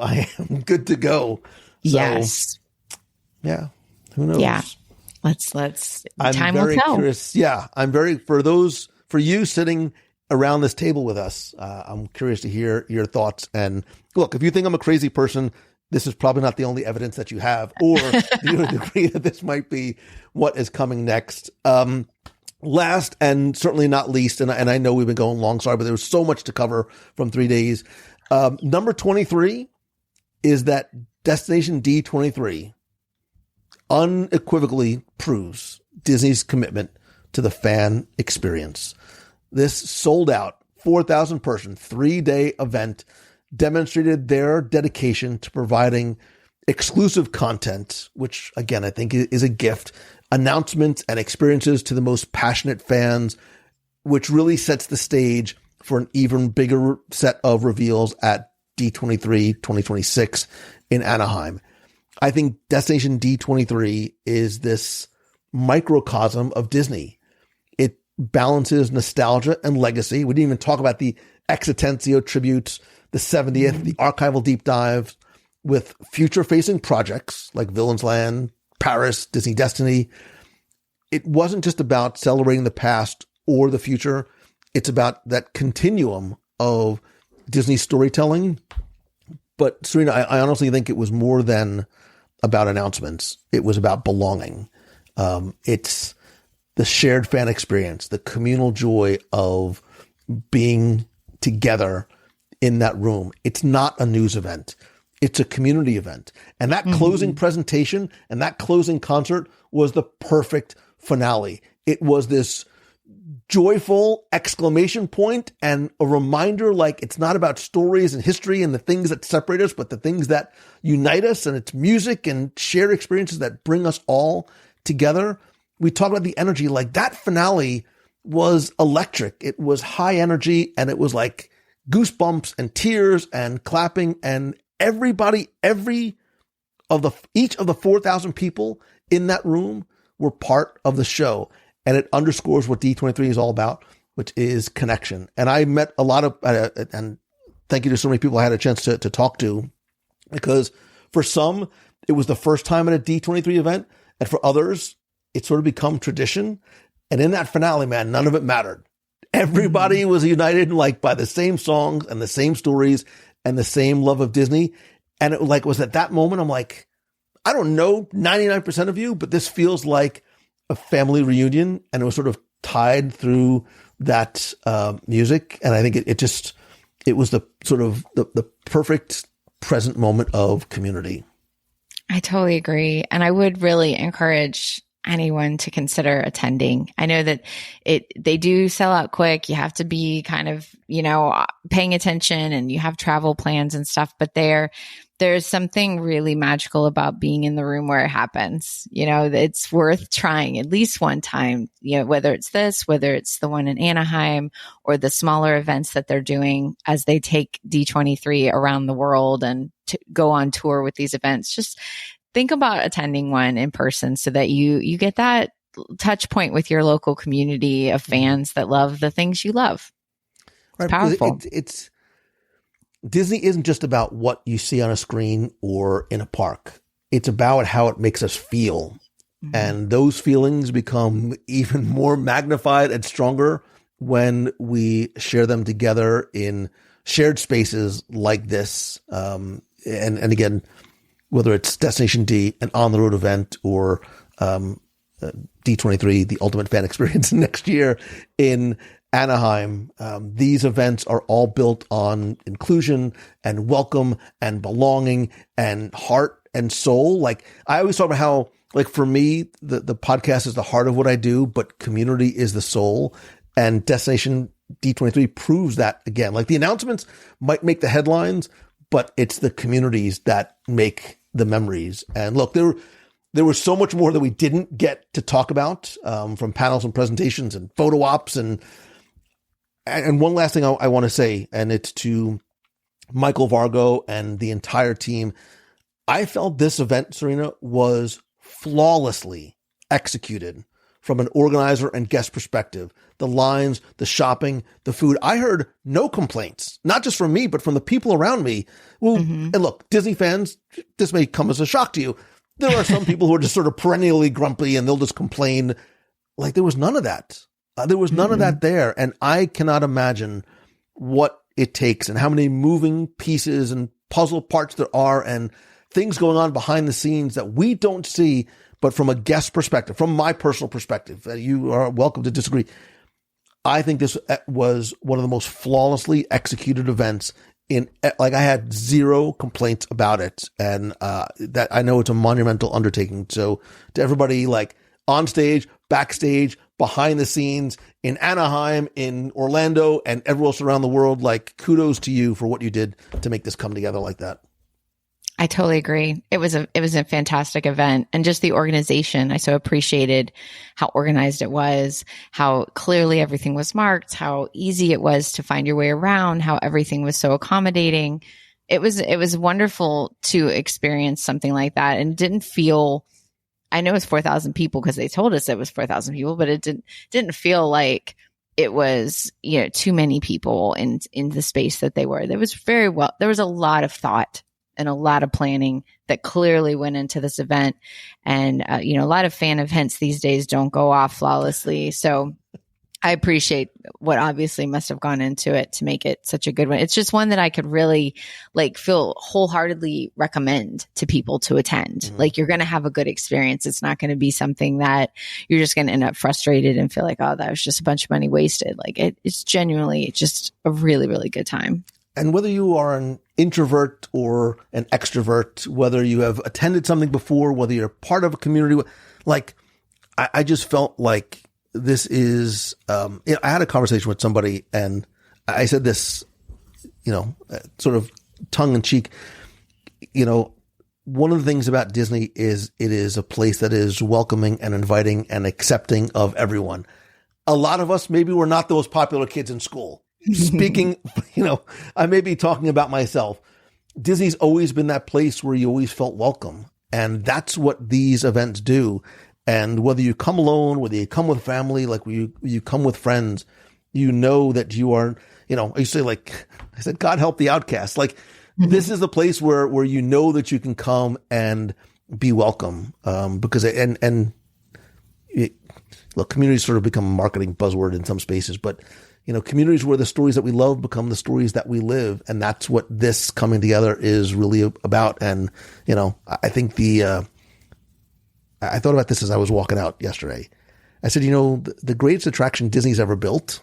good to go. So, yes. Yeah. Who knows? Yeah. Let's. I'm time very will tell. curious. Yeah, for you sitting around this table with us. I'm curious to hear your thoughts. And look, if you think I'm a crazy person, this is probably not the only evidence that you have, or you agree that this might be what is coming next. Last and certainly not least, and I know we've been going long, sorry, but there was so much to cover from 3 days. Number 23 is that Destination D23 unequivocally proves Disney's commitment to the fan experience. This sold out 4,000 person 3-day event demonstrated their dedication to providing exclusive content, which again, I think is a gift, announcements and experiences to the most passionate fans, which really sets the stage for an even bigger set of reveals at D23 2026 in Anaheim. I think Destination D23 is this microcosm of Disney. It balances nostalgia and legacy. We didn't even talk about the Exitensio tributes, the 70th, the archival deep dives, with future-facing projects like Villains Land, Paris, Disney Destiny. It wasn't just about celebrating the past or the future. It's about that continuum of Disney storytelling. But Serena, I honestly think it was more than about announcements. It was about belonging. It's the shared fan experience, the communal joy of being together in that room. It's not a news event. It's a community event. And that closing presentation and that closing concert was the perfect finale. It was this joyful exclamation point and a reminder, like, it's not about stories and history and the things that separate us, but the things that unite us, and it's music and shared experiences that bring us all together. We talk about the energy, like that finale was electric. It was high energy, and it was like goosebumps and tears and clapping, and everybody, each of the 4,000 people in that room were part of the show. And it underscores what D23 is all about, which is connection. And I met a lot of, and thank you to so many people I had a chance to talk to, because for some, it was the first time at a D23 event. And for others, it's sort of become tradition. And in that finale, man, none of it mattered. Everybody was united, like, by the same songs and the same stories and the same love of Disney. And it was at that moment, I'm like, I don't know 99% of you, but this feels like a family reunion, and it was sort of tied through that music. And I think it was the sort of the perfect present moment of community. I totally agree. And I would really encourage anyone to consider attending. I know that they do sell out quick. You have to be kind of, paying attention, and you have travel plans and stuff, but there's something really magical about being in the room where it happens. It's worth trying at least one time, whether it's this, whether it's the one in Anaheim, or the smaller events that they're doing as they take D23 around the world and to go on tour with these events. Just think about attending one in person so that you get that touch point with your local community of fans that love the things you love. It's powerful. It's Disney isn't just about what you see on a screen or in a park. It's about how it makes us feel. Mm-hmm. And those feelings become even more magnified and stronger when we share them together in shared spaces like this. And again, whether it's Destination D, an on-the-road event, or D23, the ultimate fan experience next year in Anaheim, these events are all built on inclusion and welcome and belonging and heart and soul. Like, I always talk about how, like, for me, the podcast is the heart of what I do, but community is the soul. And Destination D23 proves that again. Like, the announcements might make the headlines, but it's the communities that make the memories. And look, there was so much more that we didn't get to talk about, from panels and presentations and photo ops. And one last thing I want to say, and it's to Michael Vargo and the entire team. I felt this event, Serena, was flawlessly executed from an organizer and guest perspective. The lines, the shopping, the food. I heard no complaints, not just from me, but from the people around me. Well, And look, Disney fans, this may come as a shock to you. There are some people who are just sort of perennially grumpy, and they'll just complain. Like, there was none of that. There was none of that there. And I cannot imagine what it takes and how many moving pieces and puzzle parts there are and things going on behind the scenes that we don't see. But from a guest perspective, from my personal perspective, you are welcome to disagree. I think this was one of the most flawlessly executed events I had zero complaints about it. And that I know it's a monumental undertaking. So to everybody, like, on stage, backstage, behind the scenes, in Anaheim, in Orlando, and everywhere else around the world, like, kudos to you for what you did to make this come together like that. I totally agree. It was a fantastic event, and just the organization. I so appreciated how organized it was, how clearly everything was marked, how easy it was to find your way around, how everything was so accommodating. It was wonderful to experience something like that, and didn't feel, I know it's 4,000 people because they told us it was 4,000 people, but it didn't feel like it was, too many people in the space that they were. There was a lot of thought and a lot of planning that clearly went into this event. And, a lot of fan events these days don't go off flawlessly. So I appreciate what obviously must have gone into it to make it such a good one. It's just one that I could really feel wholeheartedly recommend to people to attend. Mm-hmm. Like, you're going to have a good experience. It's not going to be something that you're just going to end up frustrated and feel like, oh, that was just a bunch of money wasted. Like, it's genuinely just a really, really good time. And whether you are an introvert or an extrovert, whether you have attended something before, whether you're part of a community, like, I just felt like this is, I had a conversation with somebody and I said this, sort of tongue in cheek, one of the things about Disney is it is a place that is welcoming and inviting and accepting of everyone. A lot of us, maybe we're not the most popular kids in school. Speaking, I may be talking about myself. Disney's always been that place where you always felt welcome. And that's what these events do. And whether you come alone, whether you come with family, like you come with friends, that you are, I used to say, like I said, God help the outcast. Like this is the place where that you can come and be welcome. Because look, communities sort of become a marketing buzzword in some spaces, but communities where the stories that we love become the stories that we live. And that's what this coming together is really about. And, I think I thought about this as I was walking out yesterday. I said, the greatest attraction Disney's ever built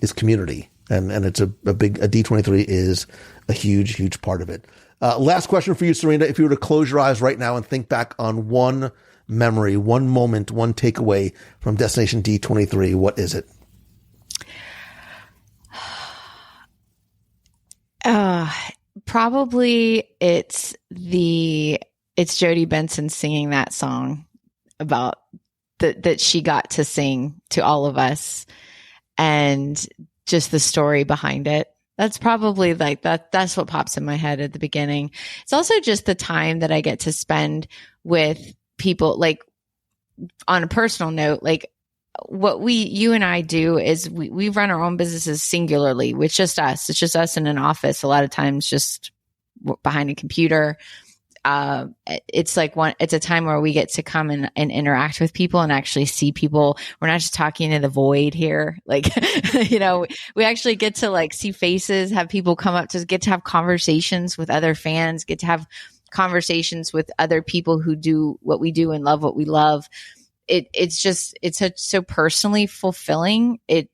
is community. And it's a D23 is a huge, huge part of it. Last question for you, Serena. If you were to close your eyes right now and think back on one memory, one moment, one takeaway from Destination D23, what is it? Probably it's Jodie Benson singing that song about that she got to sing to all of us, and just the story behind it. That's probably like that. That's what pops in my head at the beginning. It's also just the time that I get to spend with people, like on a personal note, like what you and I do is we run our own businesses singularly with just us. It's just us in an office. A lot of times just behind a computer. It's a time where we get to come and interact with people and actually see people. We're not just talking to the void here. Like, we actually get to like see faces, have people come up to get to have conversations with other fans, get to have conversations with other people who do what we do and love what we love. It's so personally fulfilling. It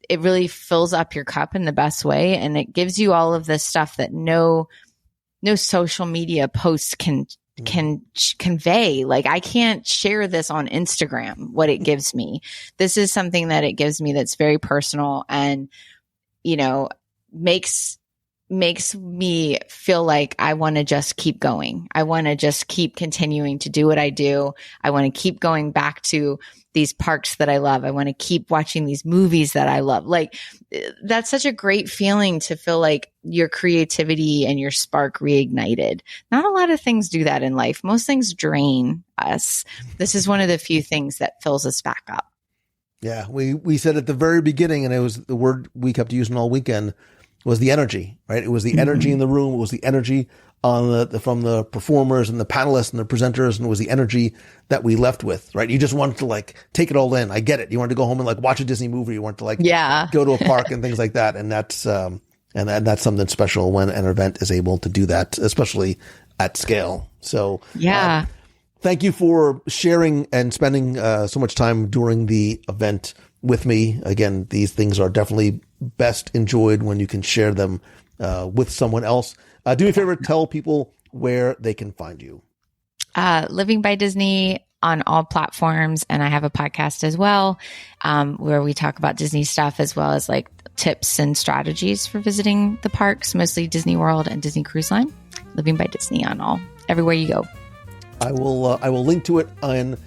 really fills up your cup in the best way. And it gives you all of this stuff that no social media posts can convey. Like I can't share this on Instagram, what it gives me. This is something that it gives me that's very personal and, makes me feel like I want to just keep going. I want to just keep continuing to do what I do. I want to keep going back to these parks that I love. I want to keep watching these movies that I love. Like that's such a great feeling to feel like your creativity and your spark reignited. Not a lot of things do that in life. Most things drain us. This is one of the few things that fills us back up. Yeah. We said at the very beginning, and it was the word we kept using all weekend, was the energy, right? It was the energy in the room. It was the energy on from the performers and the panelists and the presenters. And it was the energy that we left with, right? You just wanted to like take it all in. I get it. You wanted to go home and like watch a Disney movie. You wanted to like go to a park and things like that. And that's something special when an event is able to do that, especially at scale. So thank you for sharing and spending so much time during the event with me. Again, these things are definitely best enjoyed when you can share them with someone else. Do me a favor, tell people where they can find you. Living by Disney on all platforms. And I have a podcast as well, where we talk about Disney stuff as well as like tips and strategies for visiting the parks, mostly Disney World and Disney Cruise Line. Living by Disney on everywhere you go. I will link to it on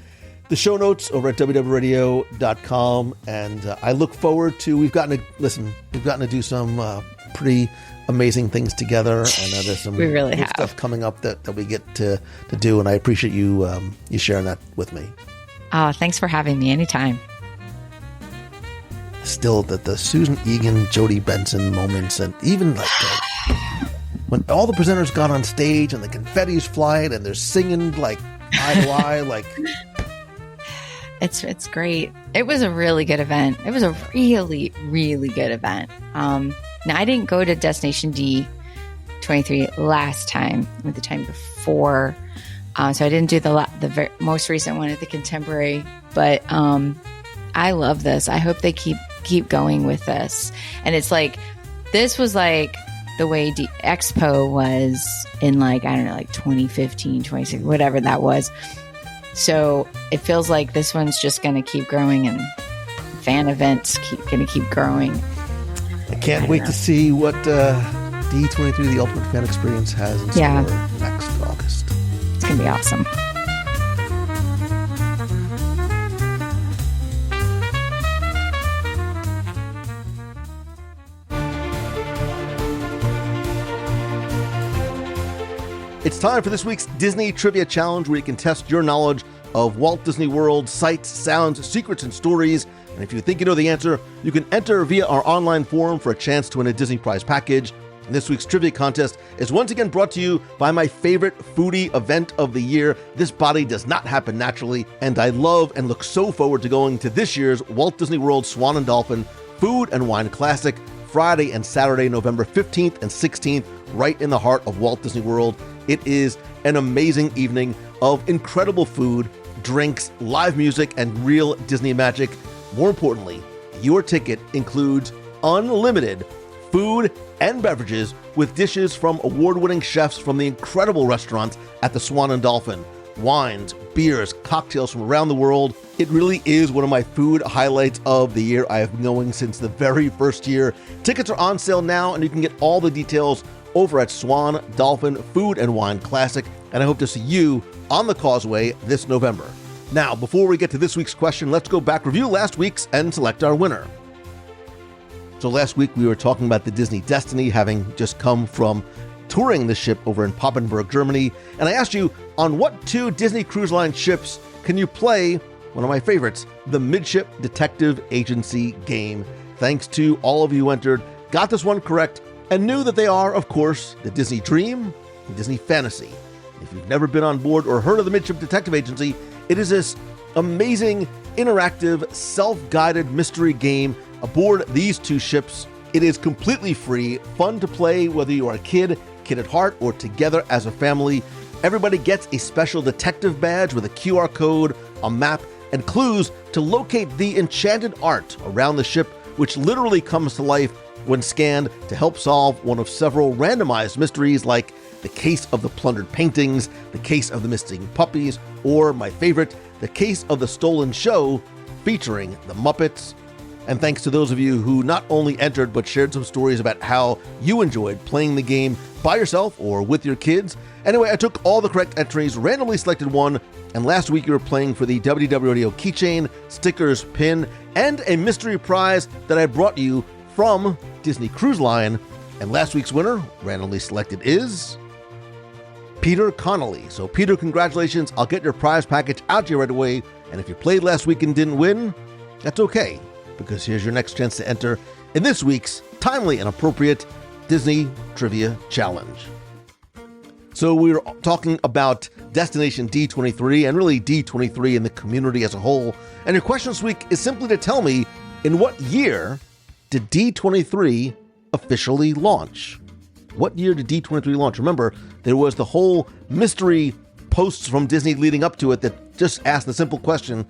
the show notes over at WDW Radio.com. And I look forward to, we've gotten to do some pretty amazing things together. And there's some good stuff coming up that we get to do. And I appreciate you sharing that with me. Oh, thanks for having me anytime. Still the Susan Egan, Jodie Benson moments, and even like when all the presenters got on stage and the confetti's flying and they're singing like eye to eye, like it's great. It was a really good event. It was a really, really good event. Now I didn't go to Destination D23 last time, with the time before. So I didn't do the most recent one at the Contemporary, but I love this. I hope they keep going with this. And it's like, this was like the way Expo was in like, I don't know, like 2015, 2016, whatever that was. So it feels like this one's just going to keep growing and fan events going to keep growing. I can't wait to see what D23, the Ultimate Fan Experience, has in store next August. It's going to be awesome. It's time for this week's Disney Trivia Challenge, where you can test your knowledge of Walt Disney World sights, sounds, secrets, and stories. And if you think you know the answer, you can enter via our online forum for a chance to win a Disney prize package. And this week's trivia contest is once again brought to you by my favorite foodie event of the year. This body does not happen naturally, and I love and look so forward to going to this year's Walt Disney World Swan and Dolphin Food and Wine Classic, Friday and Saturday, November 15th and 16th, right in the heart of Walt Disney World. It is an amazing evening of incredible food, drinks, live music, and real Disney magic. More importantly, your ticket includes unlimited food and beverages with dishes from award-winning chefs from the incredible restaurants at the Swan and Dolphin. Wines, beers, cocktails from around the world. It really is one of my food highlights of the year. I have been going since the very first year. Tickets are on sale now, and you can get all the details over at Swan Dolphin Food and Wine Classic, and I hope to see you on the Causeway this November. Now, before we get to this week's question, let's go back, review last week's, and select our winner. So last week we were talking about the Disney Destiny, having just come from touring the ship over in Papenburg, Germany, and I asked you, on what 2 Disney Cruise Line ships can you play one of my favorites, the Midship Detective Agency game? Thanks to all of you who entered, got this one correct, and knew that they are, of course, the Disney Dream and Disney Fantasy. If you've never been on board or heard of the Midship Detective Agency, it is this amazing, interactive, self-guided mystery game aboard these 2 ships. It is completely free, fun to play whether you are a kid at heart, or together as a family. Everybody gets a special detective badge with a QR code, a map, and clues to locate the enchanted art around the ship, which literally comes to life when scanned to help solve one of several randomized mysteries, like the case of the plundered paintings, the case of the missing puppies, or my favorite, the case of the stolen show featuring the Muppets. And thanks to those of you who not only entered but shared some stories about how you enjoyed playing the game by yourself or with your kids. Anyway, I took all the correct entries, randomly selected one, and last week you were playing for the WDW Radio keychain, stickers, pin, and a mystery prize that I brought you from Disney Cruise Line. And last week's winner, randomly selected, is Peter Connolly. So Peter, congratulations. I'll get your prize package out to you right away. And if you played last week and didn't win, that's okay, because here's your next chance to enter in this week's timely and appropriate Disney Trivia Challenge. So we're talking about Destination D23 and really D23 and the community as a whole. And your question this week is simply to tell me, in what year did D23 officially launch? What year did D23 launch? Remember, there was the whole mystery posts from Disney leading up to it that just asked the simple question,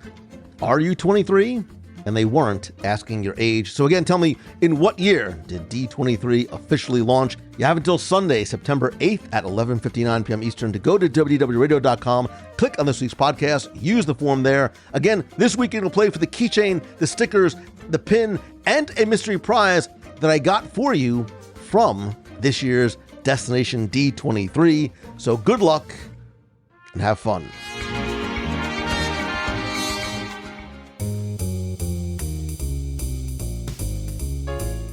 are you 23? And they weren't asking your age. So again, tell me, in what year did D23 officially launch? You have until Sunday, September 8th at 11:59 p.m. Eastern to go to WDWRadio.com, click on this week's podcast, use the form there. Again, this weekend we'll play for the keychain, the stickers, the pin, and a mystery prize that I got for you from this year's Destination D23. So good luck and have fun.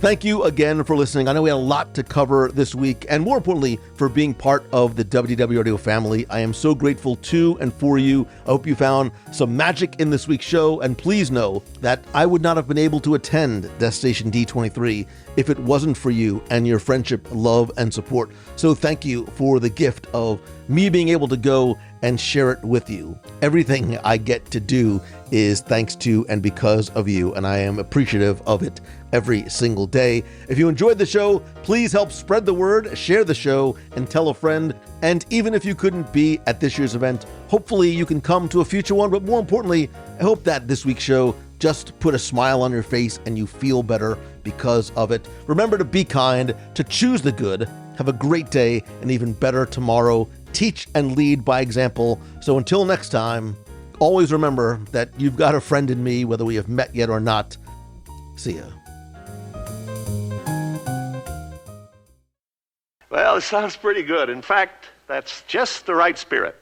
Thank you again for listening. I know we had a lot to cover this week, and more importantly, for being part of the WDW Radio family. I am so grateful to and for you. I hope you found some magic in this week's show, and please know that I would not have been able to attend Destination D23 if it wasn't for you and your friendship, love, and support. So thank you for the gift of me being able to go and share it with you. Everything I get to do is thanks to and because of you, and I am appreciative of it every single day. If you enjoyed the show, please help spread the word, share the show, and tell a friend. And even if you couldn't be at this year's event, hopefully you can come to a future one. But more importantly, I hope that this week's show just put a smile on your face and you feel better because of it. Remember to be kind, to choose the good. Have a great day, and even better tomorrow. Teach and lead by example. So until next time, always remember that you've got a friend in me, whether we have met yet or not. See ya. Well, it sounds pretty good. In fact, that's just the right spirit.